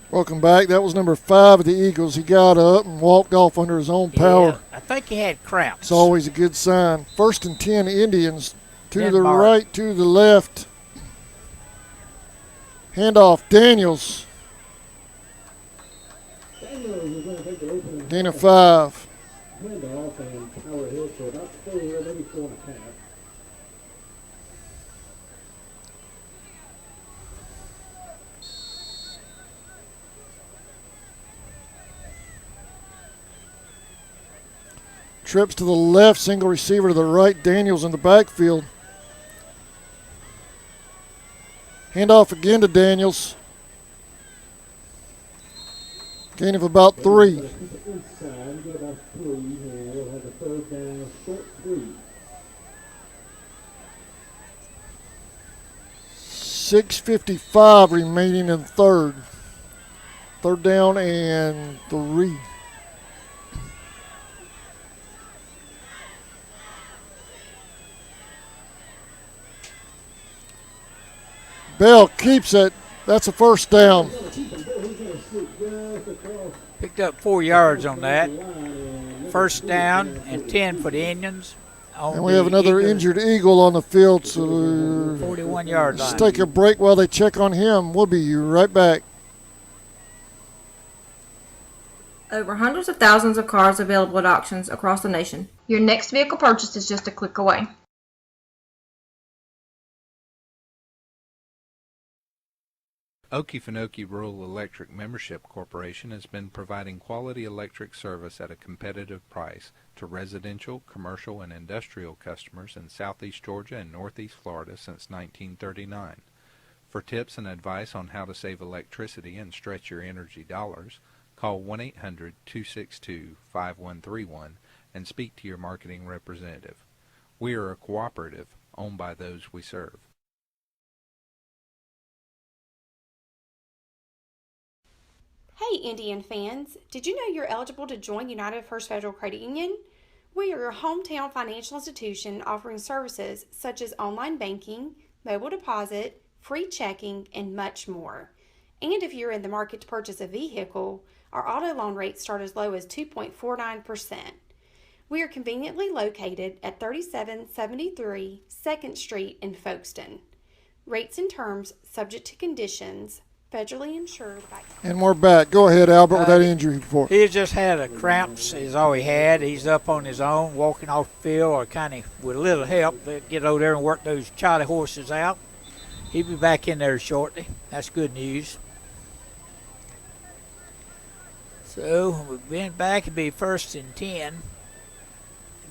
Welcome back. That was number 5 of the Eagles. He got up and walked off under his own power. Yeah, I think he had cramps. It's always a good sign. 1st and 10 Indians. To the Denmark. right, to the left. Handoff, Daniels. Gain of 5. Handoff and power ahead for about 4, maybe 4.5. Trips to the left, single receiver to the right. Daniels in the backfield. Handoff again to Daniels. Gain of about 3. Inside, get about 3, and we'll have a 3rd down, short 3. 6:55 remaining in 3rd. 3rd down and 3. Bell keeps it. That's a 1st down. Picked up 4 yards on that. 1st down and 10 for the Indians. And we have another injured Eagle on the field. So 41-yard line. Let's take a break while they check on him. We'll be right back. Over hundreds of thousands of cars available at auctions across the nation. Your next vehicle purchase is just a click away. Okefenokee Rural Electric Membership Corporation has been providing quality electric service at a competitive price to residential, commercial, and industrial customers in southeast Georgia and northeast Florida since 1939. For tips and advice on how to save electricity and stretch your energy dollars, call 1-800-262-5131 and speak to your marketing representative. We are a cooperative owned by those we serve. Hey Indian fans, did you know you're eligible to join United First Federal Credit Union? We are your hometown financial institution offering services such as online banking, mobile deposit, free checking, and much more. And if you're in the market to purchase a vehicle, our auto loan rates start as low as 2.49%. We are conveniently located at 3773 2nd Street in Folkestone. Rates and terms subject to conditions. Federally insured by... And we're back. Go ahead, Albert, with that injury report. He just had a cramps is all he had. He's up on his own, walking off the field, or kind of with a little help. They get over there and work those Charlie horses out. He'll be back in there shortly. That's good news. So we've been back. It'll be 1st and 10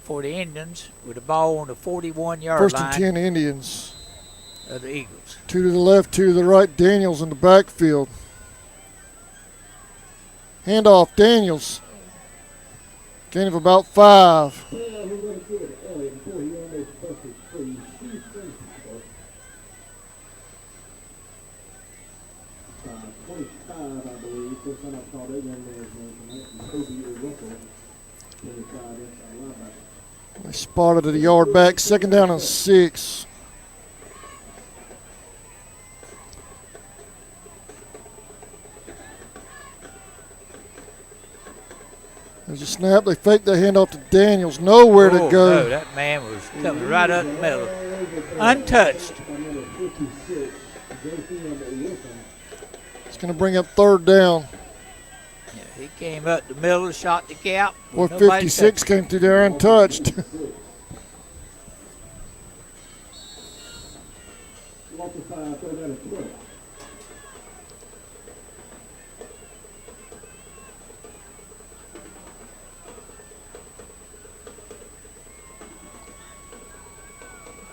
for the Indians with the ball on the 41-yard line. 1st and 10 Indians. Of the Eagles. 2 to the left, 2 to the right. Daniels in the backfield. Handoff, Daniels. Gain of about 5. Yeah, we're going to give it to Elliott before he almost busted free. Steve French, 25, I believe. First time I saw that young man's name tonight. And Kobe Russell, 25 inside linebacker. They spotted at a yard back. 2nd down and 6. There's a snap. They fake the handoff to Daniels. Nowhere to go. No, that man was coming right up the middle. Untouched. It's going to bring up 3rd down. Yeah, he came up the middle, shot the gap. 456 came through there untouched.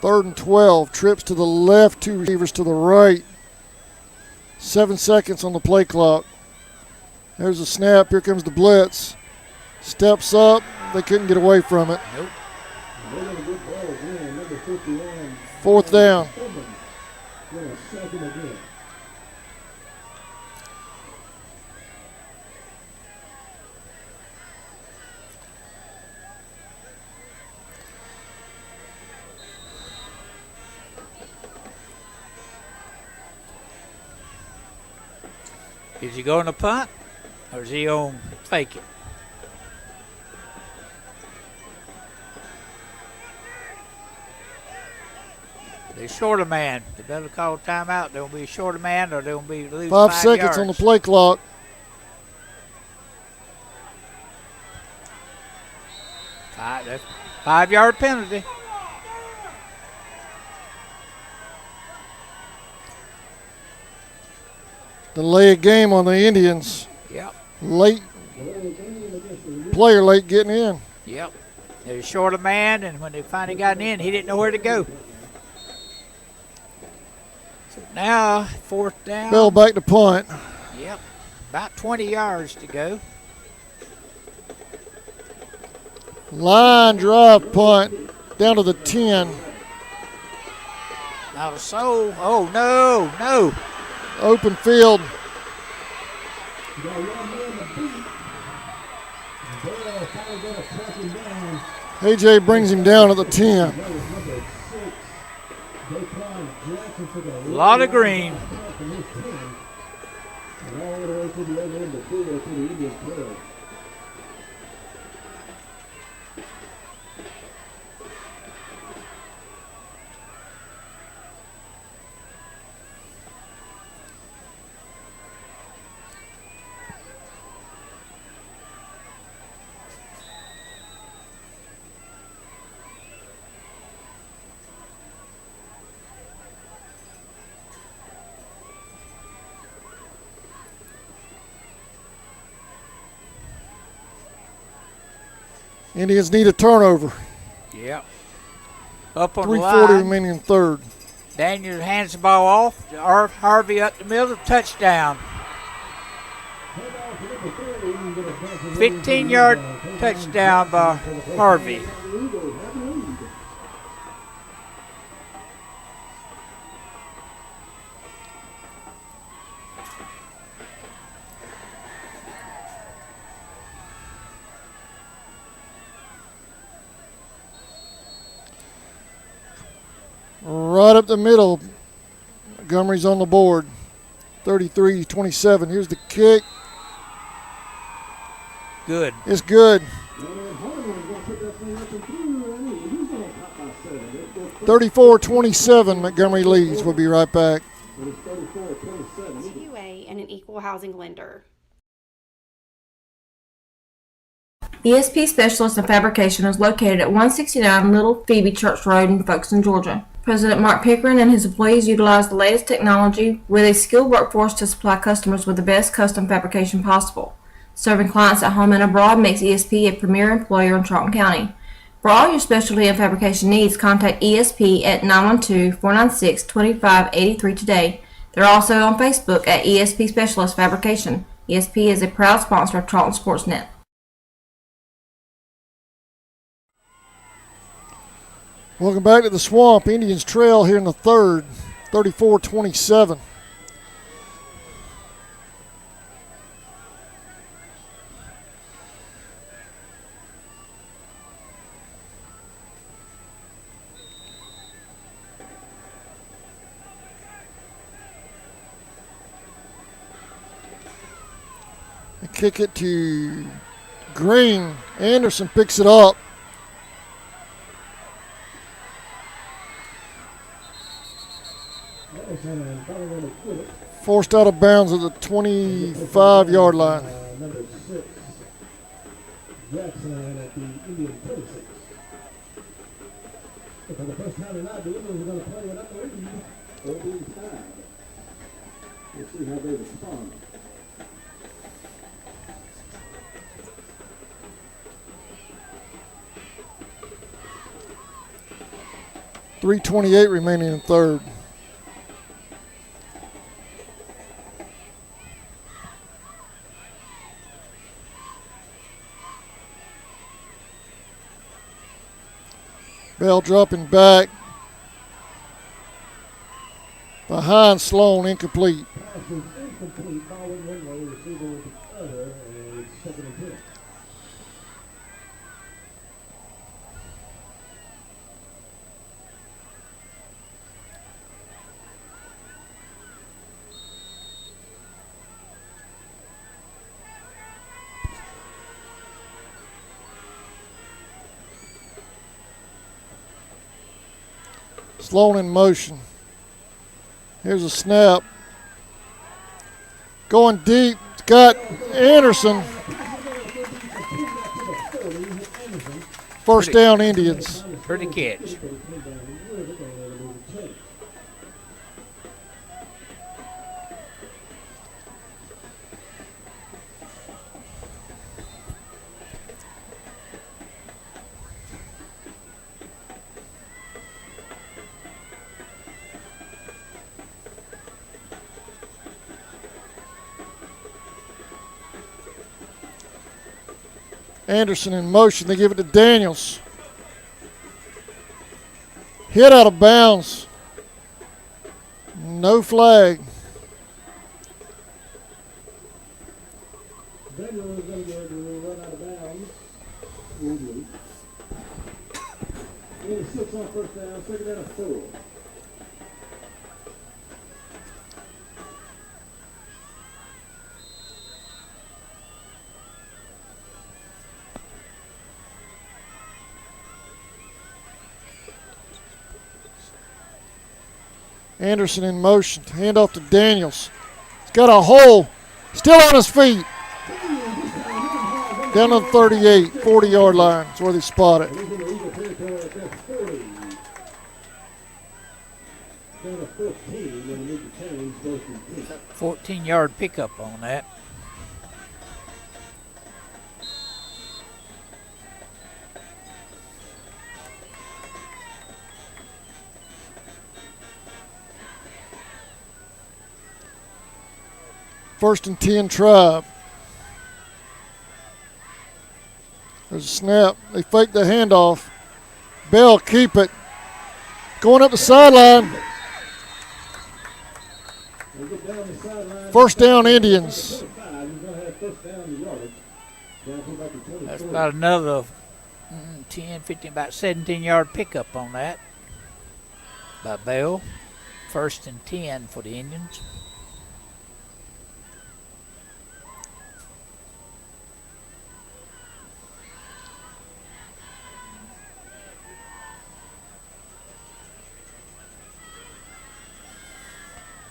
Third and 12. Trips to the left, 2 receivers to the right. 7 seconds on the play clock. There's a snap. Here comes the blitz. Steps up. They couldn't get away from it. Nope. 4th down. Is he going to punt or is he going to fake it? They're short a man. They better call a timeout. They'll be short a man or they'll be losing 5 5 seconds yards. on the play clock. That's 5-yard penalty. Delay a game on the Indians. Yep. Late. Player late getting in. Yep. They were short a man, and when they finally got in, he didn't know where to go. So now, 4th down. Bell back to punt. Yep. About 20 yards to go. Line drive punt down to the 10. Now, so, oh, no. Open field. AJ brings him down at the 10. A lot of green. Indians need a turnover. Yep. Up on the 3:40 line. remaining in 3rd. Daniels hands the ball off. Harvey up the middle, touchdown. 15-yard touchdown by Harvey. Right up the middle. Montgomery's on the board. 33-27. Here's the kick. Good. It's good. 34-27. Montgomery leads. We'll be right back. CUA and an equal housing lender. ESP Specialist in Fabrication is located at 169 Little Phoebe Church Road in Folkestone, Georgia. President Mark Pickering and his employees utilize the latest technology with a skilled workforce to supply customers with the best custom fabrication possible. Serving clients at home and abroad makes ESP a premier employer in Charlton County. For all your specialty and fabrication needs, contact ESP at 912-496-2583 today. They're also on Facebook at ESP Specialist Fabrication. ESP is a proud sponsor of Charlton Sportsnet. Welcome back to the Swamp. Indians trail here in the 3rd. 34-27. Kick it to Green. Anderson picks it up. Forced out of bounds at the 25-yard line. Number 6, Jackson at the Indian 26. So for the first time tonight, the Eagles are going to play it up the lead, 14-5. We'll see how they respond. .328 remaining in third. Bell dropping back. Behind Sloan, incomplete. Pass is incomplete, following one way, receiver with the other, and it's 2nd and 10. Sloan in motion. Here's a snap. Going deep. Got Anderson. First down, Indians. Pretty catch. Anderson in motion. They give it to Daniels. Hit out of bounds. No flag. Daniel is going to run out of bounds. Only 6 on first down, 2nd down and 4. Anderson in motion. Hand off to Daniels. He's got a hole. Still on his feet. Down on the 38, 40-yard line. That's where they spot it. 14-yard pickup on that. First and 10, Tribe. There's a snap. They fake the handoff. Bell keep it. Going up the sideline. First down, Indians. That's about another 10, 15, about 17-yard pickup on that by Bell. First and 10 for the Indians.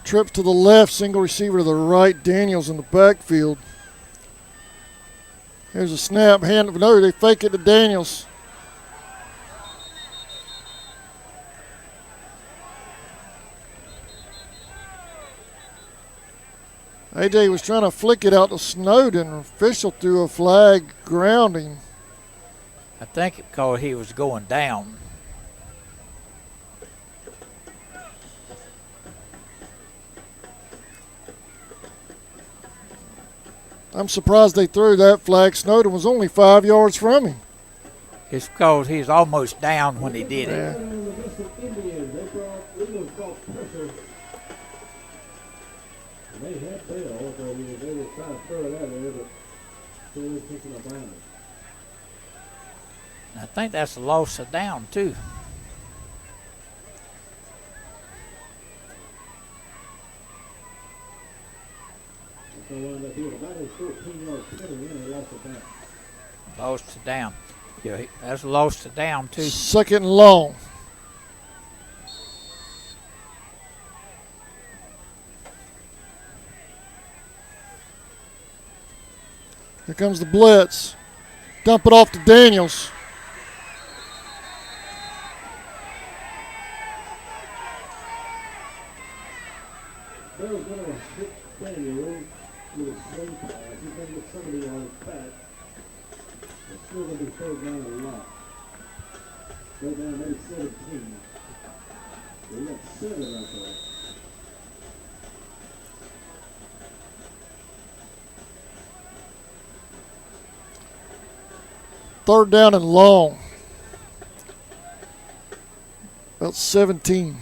Trips to the left, single receiver to the right. Daniels in the backfield. Here's a snap. No, they fake it to Daniels. AJ was trying to flick it out to Snowden. Official threw a flag grounding. I think because he was going down. I'm surprised they threw that flag. Snowden was only 5 yards from him. It's because he was almost down when he did it. Yeah. They had Bell, so they were trying to throw it out there, but still was picking up on it. I think that's a loss of down, too. So wound up here about a 14-yard penalty and a loss of down. Lost to down. Yeah, that's lost to down, too. Second and long. Here comes the blitz. Dump it off to Daniels. Bell's going to hit Daniel with a swing pass. He's going to get somebody on his back. It's still going to be third down a lot. Third down, maybe 17. We got 7 out there. Third down and long. About 17.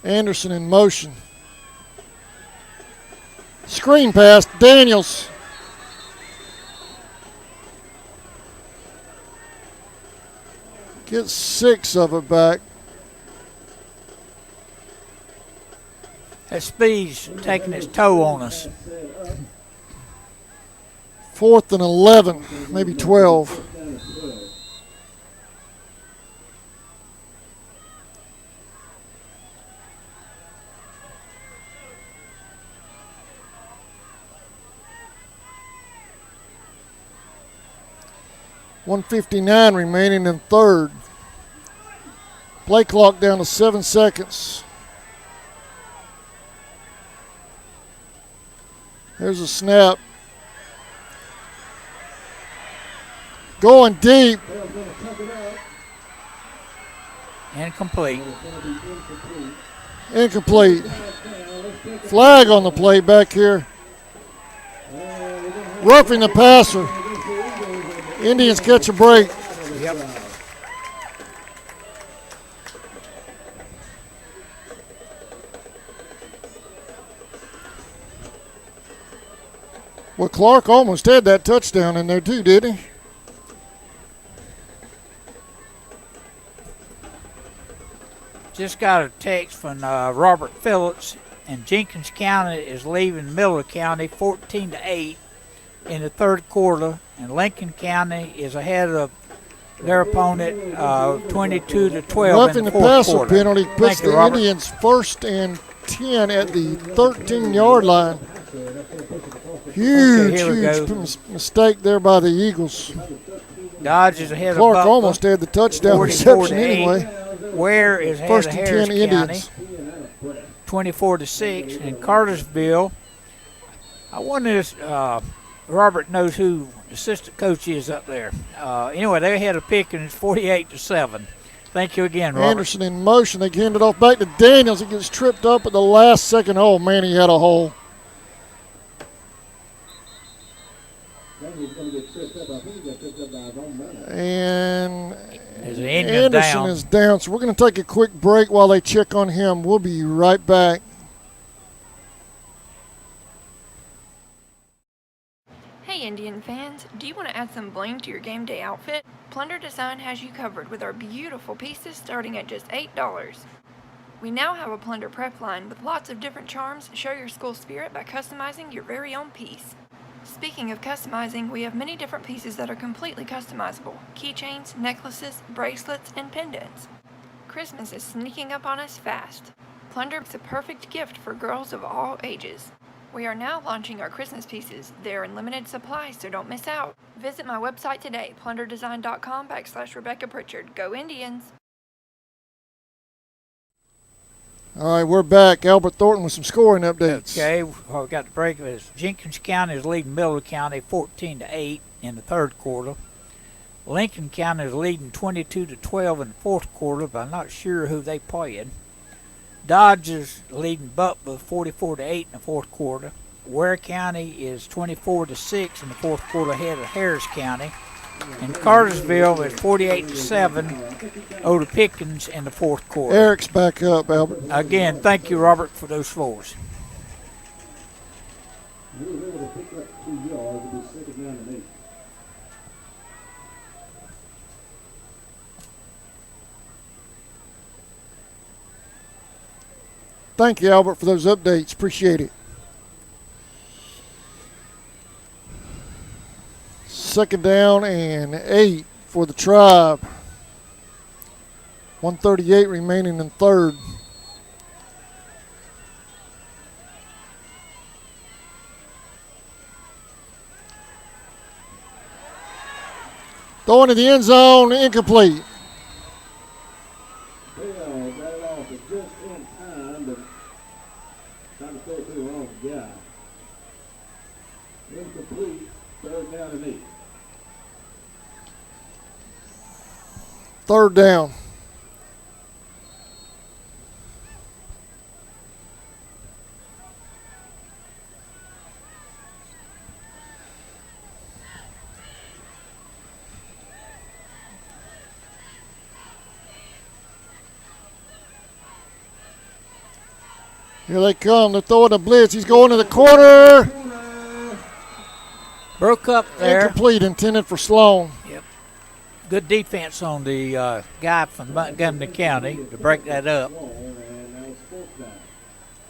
Anderson in motion. Screen pass, Daniels. Gets 6 of it back. That speed's taking its toll on us. 4th and 11, maybe 12. .159 remaining in third. Play clock down to 7 seconds. Here's a snap. Going deep. Incomplete. Incomplete. Flag on the play back here. Roughing the passer. Indians catch a break. Yep. Well, Clark almost had that touchdown in there too, didn't he? Just got a text from Robert Phillips, and Jenkins County is leaving Miller County 14-8 in the third quarter, and Lincoln County is ahead of their opponent 22-12 Roughing in the the fourth passer quarter. penalty puts Thank you, the Robert. Indians 1st and 10 at the 13-yard line. Huge, here we huge go. mistake there by the Eagles. Dodge is ahead Clark of Butler, almost had the touchdown 44 reception to 8. anyway. Ware is ahead 1st of and Harris 10 County, Indians. 24-6. And Cartersville, I wonder if Robert knows who the assistant coach is up there. Anyway, they're ahead of Pickens 48-7. Thank you again, Robert. Anderson in motion. They hand it off back to Daniels. He gets tripped up at the last second. Oh, man, he had a hole. And Anderson is down. So we're going to take a quick break while they check on him. We'll be right back. Hey Indian fans, do you want to add some bling to your game day outfit? Plunder Design has you covered with our beautiful pieces starting at just $8. We now have a Plunder prep line with lots of different charms to show your school spirit by customizing your very own piece. Speaking of customizing, we have many different pieces that are completely customizable. Keychains, necklaces, bracelets, and pendants. Christmas is sneaking up on us fast. Plunder is a perfect gift for girls of all ages. We are now launching our Christmas pieces. They're in limited supply, so don't miss out. Visit my website today, plunderdesign.com/Rebecca Pritchard. Go Indians! All right, we're back. Albert Thornton with some scoring updates. Okay, what we got to break is Jenkins County is leading Miller County 14-8 in the third quarter. Lincoln County is leading 22-12 in the fourth quarter, but I'm not sure who they playing. Dodge is leading Butler 44-8 in the fourth quarter. Ware County is 24-6 in the fourth quarter ahead of Harris County. And Cartersville is 48-7 over Pickens in the fourth quarter. Eric's back up, Albert. Again, thank you, Robert, for those scores. He was able to pick up 2 yards and be second down and 8. Thank you, Albert, for those updates. Appreciate it. Second down and 8 for the Tribe. 1:38 remaining in third. Throwing to the end zone, incomplete. Well, got it off just in time, but trying to throw it to the wrong guy. Incomplete, third down and 8. Third down. Here they come. They're throwing a blitz. He's going to the corner. Broke up there. Incomplete, intended for Sloan. Yep. Good defense on the guy from Montgomery County to break that up.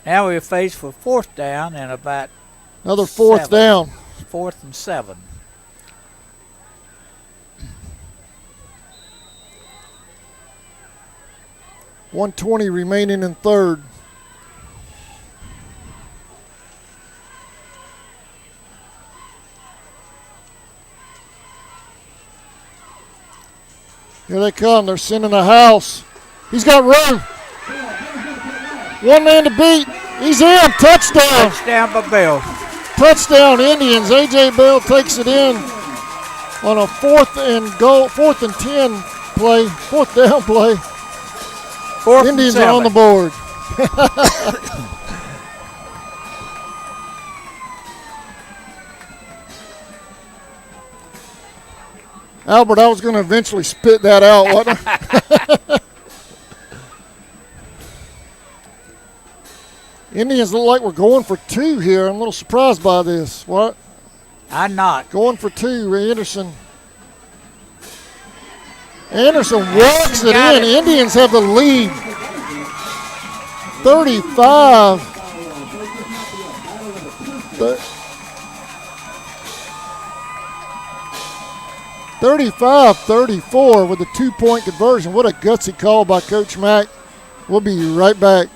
Now we're faced with fourth down and about another fourth down. 4th and 7. .120 remaining in third. Here they come. They're sending a house. He's got room. One man to beat. He's in. Touchdown. Touchdown by Bell. Touchdown Indians. A.J. Bell takes it in on a 4th and 10 play. 4th down play. Indians are on the board. Albert, I was going to eventually spit that out, wasn't I? Indians look like we're going for 2 here. I'm a little surprised by this. What? I'm not. Going for 2. Anderson walks it in. Indians have the lead. 35. 35-34 with a 2-point conversion. What a gutsy call by Coach Mack. We'll be right back.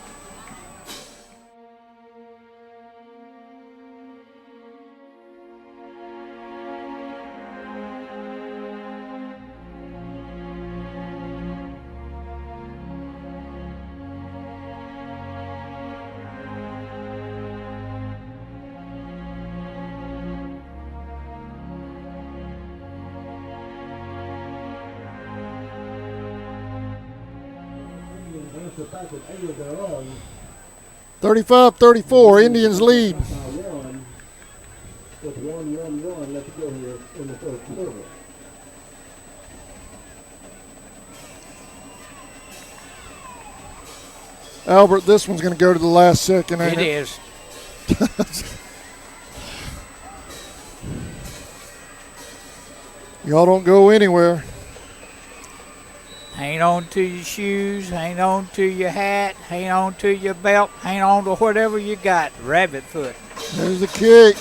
Back at 8 of their own. 35-34, Indians lead. With 1-1-1 left to go here in the third quarter. Albert, this one's going to go to the last second, ain't it? It is. Y'all don't go anywhere. Hang on to your shoes, hang on to your hat, hang on to your belt, hang on to whatever you got. Rabbit foot. There's the kick.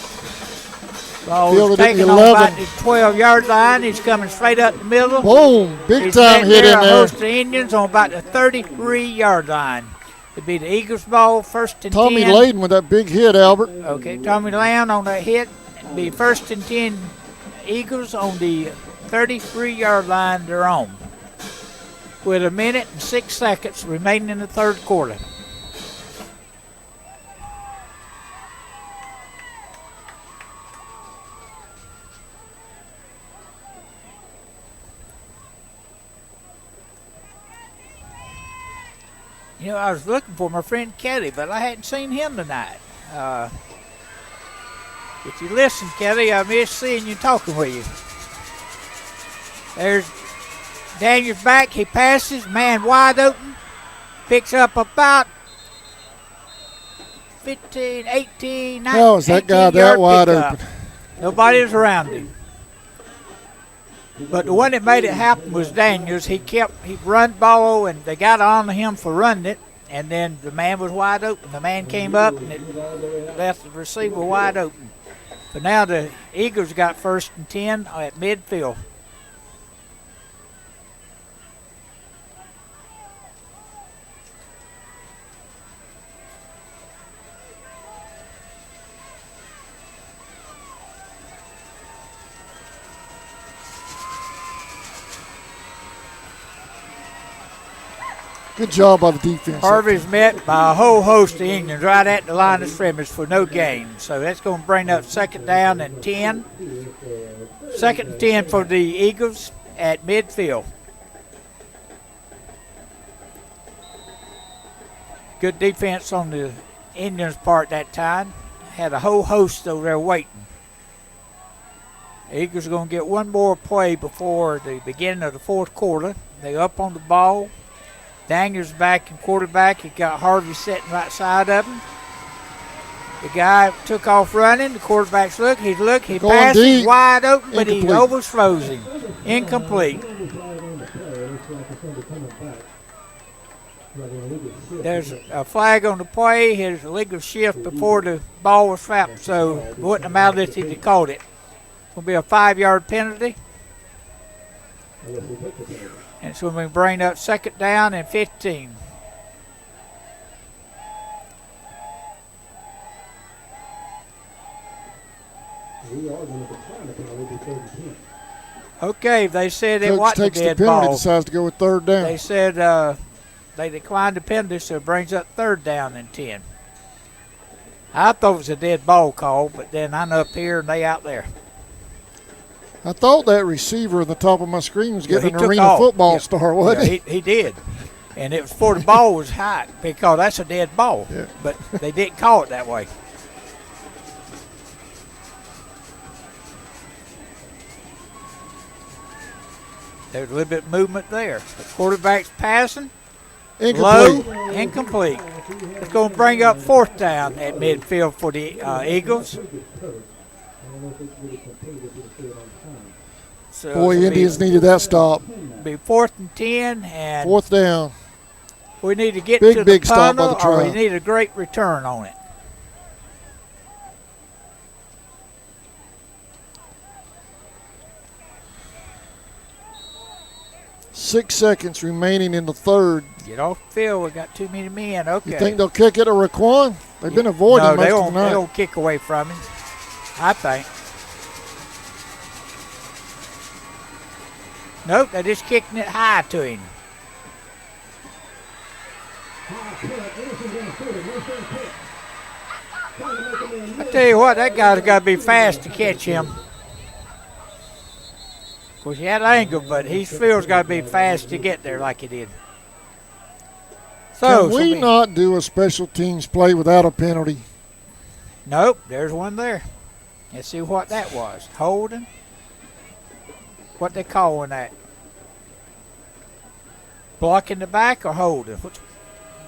Ball's taking on about the 12-yard line. He's coming straight up the middle. Boom. Big time hit in there. Host the Indians on about the 33-yard line. It'd be the Eagles ball, 1st and 10. Tommy Layden with that big hit, Albert. Okay, Tommy Lamb on that hit. It'd be 1st and 10 Eagles on the 33-yard line they're on, with 1 minute and 6 seconds remaining in the third quarter. You know, I was looking for my friend Kelly, but I hadn't seen him tonight. If you listen, Kelly, I miss seeing you, talking with you. There's Daniel's back. He passes, man wide open. Picks up about 15, 18, 19. How is that guy that wide open? Nobody's around him. But the one that made it happen was Daniels. He run ball, and they got on him for running it. and then the man was wide open. The man came up, and it left the receiver wide open. But now the Eagles got 1st and 10 at midfield. Good job by the defense. Harvey's met by a whole host of Indians right at the line of scrimmage for no gain. So that's going to bring up 2nd down and 10. 2nd and 10 for the Eagles at midfield. Good defense on the Indians' part that time. Had a whole host over there waiting. The Eagles are going to get one more play before the beginning of the 4th quarter. They up on the ball. Danger's back in quarterback. He got Harvey sitting right side of him. The guy took off running. The quarterback's look. He passed him wide open, but he overthrows him. Incomplete. There's a flag on the play. His illegal shift before the ball was snapped, so it wouldn't have mattered if he called it. Will be a 5-yard penalty. And so we bring up 2nd down and 15. Okay, they said it wasn't a dead ball. Decides to go with 3rd down. They said they declined the penalty, so it brings up 3rd down and 10. I thought it was a dead ball call, but then I'm up here and they out there. I thought that receiver at the top of my screen was getting an arena football star, wasn't he? He did. And it was before the ball was hot because that's a dead ball. Yeah. But they didn't call it that way. There's a little bit of movement there. The quarterback's passing. Incomplete. Low, incomplete. It's going to bring up 4th down at midfield for the Eagles. So Boy, Indians needed that stop. Be 4th and 10 and 4th down. we need to get to the big stop by the punter, or we try. need a great return on it. Six seconds remaining in the 3rd. Get off the field. We got too many men. Okay. You think they'll kick it or Raquan? They've been avoiding most of the night. They'll kick away from him, I think. Nope, they're just kicking it high to him. I tell you what, that guy's got to be fast to catch him. Of course, he had angle, but he feels got to be fast to get there like he did. So, Can we not do a special teams play without a penalty? Nope, there's one there. Let's see what that was. Holding. What they calling that? Blocking the back or holding? Let's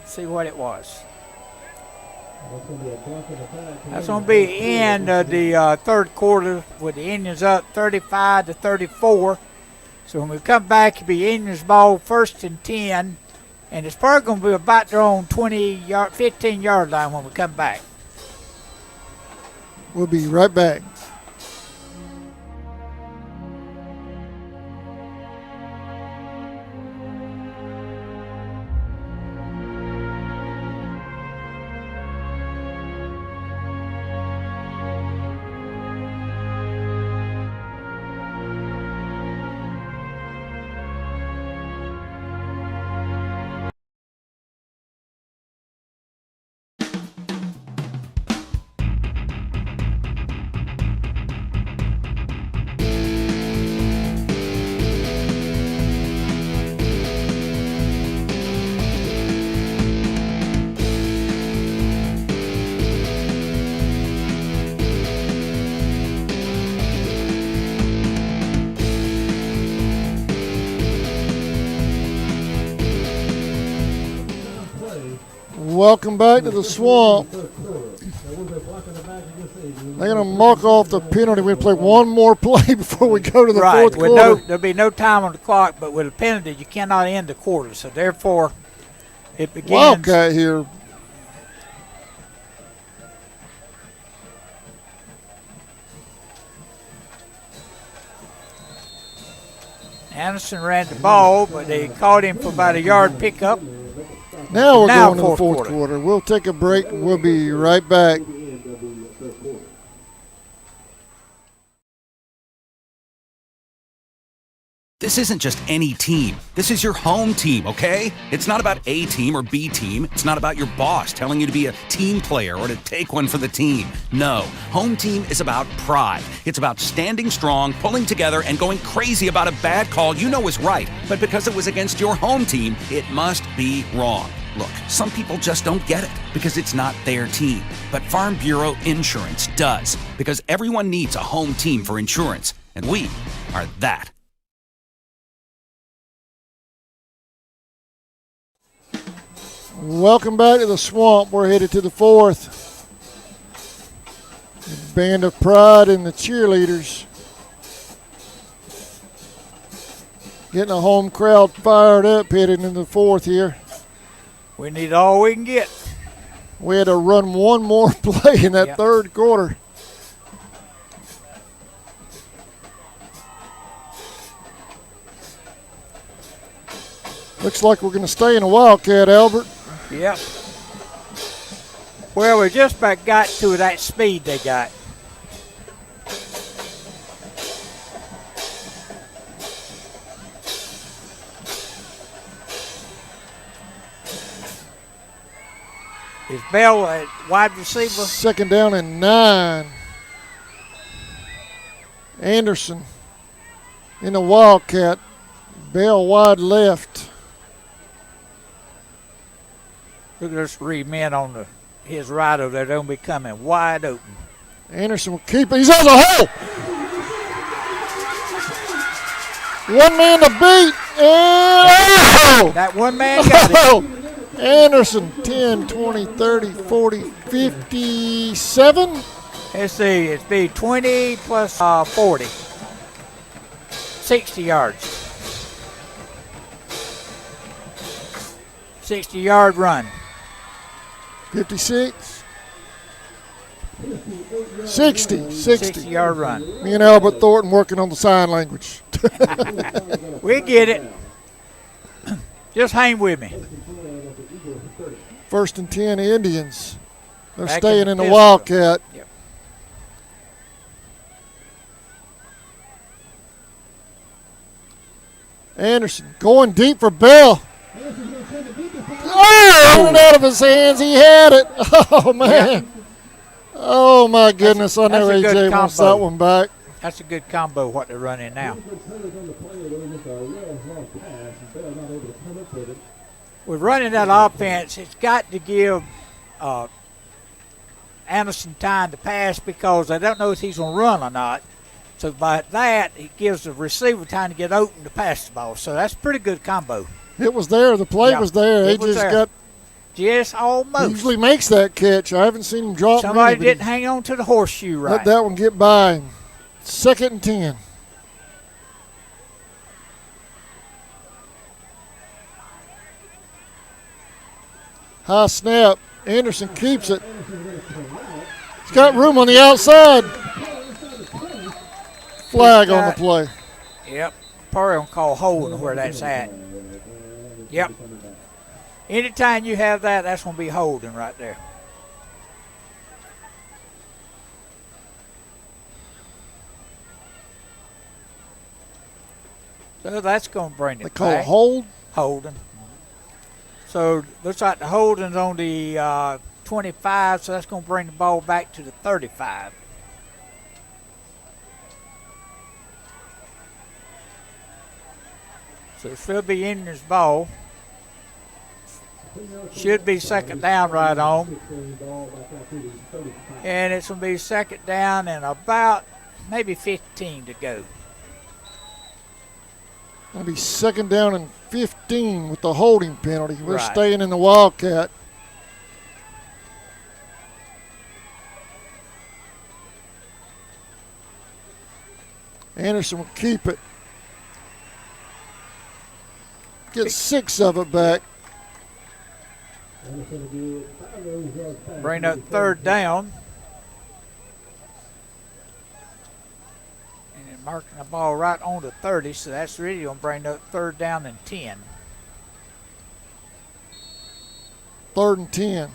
see what it was. That's going to be end of the 3rd quarter with the Indians up 35-34. So when we come back, it'll be Indians ball 1st and 10. And it's probably going to be about their own 15-yard line when we come back. We'll be right back. Welcome back to the swamp. They're going to mark off the penalty. We'll play one more play before we go to the 4th quarter. There'll be no time on the clock, but with a penalty, you cannot end the quarter. So, therefore, It begins. Wildcat here. Anderson ran the ball, but they caught him for about a yard pickup. Now we're going to the fourth quarter. We'll take a break. We'll be right back. This isn't just any team. This is your home team, okay? It's not about A team or B team. It's not about your boss telling you to be a team player or to take one for the team. No, home team is about pride. It's about standing strong, pulling together, and going crazy about a bad call you know is right. But because it was against your home team, it must be wrong. Look, some people just don't get it because it's not their team. But Farm Bureau Insurance does, because everyone needs a home team for insurance, and we are that. Welcome back to the Swamp. We're headed to the fourth. The Band of Pride and the cheerleaders. Getting a home crowd fired up heading into the fourth here. We need all we can get. We had to run one more play in that third quarter. Looks like we're going to stay in a Wildcat, Albert. Yep. Well, we just about got to that speed they got. Is Bell at wide receiver? Second down and 9. Anderson in the Wildcat. Bell wide left. Look at those 3 men on his right over there. They're going to be coming wide open. Anderson will keep it. He's on the hole. 1 man to beat. And that 1 man got it. Anderson, 10, 20, 30, 40, 57. Let's see. It's be 20 plus 40. 60 yards. 60-yard run. 56. 60. 60-yard run. Me and Albert Thornton working on the sign language. We get it. Just hang with me. 1st and 10 Indians. They're Back staying in the pistol. Wildcat. Yep. Anderson going deep for Bell. Oh, it out of his hands. He had it. Oh, man. Yeah. Oh, my goodness. I know that's a AJ good wants combo. that one back. That's a good combo, what they're running now. With running that offense, it's got to give Anderson time to pass because they don't know if he's going to run or not. So by that, it gives the receiver time to get open to pass the ball. So that's a pretty good combo. It was there. The play was there. He just got. Just almost. He usually makes that catch. I haven't seen him drop. Somebody didn't hang on to the horseshoe right. Let that one get by him. 2nd and 10. High snap. Anderson keeps it. He's got room on the outside. Flag on the play. Yep. Probably going to call holding where that's at. Yep. Anytime you have that, that's going to be holding right there. So that's going to bring it back. They call a hold? Holding. So looks like the holding's on the 25, so that's going to bring the ball back to the 35. So it should be Indians' ball. Should be 2nd down right on. And it's going to be 2nd down and about maybe 15 to go. Going to be 2nd down and 15 with the holding penalty. We're Right. staying in the Wildcat. Anderson will keep it. Get 6 of it back. Bring up third down. And then marking the ball right on the 30, so that's really going to bring up third down and 10. 3rd and 10.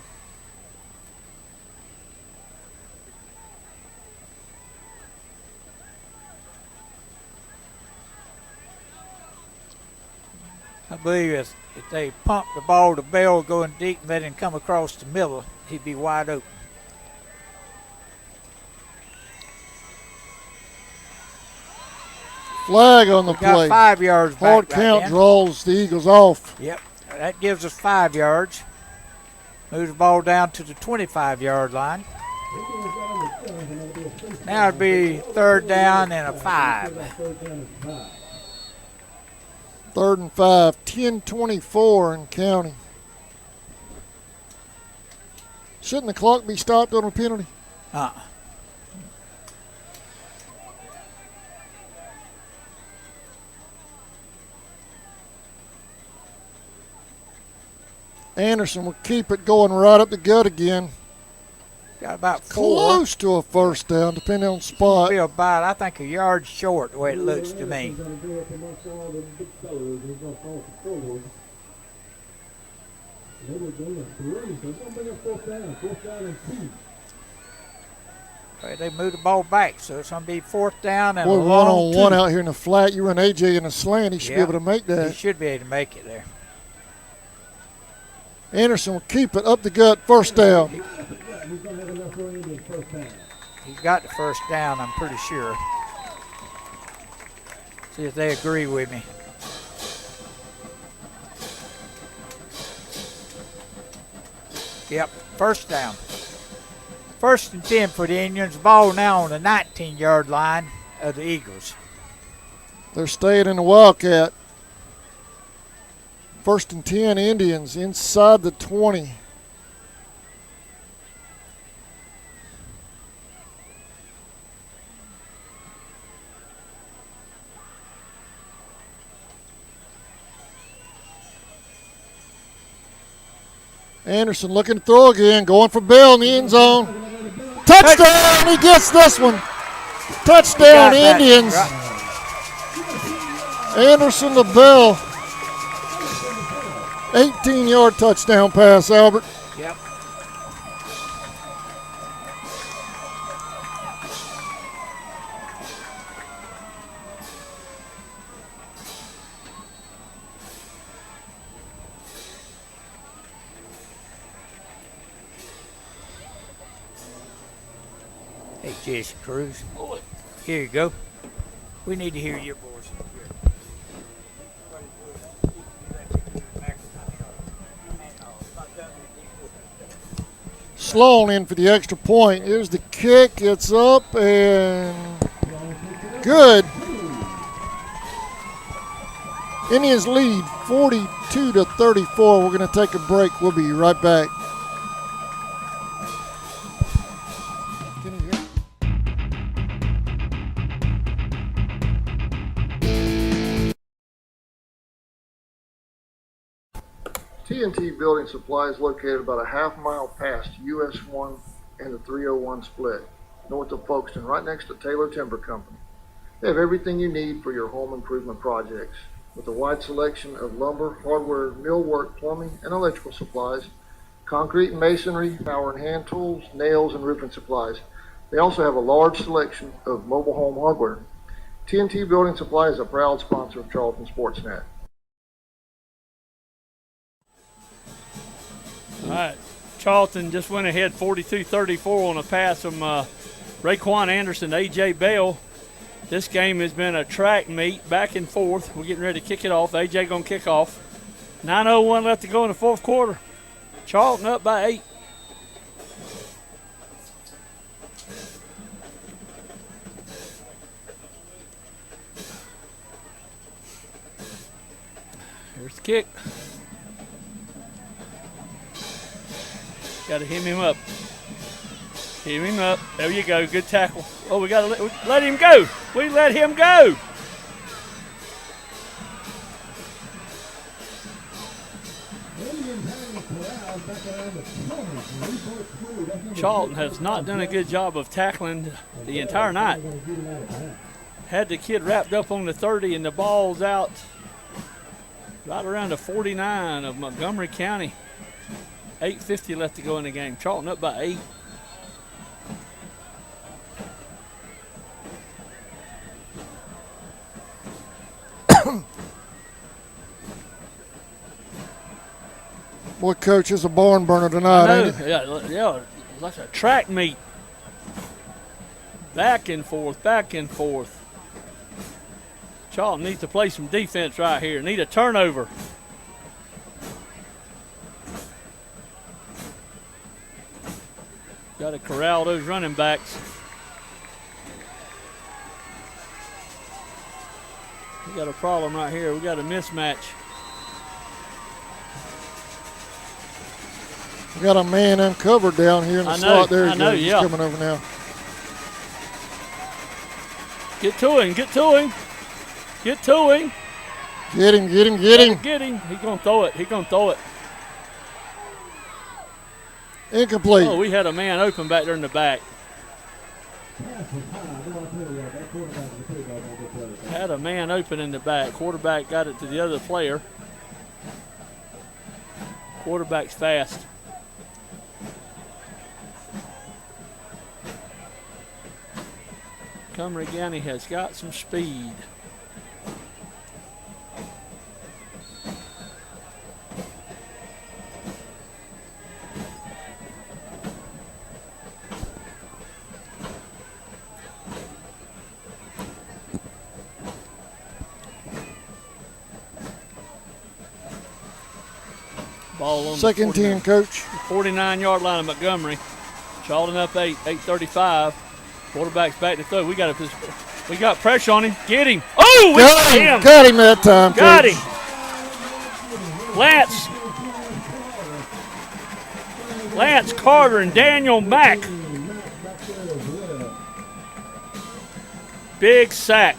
I believe if they pump the ball to Bell going deep and let him come across the middle, he'd be wide open. Flag on the play. Got 5 yards back. Hard right count then. draws the Eagles off. Yep, that gives us 5 yards. Moves the ball down to the 25-yard line. Now it'd be third down and a 5. 3rd and 5. 10:24 in county. Shouldn't the clock be stopped on a penalty? Anderson will keep it going right up the gut again. Got about 4. Close to a first down, depending on spot. Be about, I think, a yard short the way it looks to me. Right, they moved the ball back, so it's going to be 4th down and Boy, a long 1-on-1 2. out here in the flat. You run AJ in a slant, he should be able to make He that. should be able to make it there. Anderson will keep it up the gut, first down. He's got the first down, I'm pretty sure. See if they agree with me. Yep, first down. 1st and 10 for the Indians. Ball now on the 19-yard line of the Eagles. They're staying in the Wildcat. 1st and 10 Indians inside the 20. Anderson looking to throw again, going for Bell in the end zone. Touchdown! He gets this one. Touchdown, Indians. Anderson to Bell. 18-yard touchdown pass, Albert. Yep. Hey, Jason Cruz. Here you go. We need to hear your voice. Sloan in for the extra point. Here's the kick. It's up and good. Indians lead 42-34. We're going to take a break. We'll be right back. T&T Building Supply is located about a half mile past US 1 and the 301 split, north of Folkestone, right next to Taylor Timber Company. They have everything you need for your home improvement projects, with a wide selection of lumber, hardware, millwork, plumbing, and electrical supplies, concrete and masonry, power and hand tools, nails, and roofing supplies. They also have a large selection of mobile home hardware. T&T Building Supply is a proud sponsor of Charlton Sportsnet. All right, Charlton just went ahead 42-34 on a pass from Raquan Anderson, A.J. Bell. This game has been a track meet, back and forth. We're getting ready to kick it off. A.J. going to kick off. 9:01 left to go in the fourth quarter. Charlton up by 8. Here's the kick. Got to hem him up. Hem him up. There you go. Good tackle. Oh, we got to let him go. We let him go. Charlton has not done a good job of tackling the entire night. Had the kid wrapped up on the 30 and the ball's out right around the 49 of Montgomery County. 8:50 left to go in the game. Charlton up by 8. Boy, Coach is a barn burner tonight, ain't he? Yeah, like a track meet. Back and forth, back and forth. Charlton needs to play some defense right here. Need a turnover. Got to corral those running backs. We got a problem right here. We got a mismatch. We got a man uncovered down here in the slot. There he goes. He's coming over now. Get to him, get to him. Get to him. Get him, get him, get him. Get him. He's going to throw it. He's going to throw it. Incomplete. Oh, we had a man open back there in the back. Had a man open in the back. Quarterback got it to the other player. Quarterback's fast. Montgomery County has got some speed. Ball on second 10, Coach. 49-yard line of Montgomery. Charlton up 8, 8:35. Quarterback's back to throw. We got pressure on him. Get him. Oh, we got him. Got him that time, got Coach. him. Lance Carter and Daniel Mack. Big sack.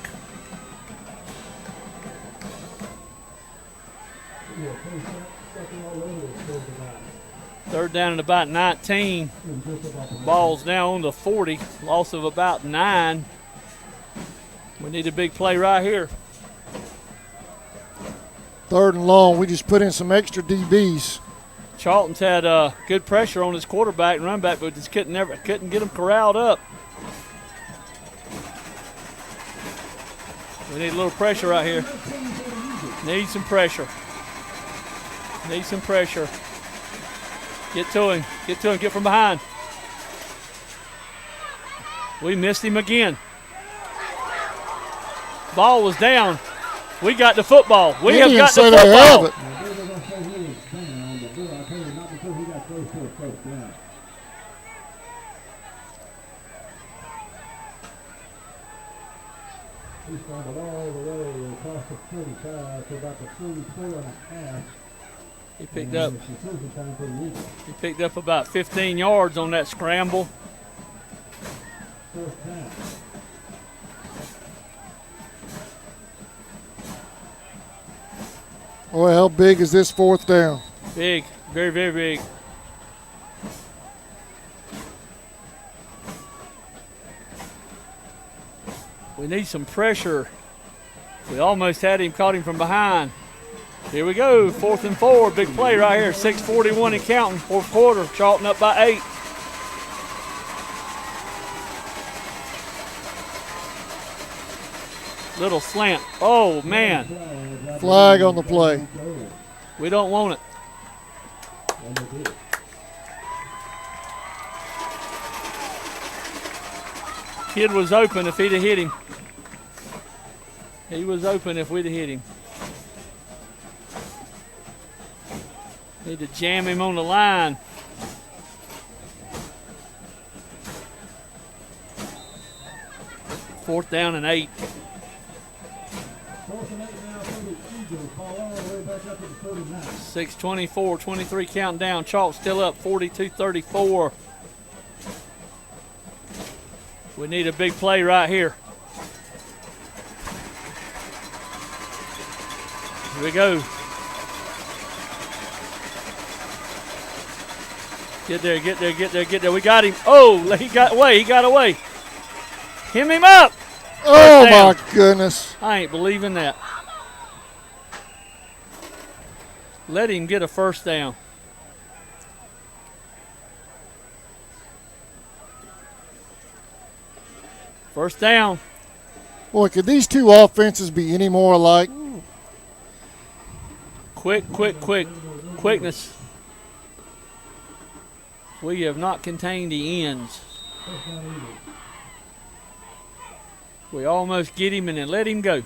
Third down and about 19. Ball's now on the 40. Loss of about 9. We need a big play right here. Third and long. We just put in some extra DBs. Charlton's had good pressure on his quarterback and run back, but just couldn't get him corralled up. We need a little pressure right here. Need some pressure. Need some pressure. Get to him. Get to him. Get from behind. We missed him again. Ball was down. We got the football. We have got the football. He stumbled all the way across the 45 to about the 44.5. He picked up about 15 yards on that scramble. First down. Boy, how big is this fourth down? Big, very, very big. We need some pressure. We almost had him, caught him from behind. Here we go, 4th and 4, big play right here. 6:41 and counting, fourth quarter. Charlton up by 8. Little slant. Oh, man. Flag on the play. We don't want it. Kid was open if he'd have hit him. He was open if we'd have hit him. Need to jam him on the line. Fourth down and 8. 6:24, 23 counting down. Chalk still up, 42-34. We need a big play right here. Here we go. Get there, get there, get there, get there. We got him. Oh, he got away. He got away. Hem him up. Oh, my goodness. I ain't believing that. Let him get a first down. First down. Boy, could these two offenses be any more alike? Quickness. We have not contained the ends. We almost get him and then let him go.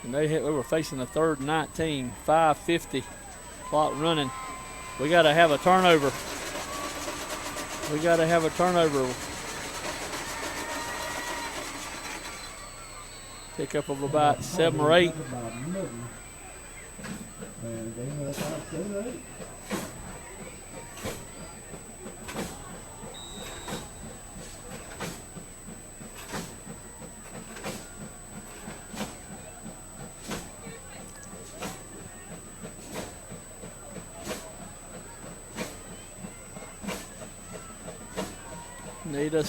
And we were facing a 3rd and 19, 5:50, clock running. We got to have a turnover. Pick up of about 7 or 8. Need a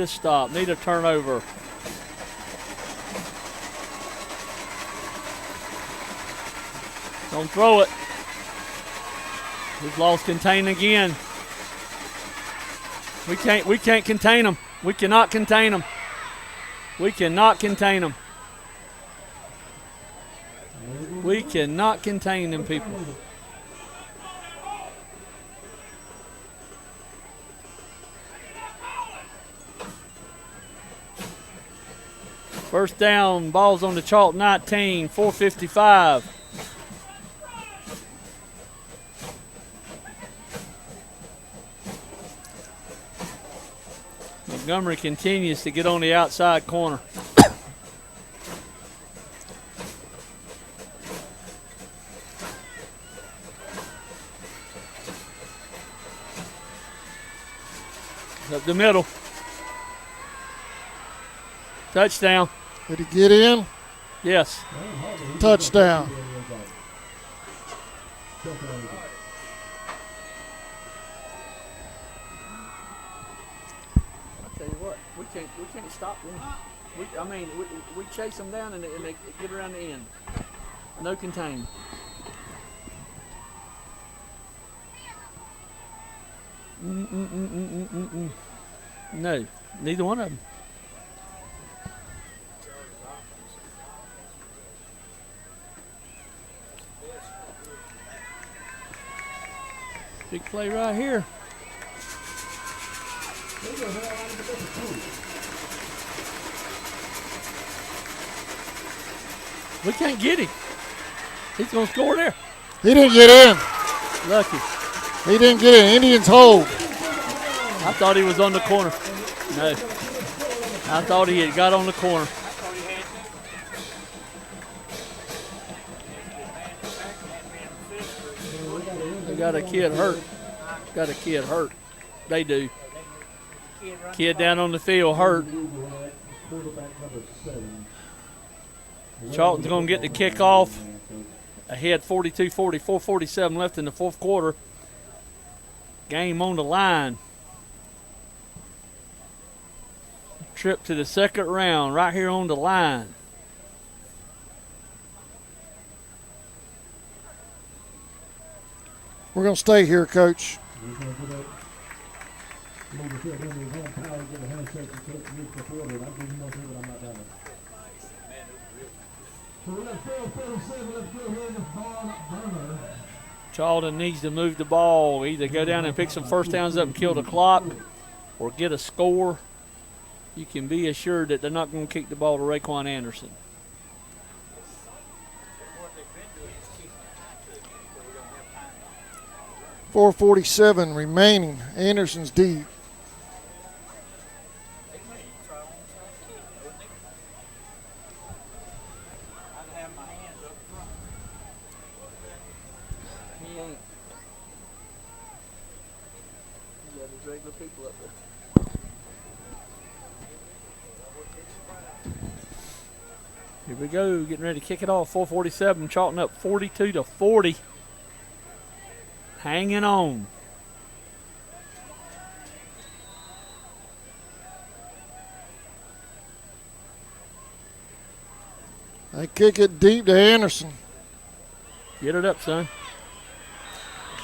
stop, need a turnover. Don't throw it. We've lost contain again. We can't contain them. We cannot contain them. We cannot contain them. We cannot contain them, people. First down, ball's on the Charlton 19, 4:55. Montgomery continues to get on the outside corner. Up the middle. Touchdown. Did he get in? Yes. Touchdown. I tell you what, we can't stop them. We chase them down and they get around the end. No contain. No, neither one of them. Big play right here. We can't get him. He's going to score there. He didn't get in. Lucky. He didn't get in. Indians hold. I thought he was on the corner. No. I thought he had got on the corner. They got a kid hurt. Got a kid hurt. They do. Kid down on the field hurt. Charlton's going to get the kickoff. Ahead 42-40, 4:47 left in the fourth quarter. Game on the line. Trip to the second round right here on the line. We're going to stay here, Coach. Charlton needs to move the ball, either go down and pick some first downs up and kill the clock or get a score. You can be assured that they're not going to kick the ball to Raquan Anderson. .447 remaining. Anderson's deep. Here we go, getting ready to kick it off. 4:47, Charlton up 42-40. Hanging on. They kick it deep to Anderson. Get it up, son.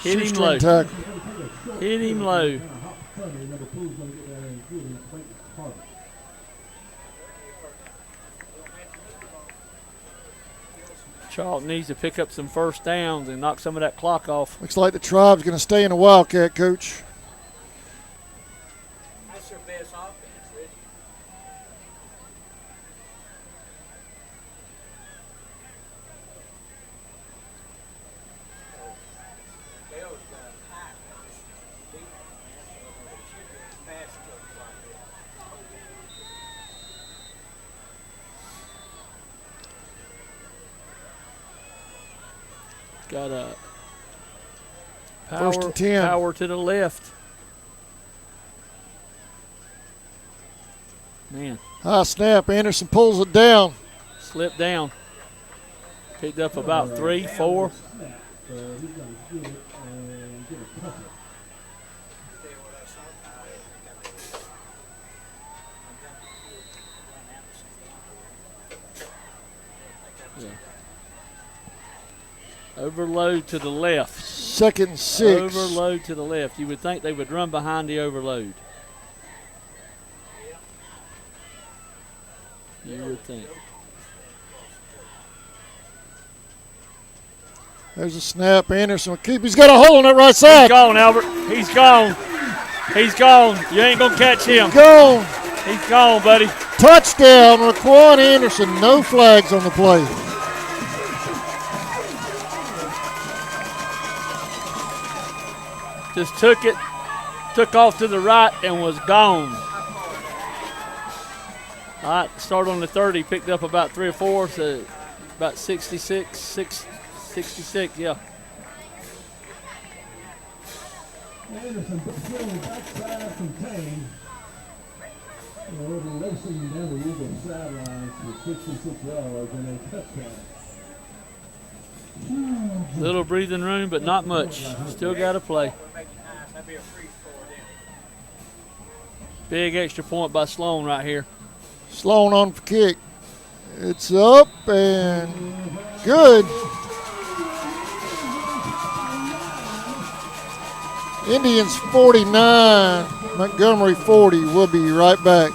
Hit him Shoestring low. tackle. Hit him low. Charlton needs to pick up some first downs and knock some of that clock off. Looks like the Tribe's going to stay in the Wildcat, Coach. That's their best offense, really. Bell's got high defense, so they should be fast coach like that. Got a First and 10. Power to the left. Man, High snap. Anderson pulls it down. slipped down. Picked up about 3, 4. Overload to the left. 2nd and 6. Overload to the left. You would think they would run behind the overload. You would think. There's a snap. Anderson will keep. He's got a hole on that right side. He's gone, Albert. He's gone. He's gone. You ain't going to catch him. Gone. He's gone, buddy. Touchdown, Raquan Anderson. No flags on the play. Just took off to the right and was gone. All right, start on the 30, picked up about 3 or 4, so about 66, yeah. Anderson pursuing backside contained. Racing down the Eagles sidelines for 66 yards and a touchdown. Little breathing room, but not much. Still got to play. Big extra point by Sloan right here. Sloan on for kick. It's up and good. Indians 49, Montgomery 40. We'll be right back.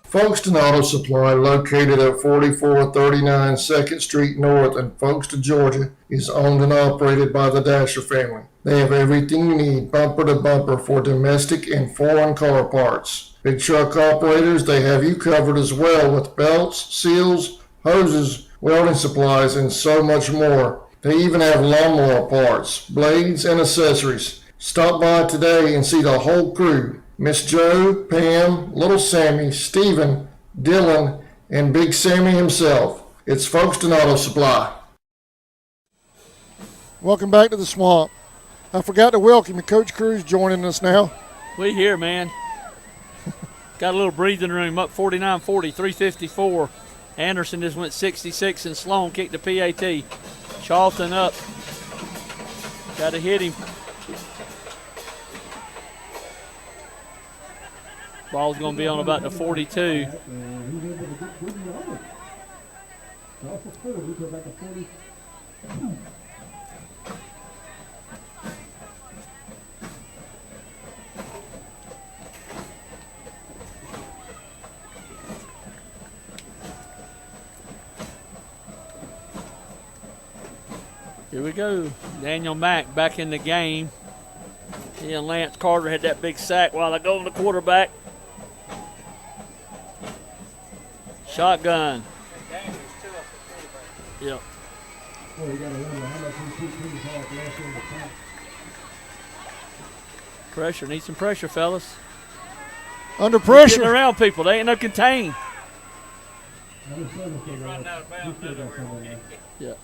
Folkestone Auto Supply, located at 4439 2nd Street North in Folkestone, Georgia, is owned and operated by the Dasher family. They have everything you need, bumper to bumper, for domestic and foreign car parts. Big truck operators, they have you covered as well with belts, seals, hoses, welding supplies, and so much more. They even have lawnmower parts, blades, and accessories. Stop by today and see the whole crew. Miss Joe, Pam, Little Sammy, Stephen, Dylan, and Big Sammy himself. It's Folkestone Auto Supply. Welcome back to the Swamp. I forgot to welcome you. Coach Cruz joining us now. We here, man. Got a little breathing room, up 49-40, 3:54. Anderson just went 66, and Sloan kicked the PAT. Charlton up. Got to hit him. Ball's going to be on about the 42. Here we go. Daniel Mack back in the game. He and Lance Carter had that big sack while I go to the quarterback. Shotgun. Yep. Pressure. Need some pressure, fellas. Under Keep pressure. getting around people. They ain't no contain. Yeah.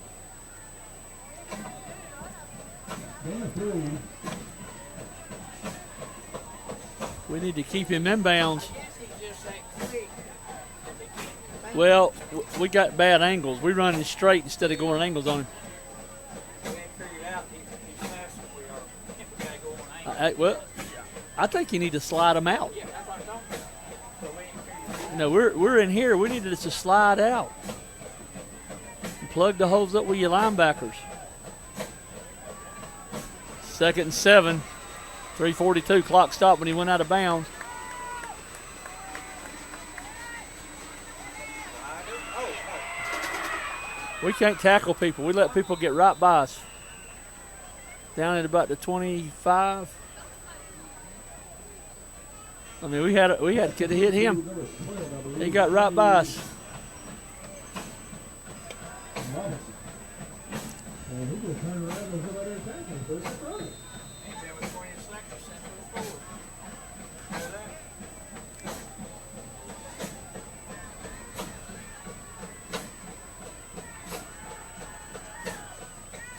We need to keep him in bounds. Well, we got bad angles. We're running straight instead of going angles on him. Well, I think you need to slide him out. No, we're in here. We need to just slide out. And plug the holes up with your linebackers. 2nd and 7. 3:42. Clock stopped when he went out of bounds. We can't tackle people. We let people get right by us. Down at about the 25. I mean, could have hit him. He got right by us.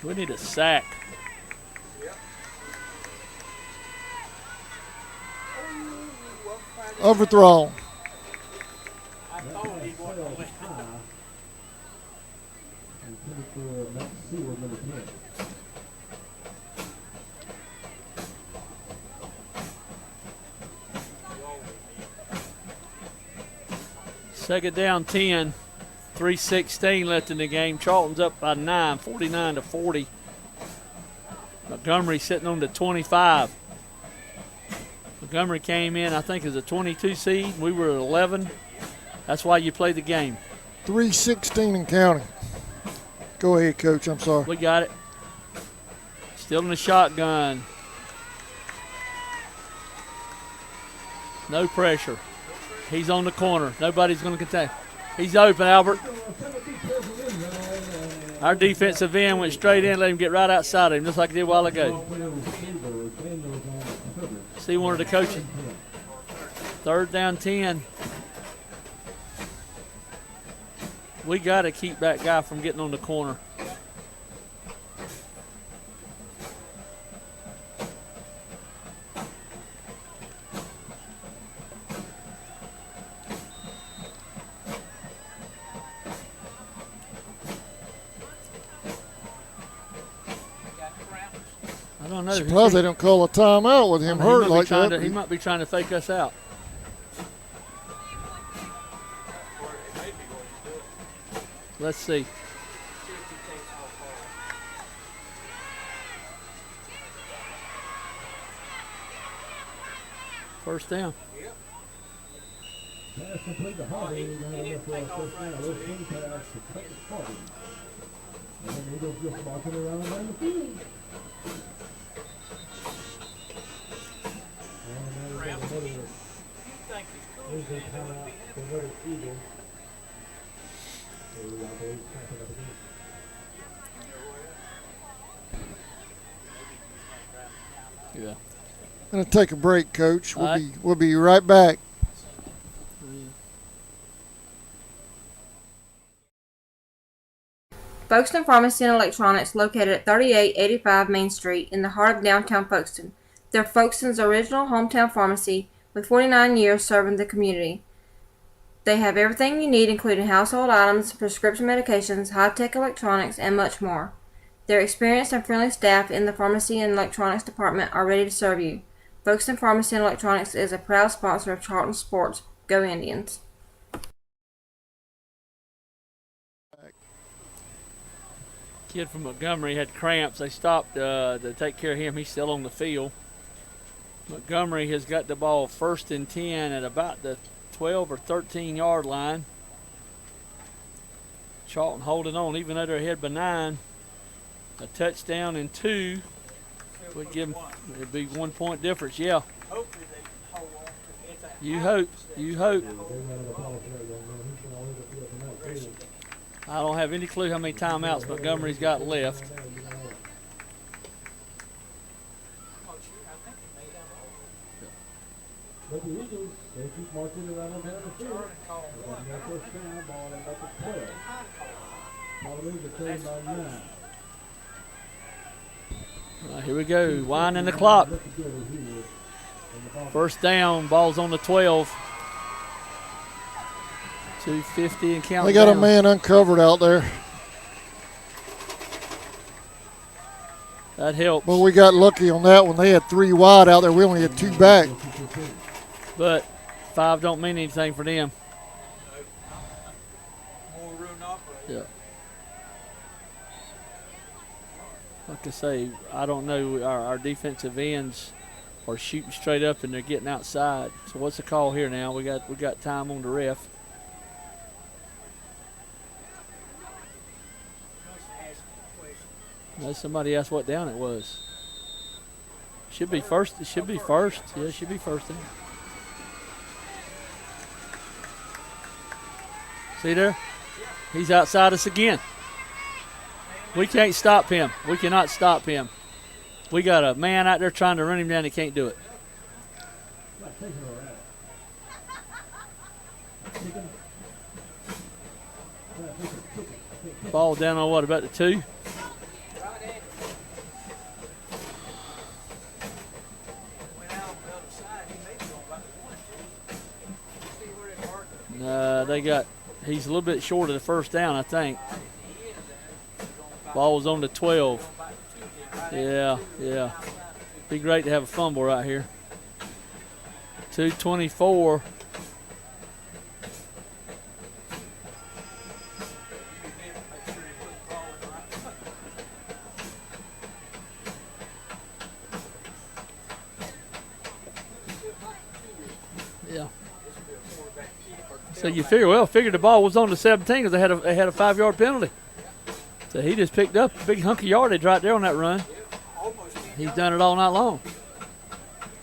We need a sack. Overthrown. Second down 10. 3:16 left in the game. Charlton's up by 9, 49-40. Montgomery sitting on the 25. Montgomery came in, I think, as a 22 seed. We were at 11. That's why you play the game. 3:16 and counting. Go ahead, Coach. I'm sorry. We got it. Still in the shotgun. No pressure. He's on the corner. Nobody's going to contain. He's open, Albert. Our defensive end went straight in, let him get right outside of him, just like he did a while ago. See one of the coaches. 3rd down 10. We got to keep that guy from getting on the corner. I don't know. Surprised they don't call a timeout with him hurt like that. He might be trying to fake us out. Let's see. First down. Pass complete to Hardy. Now for a first down. Little swing pass to Clayton Hardy. And the Eagles just walking around down the field. And now we've got another timeout for another Eagle. So I believe snapping up again. Yeah. Gonna take a break, Coach. We'll be right back. Folkestone Pharmacy and Electronics, located at 3885 Main Street in the heart of downtown Folkestone. They're Folkestone's original hometown pharmacy with 49 years serving the community. They have everything you need, including household items, prescription medications, high-tech electronics, and much more. Their experienced and friendly staff in the pharmacy and electronics department are ready to serve you. Folkestone Pharmacy and Electronics is a proud sponsor of Charlton Sports. Go Indians! Kid from Montgomery had cramps. They stopped to take care of him. He's still on the field. Montgomery has got the ball 1st and 10 at about the 12 or 13 yard line. Charlton holding on even though they're ahead by 9. A touchdown and 2 would give them, it'd be 1 point difference. Yeah. You hope. You hope. I don't have any clue how many timeouts Montgomery's got left. But the Eagles, they keep marching around down the field. They got their first down, ball at about the 12. Ball moves to 10 by 9. Here we go, winding the clock. First down, ball's on the 12. 2:50 and counting They got down. a man uncovered out there. That helps. But we got lucky on that one. They had 3 wide out there. We only had 2 back. But 5 don't mean anything for them. Yeah. Like I say, I don't know. Our defensive ends are shooting straight up and they're getting outside. So what's the call here now? We got time on the ref. No, somebody asked what down it was. Should be first. It should be first. Yeah, it should be first. See there? He's outside us again. We can't stop him. We cannot stop him. We got a man out there trying to run him down. He can't do it. Ball down on what, about the 2? He's a little bit short of the first down, I think. Ball was on the 12. Yeah. Be great to have a fumble right here. 2:24. Yeah. So you figure the ball was on the 17 because they had a 5-yard penalty. So he just picked up a big hunk of yardage right there on that run. He's done it all night long.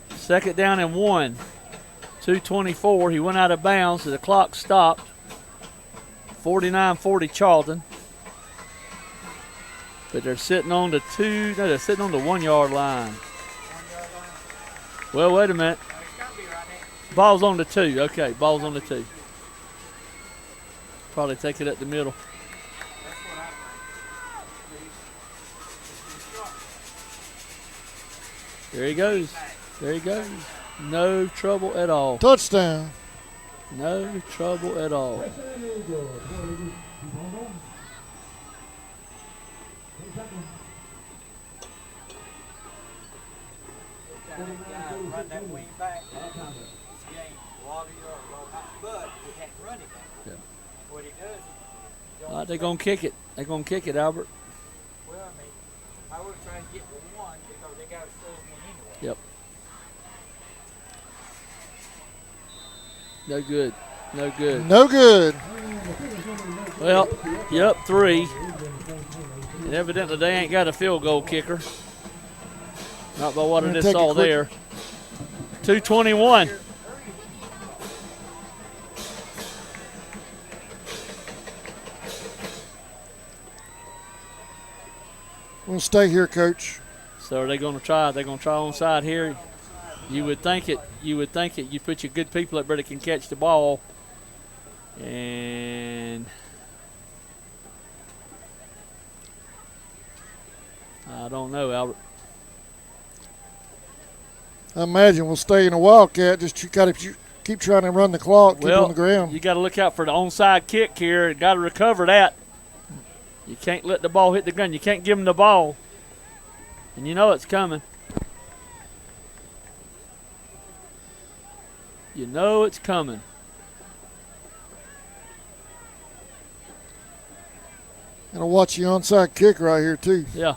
2nd down and 1. 2:24. He went out of bounds, so the clock stopped. 49-40 Charlton. But they're sitting on the 1-yard line. Well, wait a minute. Ball's on the 2. Okay, ball's on the 2. Probably take it up the middle. There he goes. No trouble at all. Touchdown. No trouble at all. They're going to kick it. They're going to kick it, Albert. Well, I would try to get one because they got to throw one anyway. Yep. No good. Well, you're up 3. And evidently they ain't got a field goal kicker. Not by what I just saw there. 2:21. We'll stay here, Coach. So are they going to try? They're going to try onside here. You would think it. You put your good people up there that can catch the ball. And I don't know, Albert. I imagine we'll stay in a Wildcat. Just got to keep trying to run the clock, keep it on the ground. You got to look out for the onside kick here. Got to recover that. You can't let the ball hit the gun. You can't give them the ball. And you know it's coming. You know it's coming. Gotta watch the onside kick right here, too. Yeah.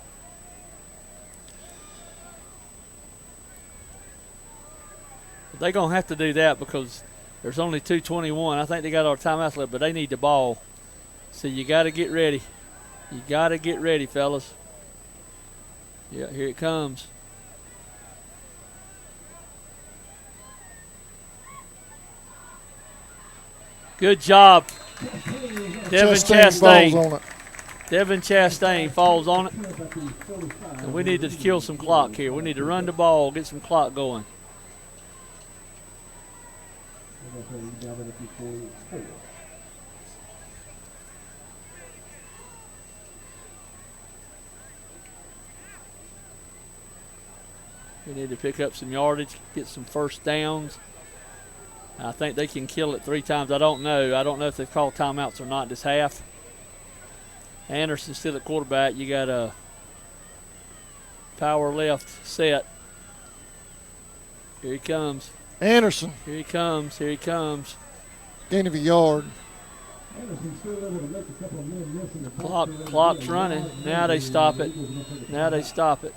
They're going to have to do that because there's only 2:21. I think they got our timeouts left, but they need the ball. So you got to get ready. You got to get ready, fellas. Yeah, here it comes. Good job. Devin Chastain. Devin Chastain falls on it. And we need to kill some clock here. We need to run the ball, get some clock going. We need to pick up some yardage, get some first downs. I think they can kill it 3 times. I don't know. I don't know if they've called timeouts or not this half. Anderson still at quarterback. You got a power left set. Here he comes. Anderson. Here he comes. Here he comes. Gain of a yard. Clock's running. Now they stop it. Now they stop it.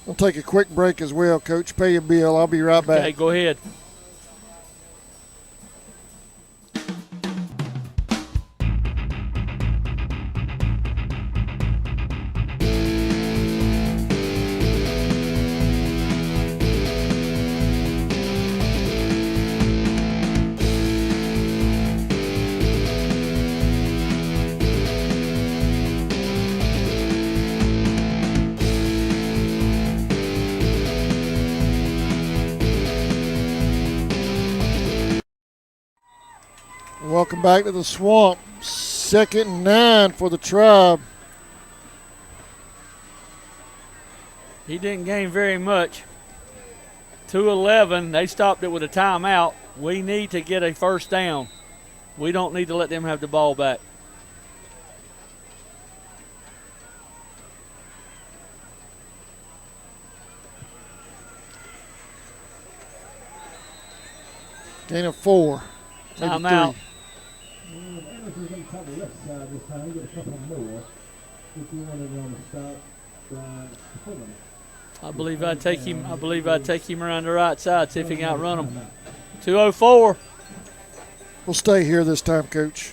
We'll take a quick break as well, Coach. Pay your bill. I'll be right back. Okay, go ahead. Welcome back to the Swamp. 2nd and 9 for the Tribe. He didn't gain very much. 2:11. They stopped it with a timeout. We need to get a first down. We don't need to let them have the ball back. Gain of 4. Timeout. I believe I'd take him. I believe I'd take him around the right side, see if he can outrun him. 2:04. We'll stay here this time, Coach.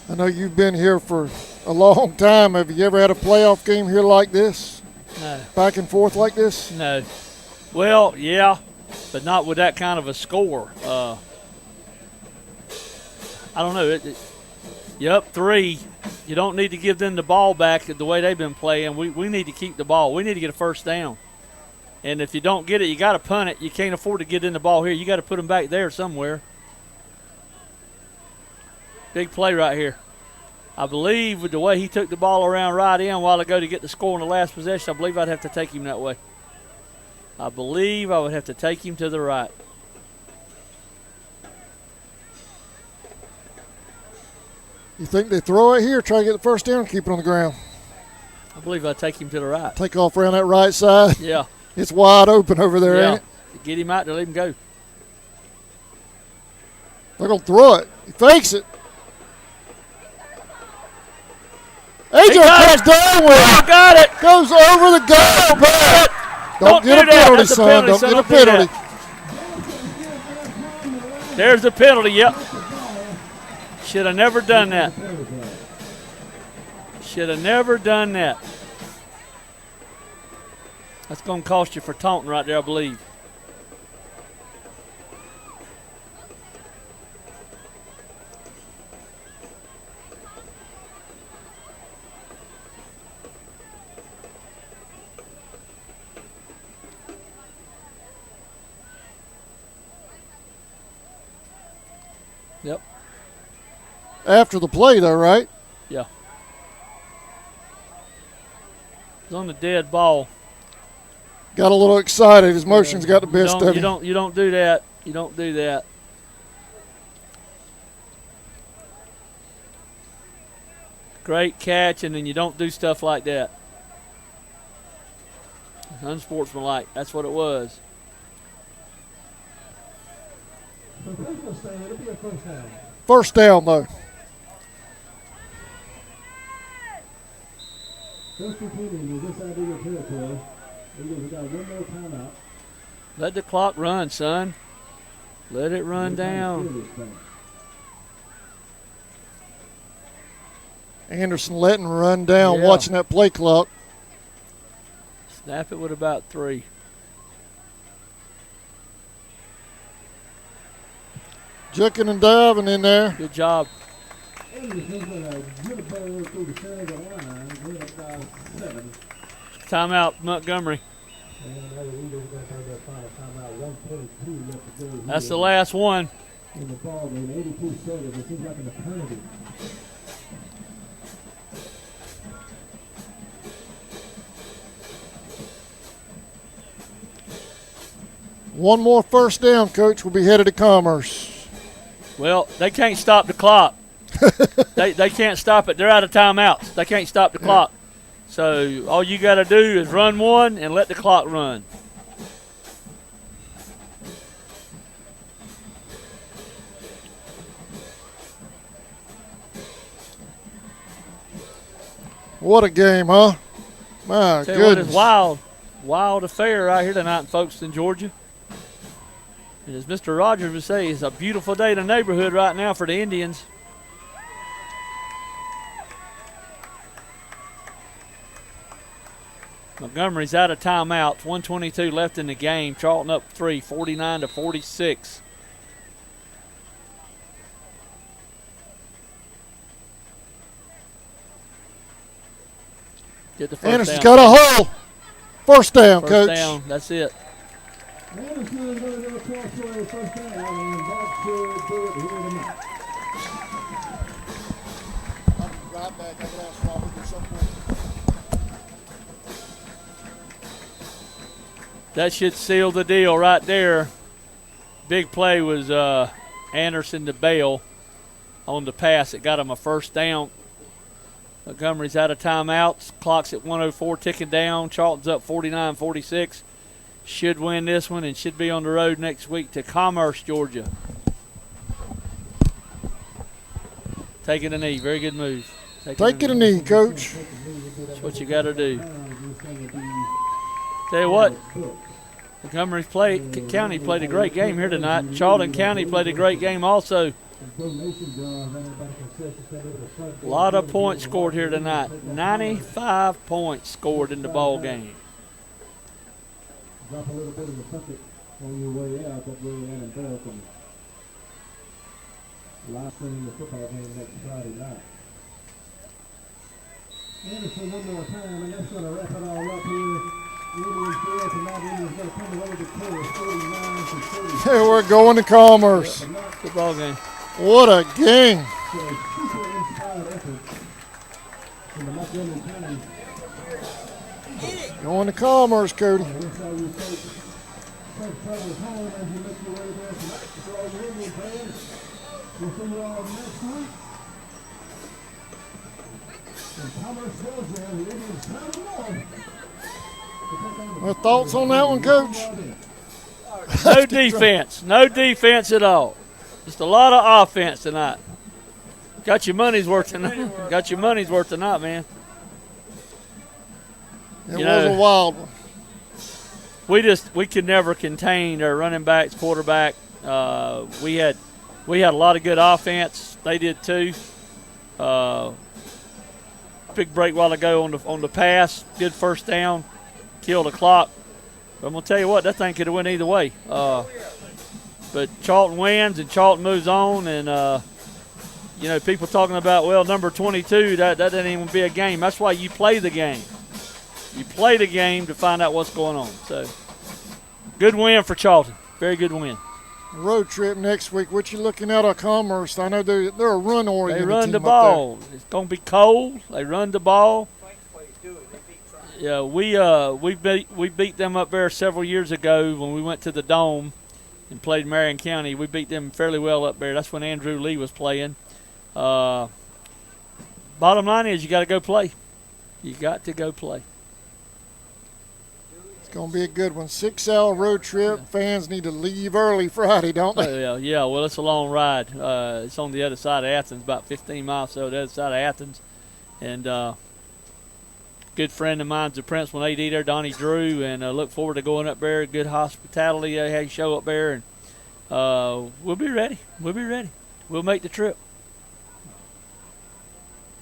I know you've been here for a long time. Have you ever had a playoff game here like this? No. Back and forth like this? No. Well, yeah, but not with that kind of a score. I don't know. You're up 3. You don't need to give them the ball back the way they've been playing. We need to keep the ball. We need to get a first down. And if you don't get it, you got to punt it. You can't afford to get in the ball here. You got to put them back there somewhere. Big play right here. I believe with the way he took the ball around right in a while ago to get the score in the last possession, I believe I'd have to take him that way. I believe I would have to take him to the right. You think they throw it here, try to get the first down, keep it on the ground? I believe I'd take him to the right. Take off around that right side? Yeah. It's wide open over there, Yeah. ain't it? Get him out there, let him go. They're going to throw it. He fakes it. AJ comes down with it. Got it. Goes over the goal. Don't get a penalty, son. Don't get a penalty. There's the penalty, yep. Should have never done that. Should have never done that. That's going to cost you for taunting right there, I believe. Yep. After the play, though, right? Yeah. It's on the dead ball. Got a little excited. His motions got the best of him. You don't do that. You don't do that. Great catch, and then you don't do stuff like that. Unsportsmanlike. That's what it was. First down, though. Let the clock run, son. Let it run down. Anderson letting run down, Yeah. watching that play clock. Snap it with about 3. Jucking and diving in there. Good job. Timeout, Montgomery. That's the last one. In the ball game, 82 seconds. It seems like an eternity. One more first down, Coach. We'll be headed to Commerce. Well, they can't stop the clock. they can't stop it. They're out of timeouts. They can't stop the clock. So all you got to do is run one and let the clock run. What a game, huh? My Tell you what, goodness. it's wild affair right here tonight in Folkestone, Georgia. And as Mr. Rogers would say, it's a beautiful day in the neighborhood right now for the Indians. Montgomery's out of timeouts. 1:22 left in the game. Charlton up 3, 49-46. Get the first Anderson's down. got a hole. First down, First Coach. down. That's it. Anderson is going to go across for a first down, and that should do it here tonight. I'll be right back. I can ask Robert or something. That should seal the deal right there. Big play was Anderson to Bale on the pass. It got him a first down. Montgomery's out of timeouts. Clock's at 1:04 ticking down. Charlton's up 49-46. Should win this one and should be on the road next week to Commerce, Georgia. Taking a knee. Very good move. Taking a knee, Coach. That's what you got to do. Tell you what, Montgomery County played a great game here tonight. Charlton County played a great game also. A lot of points scored here tonight. 95 points scored in the ball game. Drop a little bit in the bucket on your way out. That way Adam Bell can live stream the football game next Friday night. Anderson one more time, and that's going to wrap it all up here. Indians there tonight. Indians going to come away victorious 49-30. Hey, we're going to Commerce. Good ball game. What a game. So a super inspired effort from the Montgomery County. Going to Commerce, Cody. And that's how you take safe travels home as you make your way there tonight. For all your Indian fans, we'll see you all next week. In Commerce, Georgia, and the Indians travel north. Well, thoughts on that one, Coach? No defense. No defense at all. Just a lot of offense tonight. Got your money's worth tonight. Got your money's worth tonight, man. It was a wild one. We could never contain our running backs, quarterback. We had a lot of good offense. They did too. Big break a while ago on the pass. Good first down. Killed the clock. But I'm gonna tell you what, that thing could have went either way. But Charlton wins and Charlton moves on, and people talking about, well, number 22, that doesn't even be a game. That's why you play the game. You play the game to find out what's going on. So, good win for Charlton. Very good win. Road trip next week. What you looking at on Commerce? I know they're a run-oriented They run team the up ball. It's going to be cold. They run the ball. Yeah, we beat them up there several years ago when we went to the Dome and played Marion County. We beat them fairly well up there. That's when Andrew Lee was playing. Bottom line is you got to go play. You got to go play. It's going to be a good one. 6-hour road trip. Yeah. Fans need to leave early Friday, don't they? Yeah. Well, it's a long ride. It's on the other side of Athens, about 15 miles so the other side of Athens. And good friend of mine's the principal AD there, Donnie Drew, and look forward to going up there. Good hospitality. They had a show up there, and we'll be ready. We'll make the trip.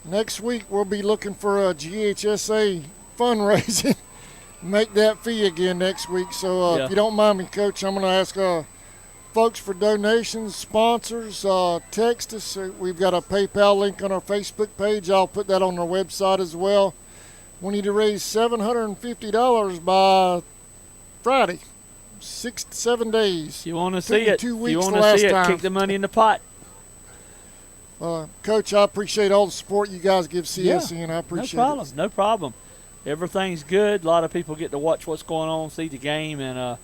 Next week, we'll be looking for a GHSA fundraising. Make that fee again next week. So if you don't mind me, Coach, I'm going to ask folks for donations, sponsors, text us. We've got a PayPal link on our Facebook page. I'll put that on our website as well. We need to raise $750 by Friday. 6 to 7 days. You want to see it? 2 weeks You want the to last see it? time. Kick the money in the pot. Coach, I appreciate all the support you guys give CSN. I appreciate no problem. it. No problem. Everything's good. A lot of people get to watch what's going on, see the game, and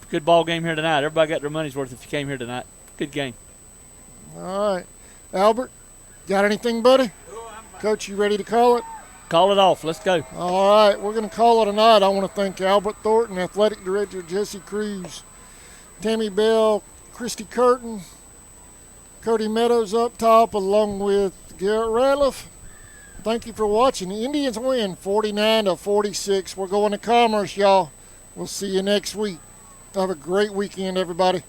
good ball game here tonight. Everybody got their money's worth if you came here tonight. Good game. All right. Albert, got anything, buddy? Coach, you ready to call it? Call it off. Let's go. All right, we're going to call it a night. I want to thank Albert Thornton, Athletic Director Jesse Cruz, Tammy Bell, Christy Curtin, Cody Meadows up top, along with Garrett Ratliff. Thank you for watching. The Indians win 49-46. We're going to Commerce, y'all. We'll see you next week. Have a great weekend, everybody.